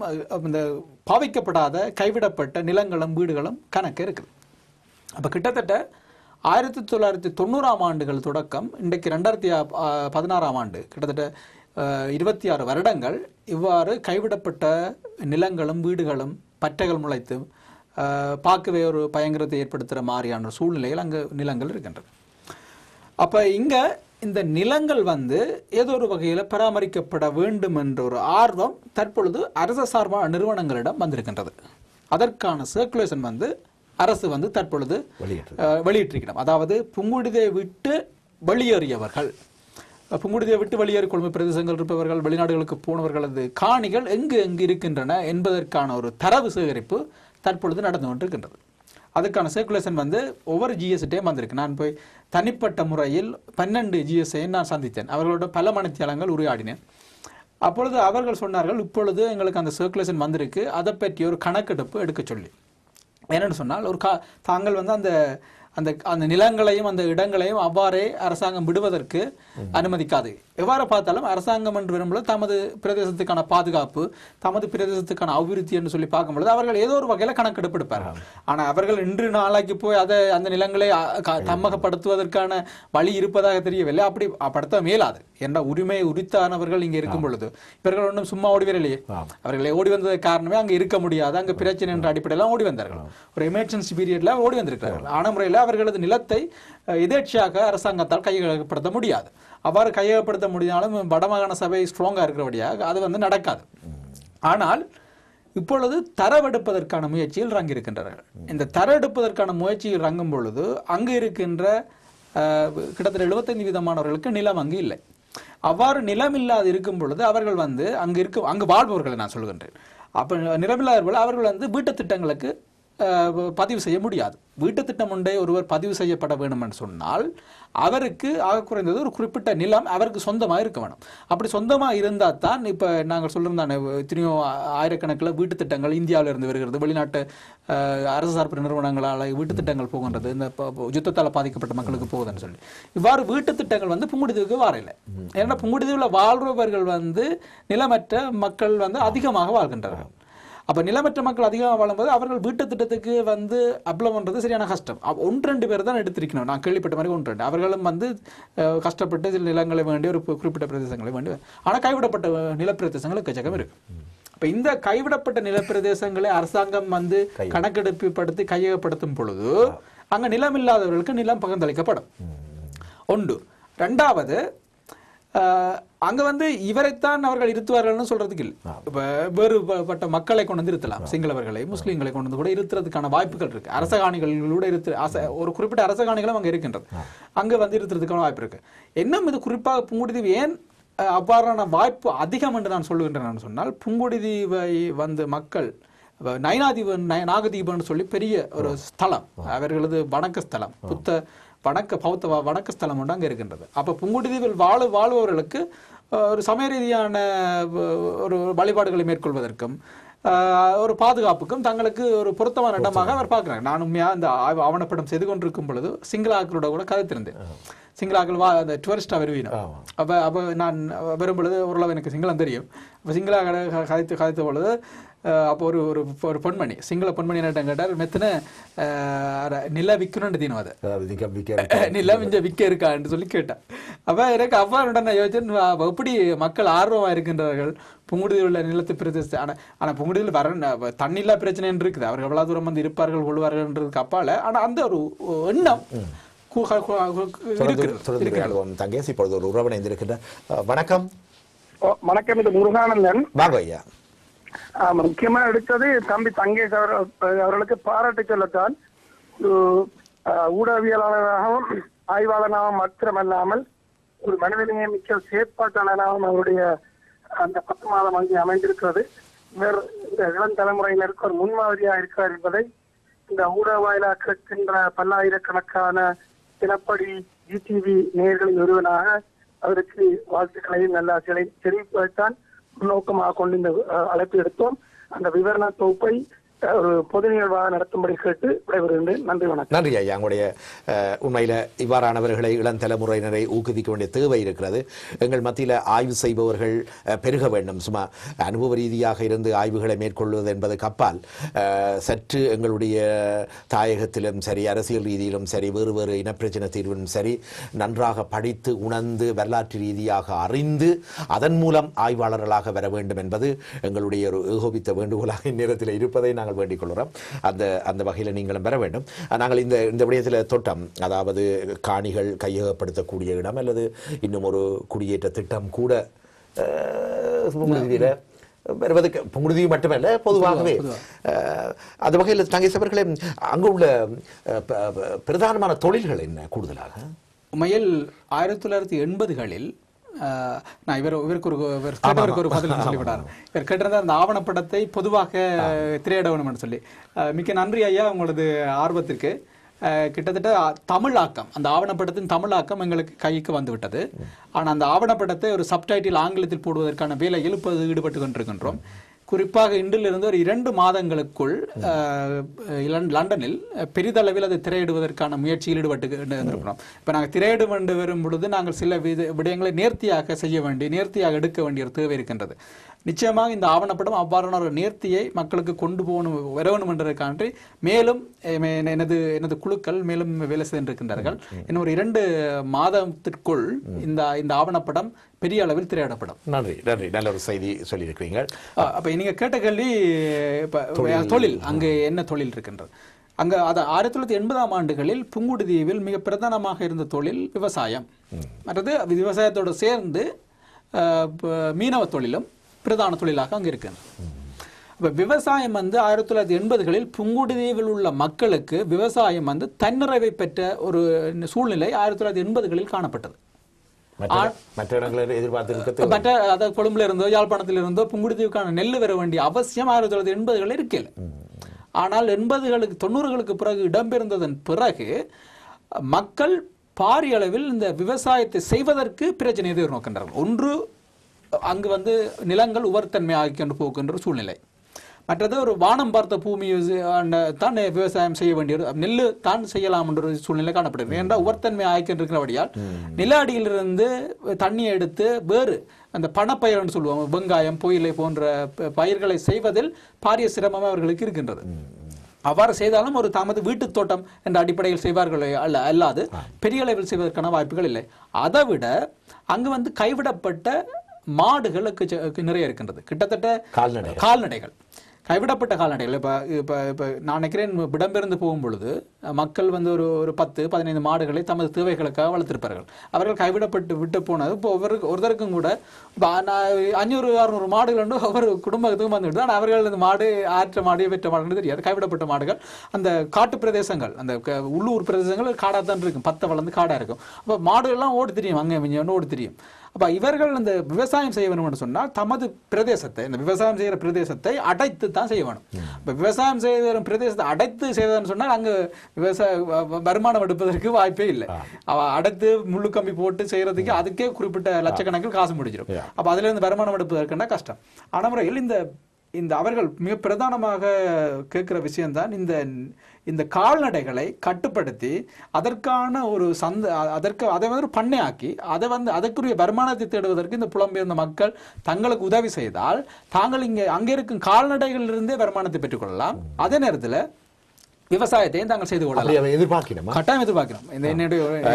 இந்த பாவிக்கப்படாத கைவிடப்பட்ட நிலங்களும் வீடுகளும் கணக்கு இருக்குது. அப்போ கிட்டத்தட்ட 1990ஆம் ஆண்டுகள் தொடக்கம் இன்றைக்கு 2016ஆம் ஆண்டு கிட்டத்தட்ட 26 வருடங்கள் இவ்வாறு கைவிடப்பட்ட நிலங்களும் வீடுகளும் பட்டைகள் முளைத்து பார்க்கவே ஒரு பயங்கரத்தை ஏற்படுத்துகிற மாதிரியான சூழ்நிலையில் அங்கு நிலங்கள் இருக்கின்றன. அப்போ இங்கே இந்த நிலங்கள் வந்து ஏதோ ஒரு வகையில் பராமரிக்கப்பட வேண்டும் என்ற ஒரு ஆர்வம் தற்பொழுது அரசு சார்பான நிறுவனங்களிடம் வந்திருக்கின்றது. அதற்கான சர்க்குலேஷன் வந்து அரசு வந்து தற்பொழுது வெளியிட்டிருக்கிறோம். அதாவது புங்குடுதீவை விட்டு வெளியேறியவர்கள், புங்குடுதீவை விட்டு வெளியேறி கொள்கை பிரதேசங்கள் இருப்பவர்கள், வெளிநாடுகளுக்கு போனவர்களது காணிகள் எங்கு இருக்கின்றன என்பதற்கான ஒரு தரவு சேகரிப்பு தற்பொழுது நடந்து கொண்டிருக்கின்றது. அதுக்கான சர்க்குலேஷன் வந்து ஒவ்வொரு ஜிஎஸ்டையும் வந்திருக்கு. நான் போய் தனிப்பட்ட முறையில் 12 ஜிஎஸ்ஐயை நான் சந்தித்தேன். அவர்களோட பல மணித்தியாலங்கள் உரையாடினேன். அப்பொழுது அவர்கள் சொன்னார்கள், இப்பொழுது எங்களுக்கு அந்த சர்க்குலேஷன் வந்திருக்கு, அதை பற்றி ஒரு கணக்கெடுப்பு எடுக்க சொல்லி. என்னென்னு சொன்னால் தாங்கள் வந்து அந்த அந்த நிலங்களையும் அந்த இடங்களையும் அவ்வாறே அரசாங்கம் விடுவதற்கு அனுமதிக்காது. எவ்வாறு பார்த்தாலும் அரசாங்கம் என்று வரும்பொழுது தமது பிரதேசத்துக்கான பாதுகாப்பு, தமது பிரதேசத்துக்கான அபிவிருத்தி என்று சொல்லி பார்க்கும்பொழுது அவர்கள் ஏதோ ஒரு வகையில் கணக்கெடுப்பு எடுப்பார்கள். ஆனால் அவர்கள் இன்று நாளைக்கு போய் அந்த நிலங்களை தம்மகப்படுத்துவதற்கான வழி இருப்பதாக தெரியவில்லை. அப்படி படுத்த மேலாது என்ற உரிமையை உரித்தானவர்கள் இங்கே இருக்கும் பொழுது இவர்கள் ஒன்றும் சும்மா ஓடி வரலையே. அவர்களை ஓடி வந்ததற்கு காரணமே அங்கே இருக்க முடியாது, அங்கே பிரச்சனை என்ற அடிப்படையில் ஓடி வந்தார்கள். ஒரு எமர்ஜென்சி பீரியட்ல ஓடி வந்திருக்கிறார்கள். ஆன முறையில் அவர்களது நிலத்தை எதேட்சியாக அரசாங்கத்தால் கையகப்படுத்த முடியாது. அவ்வாறு கையகப்படுத்த முடியாலும் வடமாகாண சபை ஸ்ட்ராங்காக இருக்கிறபடியாக அது வந்து நடக்காது. ஆனால் இப்பொழுது தரவெடுப்பதற்கான முயற்சியில் இறங்கியிருக்கின்றார்கள். இந்த தரவெடுப்பதற்கான முயற்சியில் இறங்கும் பொழுது அங்கு இருக்கின்ற கிட்டத்தட்ட 75% நிலம் அங்கு இல்லை. அவ்வாறு நிலம் இல்லாது இருக்கும் பொழுது அவர்கள் வந்து அங்கு வாழ்பவர்களை நான் சொல்கின்றேன். அப்போ நிலமில்லாதவர்கள் அவர்கள் வந்து வீட்டு திட்டங்களுக்கு பதிவு செய்ய முடியாது. வீட்டு திட்டம் ஒன்றை ஒருவர் பதிவு செய்யப்பட வேண்டும் என்று சொன்னால் அவருக்கு ஆக குறைந்தது ஒரு குறிப்பிட்ட நிலம் அவருக்கு சொந்தமாக இருக்க வேணும். அப்படி சொந்தமாக இருந்தால் தான் இப்போ நாங்கள் சொல்லியிருந்தானே எத்தனையோ ஆயிரக்கணக்கில் வீட்டு திட்டங்கள் இந்தியாவில் இருந்து வருகிறது, வெளிநாட்டு அரசு சார்பு நிறுவனங்களால் வீட்டு திட்டங்கள் போகின்றது, இந்த யுத்தத்தால் பாதிக்கப்பட்ட மக்களுக்கு போகுதுன்னு சொல்லி. இவ்வாறு வீட்டு திட்டங்கள் வந்து புங்குடுதீவுக்கு வாரையில்லை. ஏன்னா புங்குடுதீவில் வாழ்றவர்கள் வந்து நிலமற்ற மக்கள் வந்து அதிகமாக வாழ்கின்றார்கள். அப்போ நிலமற்ற மக்கள் அதிகமாக வாழும்போது அவர்கள் வீட்டு திட்டத்துக்கு வந்து அப்ளை பண்ணுறது சரியான கஷ்டம். 1-2 பேர் தான் எடுத்திருக்கணும். நான் கேள்விப்பட்ட மாதிரி 1-2 அவர்களும் வந்து கஷ்டப்பட்டு சில நிலங்களை வேண்டி ஒரு குறிப்பிட்ட பிரதேசங்களை வேண்டி, ஆனால் கைவிடப்பட்ட நிலப்பிரதேசங்கள் எக்கச்சக்கம் இருக்கு. இப்போ இந்த கைவிடப்பட்ட நிலப்பிரதேசங்களை அரசாங்கம் வந்து கணக்கெடுப்புப்படுத்தி கையகப்படுத்தும் பொழுது அங்கே நிலம் இல்லாதவர்களுக்கு நிலம் பகிர்ந்தளிக்கப்படும். ஒன்று. 2வது, அங்க வந்து இவரைத்தான் அவர்கள் இருத்துவார்கள்னு சொல்றதுக்கு இல்லை. இப்ப வேறுபட்ட மக்களை கொண்டு வந்து இருத்தலாம், சிங்களவர்களை முஸ்லீம்களை கொண்டு வந்து கூட இருத்துறதுக்கான வாய்ப்புகள் இருக்கு. அரசகாணிகளோட ஒரு குறிப்பிட்ட அரசகாணிகளும் அங்க இருக்கின்றது, அங்க வந்து இருத்துறதுக்கான வாய்ப்பு இருக்கு. இன்னும் இது குறிப்பாக புங்குடுதீவு ஏன் அவ்வாறான வாய்ப்பு அதிகம் என்று நான் சொல்லுகின்றேன் சொன்னால், புங்குடுதீவை வந்து மக்கள் நைனாதீபன் நாகதீபன் சொல்லி பெரிய ஒரு ஸ்தலம், அவர்களது வணக்க ஸ்தலம், புத்த பௌத்த வணக்க ஸ்தலம் ஒன்று அங்கே இருக்கின்றது. அப்போ புங்குடுதீவில் வாழ்பவர்களுக்கு ஒரு சமய ரீதியான ஒரு வழிபாடுகளை மேற்கொள்வதற்கும் ஒரு பாதுகாப்புக்கும் தங்களுக்கு ஒரு பொருத்தமான இடமாக அவர் பார்க்குறாங்க. நான் உண்மையாக இந்த ஆவணப்படம் செய்து கொண்டிருக்கும் பொழுது சிங்களாக்களோட கூட கதைத்திருந்தேன். சிங்களாக்கள் அந்த டூரிஸ்டாக வருவீங்க. அப்போ நான் வரும்பொழுது ஓரளவு எனக்கு சிங்களம் தெரியும். அப்போ சிங்களா கதைத்த பொழுது அப்போ ஒரு பொன்மணி, சிங்கள பொன்மணி என்ன கேட்டார், மெத்தனை நில விற்கணும்னு தீனும், அதை நிலம் இங்கே விற்க இருக்கான்னு சொல்லி கேட்டேன். அப்போ எனக்கு அப்பா நான் யோசிச்சேன், எப்படி மக்கள் ஆர்வமாக இருக்கின்றார்கள் புங்குடுதீவில் உள்ள நிலத்து பிரதேசத்தை. ஆனால் புங்குடுதீவில் வர தண்ணில்லா பிரச்சனை இருக்குது, அவர்கள் எவ்வளோ தூரம் வந்து இருப்பார்கள் கொள்வார்கள்ன்றதுக்கு அப்பால. ஆனால் அந்த ஒரு எண்ணம் தங்கேசி இப்பொழுது ஒரு உறவினை இருக்கின்ற. வணக்கம். வணக்கம், இது முருகானந்தன். வாங்க ஐயா. முக்கியமா எடுத்தது தம்பி தங்கேஷ் அவர்களுக்கு பாராட்டு சொல்லத்தான். ஊடகவியலாளராகவும் ஆய்வாளராகவும் மாத்திரமல்லாமல் ஒரு மனிதநேய மிக்க செயற்பாட்டாளராகவும் அவருடைய அந்த 10 மாதம் அங்கே அமைந்திருக்கிறது. இவர் இந்த இளம் தலைமுறையினருக்கு ஒரு முன்மாதிரியாக இருக்கிறார் என்பதை இந்த ஊடக வாயிலாக கேட்கின்ற பல்லாயிரக்கணக்கான தினப்படி ஜிடிவி நேயர்களின் ஒருவனாக அவருக்கு வாழ்த்துக்களையும் நல்லாசிகளை தெரிவிப்பதைத்தான் நோக்கமாக கொண்டு இந்த அழைப்பு எடுத்தோம். அந்த விவரண தொகுப்பை ஒரு பொது நிகழ்வாக நடத்தும்படி கேட்டு விடைபெறுகின்றேன். நன்றி, வணக்கம். நன்றி ஐயா. உங்களுடைய உண்மையில் இவ்வாறானவர்களை இளம் தலைமுறையினரை ஊக்குவிக்க வேண்டிய தேவை இருக்கிறது. எங்கள் மத்தியில் ஆய்வு செய்பவர்கள் பெருக வேண்டும். சும்மா அனுபவ ரீதியாக இருந்து ஆய்வுகளை மேற்கொள்வது என்பதுக்கு அப்பால் சற்று எங்களுடைய தாயகத்திலும் சரி, அரசியல் ரீதியிலும் சரி, வேறு வேறு இனப்பிரச்சனை தீர்விலும் சரி, நன்றாக படித்து உணர்ந்து வரலாற்று ரீதியாக அறிந்து அதன் மூலம் ஆய்வாளர்களாக வர வேண்டும் என்பது எங்களுடைய ஒரு ஏகோபித்த வேண்டுகோளாக இந்நேரத்தில் இருப்பதை நாங்கள் வேண்டிக் கொள்கிறோம். அந்த வகையில் நீங்களும் பெற வேண்டும். நாங்கள் இந்த விடயத்தில் தொட்டம், அதாவது காணிகள் கையகப்படுத்தக்கூடிய இடம் அல்லது இன்னும் ஒரு குடியேற்ற திட்டம் கூட வருவதற்கு புங்குடுதீவு மட்டுமல்ல, பொதுவாகவே அந்த வகையில் தங்கேஷ் அவர்களே, அங்கு உள்ள பிரதானமான தொழில்கள் என்ன? கூடுதலாக உண்மையில் 1980களில் நான் இவருக்கு ஒரு பதில் சொல்லிவிட்டார். இவர் கேட்டிருந்த அந்த ஆவணப்படத்தை பொதுவாக திரையிட வேணும்னு சொல்லி. மிக்க நன்றி ஐயா உங்களது ஆர்வத்திற்கு. கிட்டத்தட்ட தமிழாக்கம், அந்த ஆவணப்படத்தின் தமிழாக்கம் எங்களுக்கு கைக்கு வந்து விட்டது. ஆனால் அந்த ஆவணப்படத்தை ஒரு சப்டைட்டில் ஆங்கிலத்தில் போடுவதற்கான வேலையில் இப்போது ஈடுபட்டு கொண்டிருக்கின்றோம். குறிப்பாக இன்றிலிருந்து ஒரு 2 மாதங்களுக்குள் லண்டனில் பெரிதளவில் அதை திரையிடுவதற்கான முயற்சியில் ஈடுபட்டு இருந்திருக்கிறோம். இப்போ நாங்கள் திரையிட வேண்டும் வரும் பொழுது நாங்கள் சில விடயங்களை நேர்த்தியாக செய்ய வேண்டிய, நேர்த்தியாக எடுக்க வேண்டிய ஒரு தேவை இருக்கின்றது. நிச்சயமாக இந்த ஆவணப்படம் அவ்வாறான ஒரு நேர்த்தியை மக்களுக்கு கொண்டு போகணும் வரணும் என்றதற்காண்டி மேலும் எனது குழுக்கள் மேலும் வேலை செய்திருக்கின்றார்கள். இன்னும் ஒரு 2 மாதத்திற்குள் இந்த ஆவணப்படம் பெரிய அளவில் திரையிடப்படும். நன்றி நன்றி, நல்ல ஒரு செய்தி சொல்லியிருக்கிறீங்க. அப்ப நீங்க கேட்ட கேள்வி தொழில், அங்கு என்ன தொழில் இருக்கின்றது? அங்க 1980ஆம் ஆண்டுகளில் புங்குடுதீவில் மிக பிரதானமாக இருந்த தொழில் விவசாயம். மற்றது விவசாயத்தோடு சேர்ந்து மீனவ தொழிலும் பிரதான தொழிலாக அங்கே இருக்கு. இப்போ விவசாயம் வந்து 1980களில் புங்குடுதீவில் உள்ள மக்களுக்கு விவசாயம் வந்து தன்னிறைவை பெற்ற ஒரு சூழ்நிலை 1980களில் காணப்பட்டது. மற்ற கொழும்புல இருந்தோ யாழ்ப்பாணத்தில் இருந்தோ புங்குடுதீவுக்கான நெல் வர வேண்டிய அவசியம் 1980களில் இருக்கல. ஆனால் 80களுக்கு 90களுக்கு பிறகு இடம்பெயர்ந்ததன் பிறகு மக்கள் பாரிய அளவில் இந்த விவசாயத்தை செய்வதற்கு பிரச்சனை எதிர்நோக்கின்றார்கள். ஒன்று, அங்கு வந்து நிலங்கள் உவர்த்தன்மை ஆகிக்கொண்டு போகின்ற சூழ்நிலை. மற்றது ஒரு வானம் பார்த்த பூமி தான் விவசாயம் செய்ய வேண்டிய நெல் தான் செய்யலாம் என்ற ஒரு சூழ்நிலை காணப்படுகிறது. ஏன்னா உவர்த்தன்மை ஆகிக்கின்றபடியால் நில அடியிலிருந்து தண்ணியை எடுத்து வேறு அந்த பணப்பயிர்னு சொல்லுவாங்க, வெங்காயம், புயலை போன்ற பயிர்களை செய்வதில் பாரிய சிரமம் அவர்களுக்கு இருக்கின்றது. அவ்வாறு செய்தாலும் ஒரு தமது வீட்டு தோட்டம் என்ற அடிப்படையில் செய்வார்கள் அல்லாது பெரிய அளவில் செய்வதற்கான வாய்ப்புகள் இல்லை. அதை விட அங்கு வந்து கைவிடப்பட்ட மாடுகளுக்கு நிறைய இருக்கின்றது. கிட்டத்தட்ட கால்நடைகள், கைவிடப்பட்ட கால்நடைகள். இப்போ நான் நினைக்கிறேன், இடம்பெயர்ந்து போகும் பொழுது மக்கள் வந்து ஒரு 10-15 மாடுகளை தமது தேவைகளுக்காக வளர்த்திருப்பார்கள். அவர்கள் கைவிடப்பட்டு விட்டு போனது இப்போ ஒருத்தருக்கும் கூட 500-600 மாடுகள் ஒவ்வொரு குடும்பத்துக்கும் வந்துவிட்டு, ஆனால் அவர்கள் அந்த மாடு ஆற்ற மாடு வெற்ற மாடுன்னு தெரியாது. கைவிடப்பட்ட மாடுகள் அந்த காட்டு பிரதேசங்கள், அந்த உள்ளூர் பிரதேசங்கள் காடாக தான் இருக்கும், பத்தை வளர்ந்து காடாக இருக்கும். அப்போ மாடுகள்லாம் ஓடி தெரியும், அங்கே ஓடி தெரியும். அப்போ இவர்கள் இந்த விவசாயம் செய்ய வேணும் என்று சொன்னால் தமது பிரதேசத்தை, இந்த விவசாயம் செய்கிற பிரதேசத்தை அடைத்து தான் செய்ய வேணும். இப்போ விவசாயம் செய்கிற பிரதேசத்தை அடைத்து செய்வதுன்னு சொன்னால் அங்கே வருமானம் எடுப்பதற்கு வாய்ப்பே இல்லை. அடைத்து முள்ளு கம்பி போட்டு செய்யறதுக்கு அதுக்கே குறிப்பிட்ட லட்சக்கணக்கில் காசு முடிஞ்சிடும். அப்போ அதுல இருந்து வருமானம் எடுப்பதற்குன்னா கஷ்டம். ஆன முறையில் இந்த அவர்கள் மிக பிரதானமாக கேட்கிற விஷயம்தான் இந்த கால்நடைகளை கட்டுப்படுத்தி அதற்கான ஒரு அதை வந்து பண்ணையாக்கி அதற்குரிய வருமானத்தை தேடுவதற்கு இந்த புலம்பெயர்ந்த மக்கள் தங்களுக்கு உதவி செய்தால் தாங்கள் அங்கே இருக்கும் கால்நடைகளிலிருந்தே வருமானத்தை பெற்றுக்கொள்ளலாம். அதே நேரத்தில் விவசாயத்தையும் தாங்கள் செய்து கொள்ளலாம். எதிர்பார்க்கிறோம், கட்டாயம் எதிர்பார்க்கிறோம்.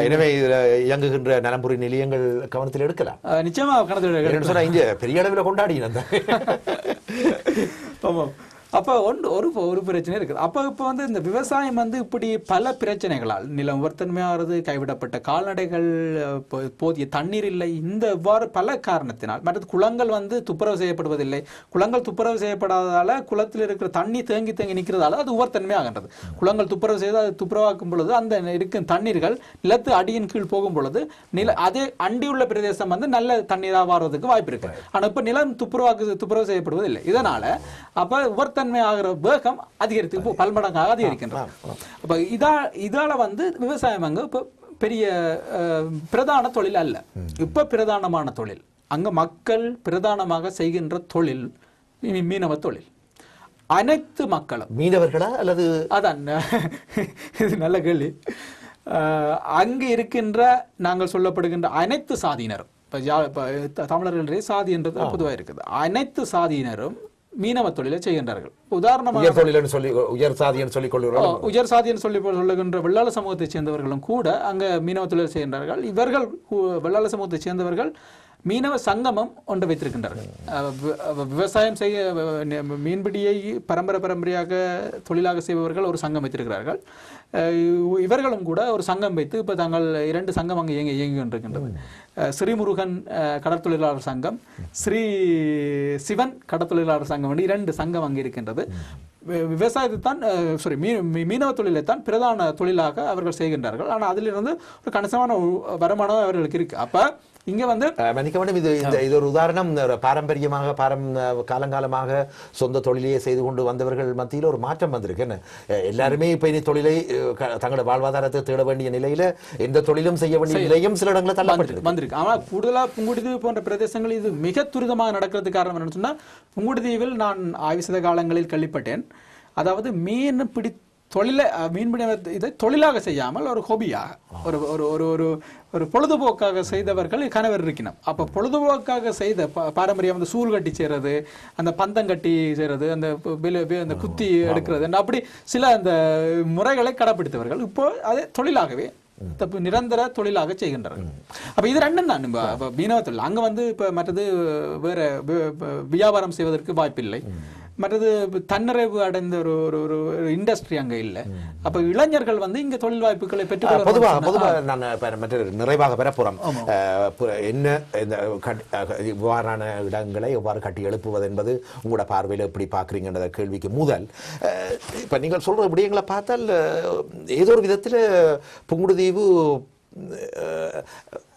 எனவே இயங்குகின்ற நலம்புரி நிலையங்கள் கவனத்தில் எடுக்கலாம். நிச்சயமா கவனத்தில் எடுக்கலாம். பெரிய அளவில் கொண்டாடினோம். ஆமாம். அப்போ ஒரு பிரச்சனை இருக்குது. அப்போ இப்போ வந்து இந்த விவசாயம் வந்து இப்படி பல பிரச்சனைகளால், நிலம் உவர்த்தன்மையாகிறது, கைவிடப்பட்ட கால்நடைகள், போதிய தண்ணீர் இல்லை, இவ்வாறு பல காரணத்தினால், மற்றது குளங்கள் வந்து துப்புரவு செய்யப்படுவதில்லை. குளங்கள் துப்புரவு செய்யப்படாததால குளத்தில் இருக்கிற தண்ணி தேங்கி நிற்கிறதால அது உவர்த்தன்மை ஆகின்றது. குளங்கள் துப்புரவு செய்து அது துப்புரவாக்கும் பொழுது அந்த இருக்கும் தண்ணீர்கள் நிலத்து அடியின் கீழ் போகும் பொழுது அதே அண்டியுள்ள பிரதேசம் வந்து நல்ல தண்ணீராக மாறுவதற்கு வாய்ப்பு இருக்கு. ஆனால் இப்போ நிலம் துப்புரவு செய்யப்படுவதில்லை. இதனால அப்போ தன்மை ஆகிற வேகம் அதிகரித்து பல்மடங்காக அதிகரிக்கின்றது. அப்ப இதால வந்து விவசாயம் அங்க இப்ப பெரிய பிரதான தொழில் அல்ல. இப்ப பிரதானமான தொழில் அங்க மக்கள் பிரதானமாக செய்கின்ற தொழில் மீனவ தொழில். அனைத்து மக்களும் மீனவர்களா அல்லது அதான் இது நல்ல கேள்வி. அங்கு இருக்கின்ற நாங்கள் சொல்லப்படுகின்ற அனைத்து சாதியினரும், தமிழர்களுடைய சாதி என்றது பொதுவாக இருக்குது, அனைத்து சாதியினரும் மீனவ தொழிலை செய்கின்றார்கள். உதாரணமாக உயர் சாதின்னு சொல்லுகின்ற வெள்ளாள சமூகத்தை சேர்ந்தவர்களும் கூட அங்க மீனவ தொழில் செய்கின்றார்கள். இவர்கள் வெள்ளாள சமூகத்தை சேர்ந்தவர்கள் மீனவ சங்கமம் ஒன்று வைத்திருக்கின்றார்கள். விவசாயம் செய்ய மீன்பிடியை பரம்பரையாக தொழிலாக செய்பவர்கள் ஒரு சங்கம் வைத்திருக்கிறார்கள். இவர்களும் கூட ஒரு சங்கம் வைத்து இப்போ தாங்கள் 2 சங்கம் அங்கே இயங்கி கொண்டிருக்கின்றது. ஸ்ரீமுருகன் கடற்தொழிலாளர் சங்கம், ஸ்ரீ சிவன் கடற்தொழிலாளர் சங்கம் என்று 2 சங்கம் அங்கே இருக்கின்றது. விவசாயத்தை தான் மீனவ தொழிலை தான் பிரதான தொழிலாக அவர்கள் செய்கின்றார்கள். ஆனால் அதிலிருந்து ஒரு கணிசமான வருமானம் அவர்களுக்கு இருக்கு. அப்ப இங்க வந்து மன்னிக்க வேண்டும், இது ஒரு உதாரணம். பாரம்பரியமாக காலங்காலமாக சொந்த தொழிலையே செய்து கொண்டு வந்தவர்கள் மத்தியில் ஒரு மாற்றம் வந்திருக்கு. என்ன எல்லாருமே இப்ப இனி தொழிலை தங்களோட வாழ்வாதாரத்தை தேட வேண்டிய நிலையில எந்த தொழிலும் செய்ய வேண்டிய நிலையும் சில இடங்களில் தள்ளப்பட்டு வந்திருக்கு. ஆனா கூடுதலா புங்குடுதீவு போன்ற பிரதேசங்கள் இது மிக துரிதமாக நடக்கிறதுக்கு காரணம் என்னன்னு சொன்னா, புங்குடுதீவில் நான் ஆய்வு செய்த காலங்களில் கேள்விப்பட்டேன். அதாவது மீன்பிடி இதை தொழிலாக செய்யாமல் ஒரு ஹொபியாக ஒரு பொழுதுபோக்காக செய்தவர்கள் கணவர் இருக்கணும். அப்போ பொழுதுபோக்காக செய்த பாரம்பரியம் அந்த சூழ் கட்டி செய்கிறது, அந்த பந்தம் கட்டி செய்கிறது, அந்த குத்தி எடுக்கிறது, அப்படி சில அந்த முறைகளை கடைப்பிடித்தவர்கள் இப்போ அதை தொழிலாகவே நிரந்தர தொழிலாக செய்கின்றார்கள். அப்ப இது 2 தான் மீனவ தொழில். அங்க வந்து இப்ப மற்றது வேற வியாபாரம் செய்வதற்கு வாய்ப்பில்லை. மற்றது தன்னிறைவு அடைந்த ஒரு இண்டஸ்ட்ரி அங்க இல்லை. அப்ப இளைஞர்கள் வந்து இங்க தொழில் வாய்ப்புகளை பெற்றுக் பொதுவாக நான் நிறைவாக பெறப்புறம் என்ன இந்த இவ்வாறான இடங்களை எவ்வாறு கட்டி எழுப்புவது என்பது உங்களோட பார்வையில் எப்படி பார்க்குறீங்கன்ற கேள்விக்கு முதல் இப்ப நீங்கள் சொல்ற விடயங்களை பார்த்தால் ஏதோ ஒரு விதத்தில் புங்குடுதீவு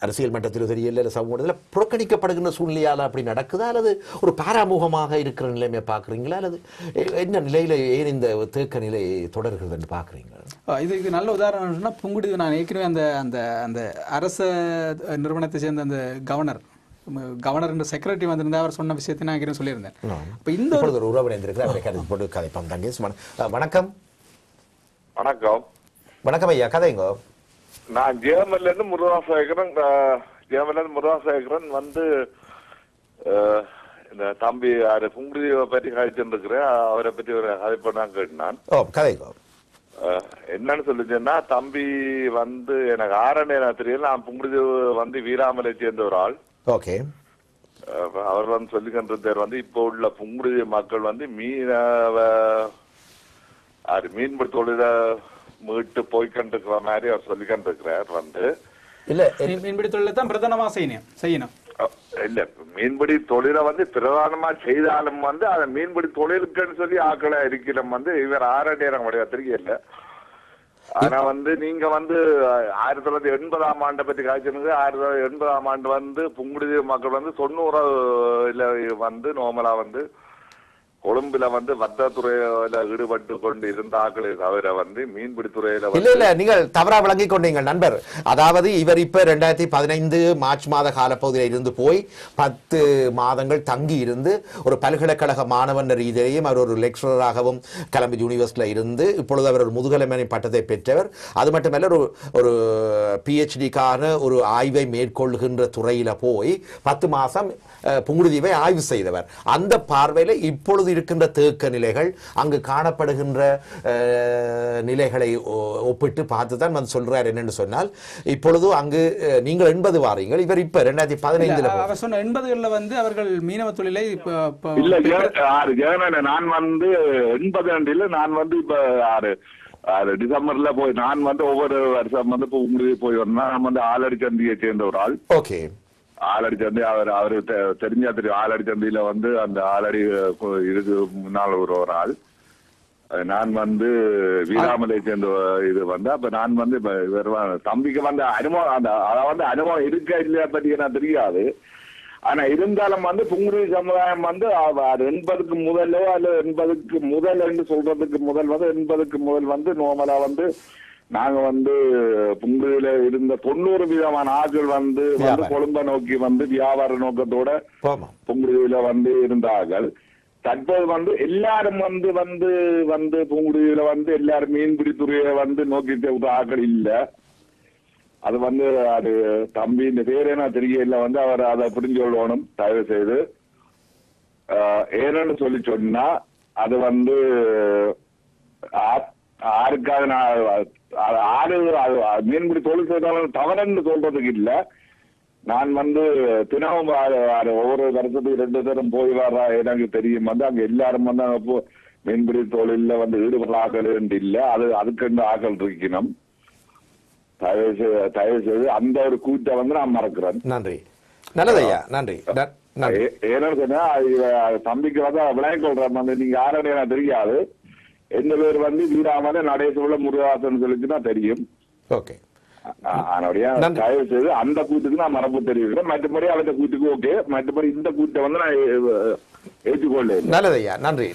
அரசியல் மட்டத்தில் தெரியல, இல்லை சமூகத்தில் புறக்கணிக்கப்படுகின்ற சூழ்நிலையால் அப்படி நடக்குதா, அல்லது ஒரு பாராமுகமாக இருக்கிற நிலைமையை பார்க்குறீங்களா, அல்லது என்ன நிலையில் ஏன் இந்த தேக்க நிலை தொடர்கிறது என்று பார்க்குறீங்க? இதுக்கு நல்ல உதாரணம்னா புங்குடுதீவு. நான் ஏற்கனவே அந்த அந்த அந்த அரச நிறுவனத்தை சேர்ந்த அந்த கவர்னர் என்ற செக்ரட்டரி வந்திருந்தா அவர் சொன்ன விஷயத்தை நான் ஏற்கனவே சொல்லியிருந்தேன். இப்போ இந்த ஒரு உறவு இணைந்திருக்கிறார், அவரை கருத்து போட்டு கதைப்போம். தங்கேஷ் வணக்கம். வணக்கம். வணக்கம் ஐயா, கதைங்கோ. நான் ஜேர்மன்ல இருந்து முருகாசேகரன் வந்து இந்த தம்பி புங்குடுதீவை பற்றி கழிச்சுட்டு இருக்கிறேன். அவரை பற்றி ஒரு கதைப்ப நான் கேட்டான். கதைங்கோ. என்னன்னு சொல்லிச்சேன்னா, தம்பி வந்து எனக்கு ஆரணே தெரியல. நான் புங்குடுதீவு வந்து வீராமலை சேர்ந்த ஒரு ஆள். ஓகே. அவர் வந்து சொல்லிக்கின்றார் வந்து இப்போ உள்ள புங்குடுதீவு மக்கள் வந்து மீன்பிடி தொழில மீட்டு போய்கண்டிருக்கிற மாதிரி அவர் சொல்லிக்கின்றிருக்கிறார். வந்து இல்ல மீன்பிடி தொழிலை தான் பிரதானமா செய்யணும். இல்ல, மீன்பிடி தொழிலை வந்து பிரதானமா செய்தாலும் வந்து அதை மீன்பிடி தொழிலுக்குன்னு சொல்லி ஆக்களை இருக்கிறோம். வந்து இவர் ஆரண்டேரம் கிடையாது, தெரியல. ஆனா வந்து நீங்க வந்து 1980ஆம் ஆண்டை பத்தி காய்ச்சனுங்க. 1980ஆம் ஆண்டு வந்து புங்குடுதீவு மக்கள் வந்து 90 வந்து நோமலா வந்து கொழும்புல வந்து வர்த்தகத்துறையில ஈடுபட்டு கொண்டு இருந்த ஆக்களே தவிர வந்து மீன்பிடி துறையில இல்ல நீங்கள் தவறா விளங்கிக் கொண்டீங்க நண்பர். அதாவது இவர் இப்ப 2015 மார்ச் மாத காலப்பகுதியில் இருந்து போய் 10 மாதங்கள் தங்கி இருந்து ஒரு பல்கலைக்கழக மாணவன் ரீதியிலேயும் அவர் ஒரு லெக்சரராகவும் கேம்பிரிட்ஜ் யூனிவர்சிட்டியில இருந்து இப்பொழுது அவர் ஒரு முதுகலை பட்டத்தை பெற்றவர். அது மட்டுமல்ல ஒரு PhD-க்கான ஒரு ஆய்வை மேற்கொள்கின்ற துறையில போய் 10 மாசம் புங்குடுதீவை ஆய்வு செய்தவர். அந்த பார்வையில இப்பொழுது இருக்கின்ற தேக்க நிலைகள், அங்கு காணப்படுகின்ற நிலைகளை ஒப்பிட்டு பார்த்துதான் வந்து சொல்றார். என்னன்னு சொன்னால், இப்பொழுது அங்கு நீங்கள் 80 வாரீங்கள், இவர் இப்ப 2015 அவர் சொன்ன 80களில் வந்து அவர்கள் மீனவ தொழிலை நான் வந்து 82 நான் வந்து இப்ப டிசம்பர்ல போய் நான் வந்து ஒவ்வொரு வருஷம் வந்து புங்குடுதீவு போய் வந்தா நான் வந்து ஆலடி சந்தியை சேர்ந்த ஒரு ஆள். ஓகே. ஆலடி சந்தை அவரு தெரிஞ்சா தெரியும். ஆலடி சந்தையில வந்து அந்த ஆலடி இதுக்கு முன்னால் ஒரு ஆள். நான் வந்து வீராமலை சேர்ந்த இது வந்து அப்ப நான் வந்து தம்பிக்கு வந்து அனுபவம் அதை வந்து அனுபவம் இருக்கா இல்லையா பத்தி எனக்கு தெரியாது. ஆனா இருந்தாலும் வந்து புங்குடுதீவு சமுதாயம் வந்து 80க்கு முதலோ அல்ல 80க்கு முதல் என்று சொல்றதுக்கு முதல் வந்து 80க்கு முதல் வந்து நோமலா வந்து நாங்க வந்து புங்குடுதீவுல இருந்த 90% ஆட்கள் வந்து கொழும்பை நோக்கி வந்து வியாபார நோக்கத்தோட புங்குடுதீவுல வந்து இருந்தார்கள். தற்போது வந்து எல்லாரும் வந்து புங்குடுதீவுல வந்து எல்லாரும் மீன்பிடி துறையை வந்து நோக்கிட்டு ஆட்கள் இல்ல. அது வந்து அது தம்பி இந்த பேர் என்ன தெரியல வந்து அவர் அதை புரிஞ்சு கொள்ளணும் தயவு செய்து. ஏன்னு சொல்லி சொன்னா அது வந்து யாருக்காக மீன்பிடி தொழில் செய்தாலும் தவறுன்னு சொல்றதுக்கு இல்ல. நான் வந்து தினமும் ஒவ்வொரு வருஷத்துக்கு 2 தரம் போய் வர எனக்கு தெரியும். வந்து அங்க எல்லாரும் வந்து மீன்பிடி தொழில வந்து ஈடுபட ஆக்கள் இல்ல. அதுக்கு ஆக்கள் இருக்கணும். தயவு செய்து அந்த ஒரு கூட்டை வந்து நான் மறக்கிறேன். நன்றி. நல்லதையா, நன்றி. ஏன்னு சொன்னா தம்பிக்கு வந்து விளங்கிக் கொள்றேன். வந்து நீங்க யாருன்னு எனக்கு தெரியாது. என்ன பேர் வந்து வீராமலை நடேச முருகாசன் சொல்லிச்சுன்னா தெரியும். ஓகே. தயவு செய்து அந்த கூட்டுக்கு நான் மரபு தெரிவிக்கிறேன். மற்றபடி அவற்ற கூட்டுக்கு ஓகே. மற்றபடி இந்த கூட்டை வந்து நான் ஏற்றுக்கொள்ள. நல்லதையா, நன்றி.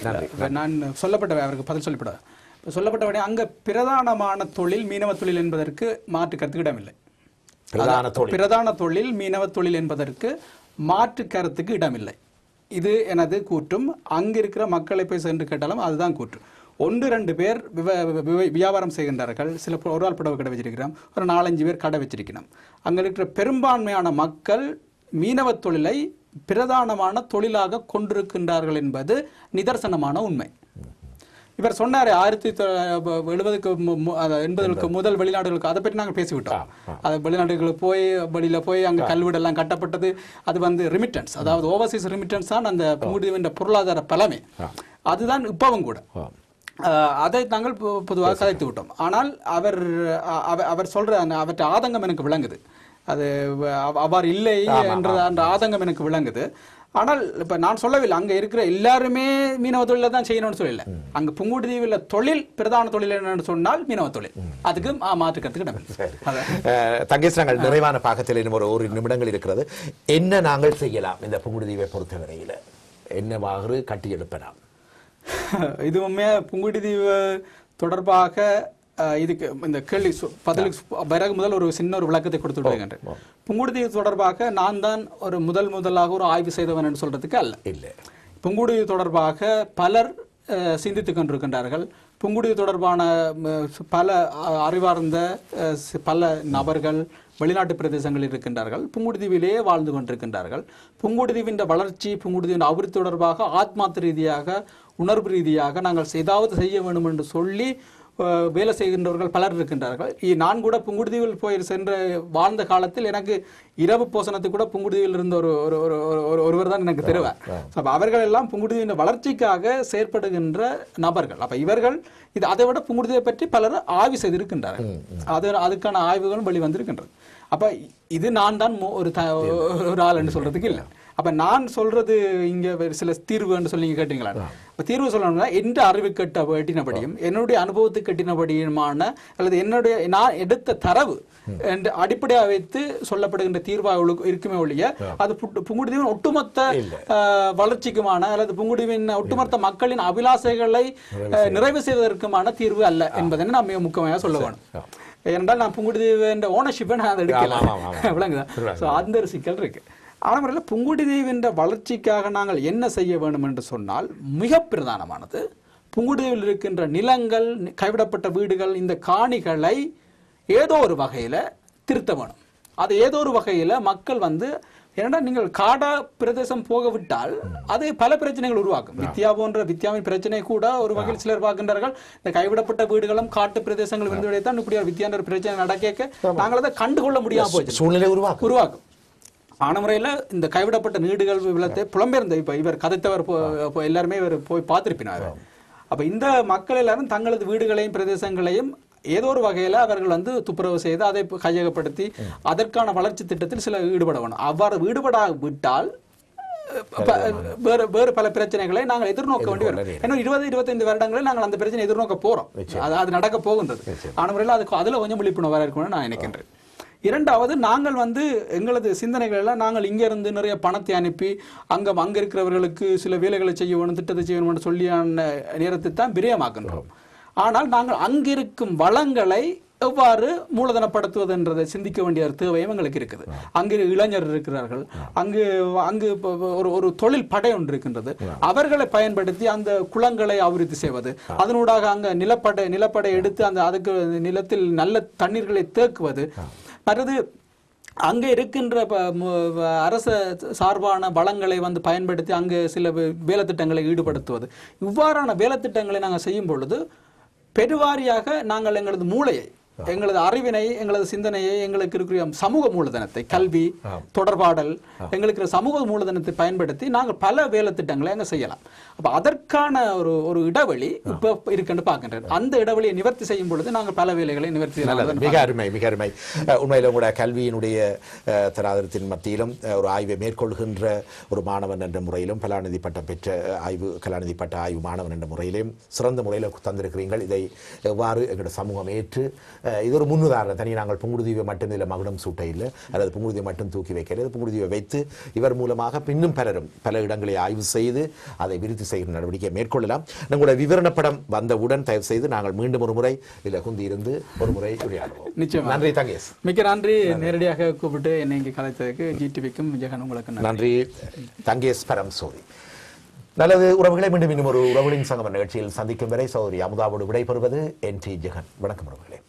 நான் சொல்லப்பட்ட அவருக்கு பதில் சொல்லப்பட்டபடி அங்க பிரதானமான தொழில் மீனவ தொழில் என்பதற்கு மாற்று கருத்து இடமில்லை. பிரதான தொழில் மீனவ தொழில் என்பதற்கு மாற்று கருத்துக்கு இடமில்லை. இது எனது கூற்றும். அங்க இருக்கிற மக்களை போய் சென்று கேட்டாலும் அதுதான் கூற்று. 1-2 பேர் வியாபாரம் செய்கின்றார்கள். சில ஒரு ஆள் புடவை கடை வச்சிருக்கிறோம், ஒரு 4-5 பேர் கடை வச்சிருக்கிறோம். அங்க இருக்கிற பெரும்பான்மையான மக்கள் மீனவ தொழிலை பிரதானமான தொழிலாக கொண்டிருக்கின்றார்கள் என்பது நிதர்சனமான உண்மை. இவர் சொன்னாரு 1970க்கு முதல் வெளிநாடுகளுக்கு, அதை பற்றி நாங்கள் பேசிவிட்டோம். அது வெளிநாடுகளுக்கு போய் வெளியில போய் அங்க கல்வீடெல்லாம் கட்டப்பட்டது. அது வந்து ரிமிட்டன்ஸ், அதாவது ஓவர்சீஸ் ரிமிட்டன்ஸ் தான் அந்த புங்குடுதீவின் பொருளாதார பலமே. அதுதான் இப்பவும் கூட. அதை நாங்கள் பொதுவாக கதைத்து விட்டோம். ஆனால் அவர் சொல்ற அவற்றை ஆதங்கம் எனக்கு விளங்குது. அது அவ்வாறு இல்லை என்ற அந்த ஆதங்கம் எனக்கு விளங்குது. ஆனால் இப்ப நான் சொல்லவில்லை அங்க இருக்கிற எல்லாருமே மீனவ தொழில தான் செய்யணும்னு சொல்லல. அங்க புங்குடுதீவில் தொழில் பிரதான தொழில் என்னன்னு சொன்னால் மீனவ தொழில். அதுக்கு மாற்றுக்கிறதுக்கு நம்ம தங்கேஷ், நாங்கள் நிறைவான பாகத்தில் இன்னும் ஒரு நிமிடங்கள் இருக்கிறது. என்ன நாங்கள் செய்யலாம் இந்த புங்குடுதீவை பொறுத்தவரையில? என்னவாக கட்டி எழுப்பலாம்? இது உண்மையா புங்குடுதீவு தொடர்பாக இதுக்கு இந்த கேள்வி பதிலுக்கு பிறகு முதல் ஒரு சின்ன ஒரு விளக்கத்தை கொடுத்து விடுகின்றேன். புங்குடுதீவு தொடர்பாக நான் தான் ஒரு முதலாக ஒரு ஆய்வு செய்தவன் என்று சொல்றதுக்கு அல்ல. புங்குடுதீவு தொடர்பாக பலர் சிந்தித்துக் கொண்டிருக்கின்றார்கள். புங்குடுதீவு தொடர்பான பல அறிவார்ந்த பல நபர்கள் வெளிநாட்டு பிரதேசங்களில் இருக்கின்றார்கள். புங்குடுதீவிலேயே வாழ்ந்து கொண்டிருக்கின்றார்கள். புங்குடுதீவின் வளர்ச்சி, புங்குடுதீவின் அபிவிருத்தி தொடர்பாக ஆத்மார்த்த ரீதியாக, உணர்வு ரீதியாக நாங்கள் ஏதாவது செய்ய வேண்டும் என்று சொல்லி வேலை செய்கின்றவர்கள் பலர் இருக்கின்றார்கள். நான் கூட புங்குடுதீவில் போய் சென்ற வாழ்ந்த காலத்தில் எனக்கு இரவு போசனத்துக்கு கூட புங்குடுதீவில் இருந்த ஒருவர் தான் எனக்கு தெரிவார். அவர்கள் எல்லாம் புங்குடுதீவின் வளர்ச்சிக்காக செயற்படுகின்ற நபர்கள். அப்ப இவர்கள் இது அதை விட புங்குடுதீவை பற்றி பலர் ஆய்வு செய்திருக்கின்றார்கள். அதுக்கான ஆய்வுகளும் வெளிவந்திருக்கின்றது. அப்ப இது நான் தான் ஒரு ஆள் என்று சொல்றதுக்கு இல்லை. அப்ப நான் சொல்றது இங்க சில தீர்வு என்று சொல்லி நீங்க கேட்டீங்களா? தீர்வு சொல்லணும்னா எந்த அறிவு கட்டினபடியும் என்னுடைய அனுபவத்துக்கு கட்டினபடியுமான அல்லது நான் எடுத்த தரவு என்று அடிப்படையாக வைத்து சொல்லப்படுகின்ற தீர்வாக இருக்குமே ஒழிய அது புங்குடுதீவின் ஒட்டுமொத்த வளர்ச்சிக்குமான அல்லது புங்குடுதீவின் ஒட்டுமொத்த மக்களின் அபிலாசைகளை நிறைவு செய்வதற்குமான தீர்வு அல்ல என்பதை நான் மிக முக்கியமாக சொல்ல வேணும். ஏனென்றால் நான் புங்குடுதீவு என்ற ஓனர்ஷிப்பை நான் அதை எடுக்கலாம். விளங்குதா? அந்த ஒரு சிக்கல் இருக்கு. ஆனால் புங்குடுதீவின் வளர்ச்சிக்காக நாங்கள் என்ன செய்ய வேண்டும் என்று சொன்னால் மிக பிரதானமானது புங்குடுதீவில் இருக்கின்ற நிலங்கள், கைவிடப்பட்ட வீடுகள், இந்த காணிகளை ஏதோ ஒரு வகையில திருத்த வேணும். அது ஏதோ ஒரு வகையில மக்கள் ஏன்னா நீங்கள் காடா பிரதேசம் போக விட்டால் அது பல பிரச்சனைகள் உருவாக்கும். வித்யாவின் பிரச்சனை கூட ஒரு வகையில் சிலர் பார்க்கின்றார்கள். இந்த கைவிடப்பட்ட வீடுகளும் காட்டு பிரதேசங்கள் விழுந்துவிடைத்தான் இப்படி வித்யான்ற பிரச்சனை நடக்க நாங்கள் அதை கண்டுகொள்ள முடியாம போச்சு, சூழ்நிலை உருவாக்கும். ஆன முறையில் இந்த கைவிடப்பட்ட நீடுகள் விளத்தை புலம்பெயர்ந்த இவர் கதைத்தவர் எல்லாருமே இவர் போய் பார்த்திருப்பினார். அப்ப இந்த மக்கள் எல்லாரும் தங்களது வீடுகளையும் பிரதேசங்களையும் ஏதோ ஒரு வகையில அவர்கள் துப்புரவு செய்து அதை கையகப்படுத்தி அதற்கான வளர்ச்சி திட்டத்தில் சில ஈடுபட வேணும். அவ்வாறு ஈடுபட விட்டால் வேறு பல பிரச்சனைகளை நாங்கள் எதிர்நோக்க வேண்டி வரும். ஏன்னா 20-25 வருடங்களில் நாங்கள் அந்த பிரச்சனை எதிர்நோக்க போறோம். அது நடக்க போகின்றது. ஆன முறையில் அதுல கொஞ்சம் விழிப்புணர்வு வர இருக்கும்னு நான் நினைக்கின்றேன். இரண்டாவது, நாங்கள் எங்களது சிந்தனைகள் எல்லாம் நாங்கள் இங்க இருந்து நிறைய பணத்தை அனுப்பி அங்க இருக்கிறவர்களுக்கு சில வேலைகளை செய்ய வேணும், திட்டத்தை செய்ய வேணும் சொல்லியான நேரத்தை தான் விரயமாக்குன்றோம். ஆனால் நாங்கள் அங்கிருக்கும் வளங்களை எவ்வாறு மூலதனப்படுத்துவது என்றதை சிந்திக்க வேண்டிய தேவையும் எங்களுக்கு இருக்குது. அங்கு இளைஞர் இருக்கிறார்கள், அங்கு ஒரு தொழில் படை ஒன்று இருக்கின்றது. அவர்களை பயன்படுத்தி அந்த குளங்களை அபிவிருத்தி செய்வது, அதனூடாக அங்க நிலப்படை எடுத்து அதுக்கு நிலத்தில் நல்ல தண்ணீர்களை தேக்குவது. மற்றது அங்கே இருக்கின்ற அரச சார்பான வளங்களை பயன்படுத்தி அங்கு சில வேலை திட்டங்களை ஈடுபடுத்துவது. இவ்வாறான வேலை திட்டங்களை நாங்கள் செய்யும் பொழுது பெருவாரியாக நாங்கள் எங்களது மூளையை, எங்களது அறிவினை, எங்களது சிந்தனையை, எங்களுக்கு இருக்கிற சமூக மூலதனத்தை, கல்வி, தொடர்பாடல், எங்களுக்கு சமூக மூலதனத்தை பயன்படுத்தி நாங்கள் பல வேலை திட்டங்களை அங்கே செய்யலாம். அப்ப அதற்கான ஒரு இடைவெளி இப்ப இருக்குன்னு பார்க்கின்றேன். அந்த இடைவெளியை நிவர்த்தி செய்யும் பொழுது நாங்கள் பல வேலைகளை நிவர்த்தி செய்யலாம். மிக அருமை, மிக அருமை. உண்மையில கூட கல்வியினுடைய தராதரத்தின் மத்தியிலும் ஒரு ஆய்வை மேற்கொள்கின்ற ஒரு மாணவன் என்ற முறையிலும், கலாநிதி பட்டம் பெற்ற கலாநிதி பட்ட ஆய்வு மாணவன் என்ற முறையிலும் சிறந்த முறையில் தந்திருக்கிறீர்கள். இதை எவ்வாறு எங்களுடைய சமூகம் ஏற்று, இது ஒரு முன்னுதாரணம். தனி நாங்கள் புங்குடுதீவை மட்டும் இதில் மகுடம் சூட்ட இல்லை, அல்லது புங்குடுதீவை மட்டும் தூக்கி வைக்கிறது. புங்குடுதீவை வைத்து இவர் மூலமாக பின்னும் பல இடங்களை ஆய்வு செய்து அதை விருத்தி செய்கிற நடவடிக்கையை மேற்கொள்ளலாம். நம்முடைய விவரணப்படம் வந்தவுடன் தயவு செய்து நாங்கள் மீண்டும் ஒரு முறை இதில் குந்தி இருந்து ஒரு முறை உரையாடுவோம். நிச்சயம். நன்றி தங்கேஷ். மிக்க நன்றி. நேரடியாக கூப்பிட்டு என்னை இங்கே கலைத்ததுக்கு ஜிடிவிக்கும் ஜெகன் உங்களுக்கு நன்றி. தங்கேஷ் பரம்சோதி. நல்லது உறவுகளை, மீண்டும் இன்னும் ஒரு உறவுகளின் சங்கம நிகழ்ச்சியில் சந்திக்கும் வரை சௌதரி அமுதாவோடு விடைபெறுவது NT ஜெகன். வணக்கம் உறவுகளே.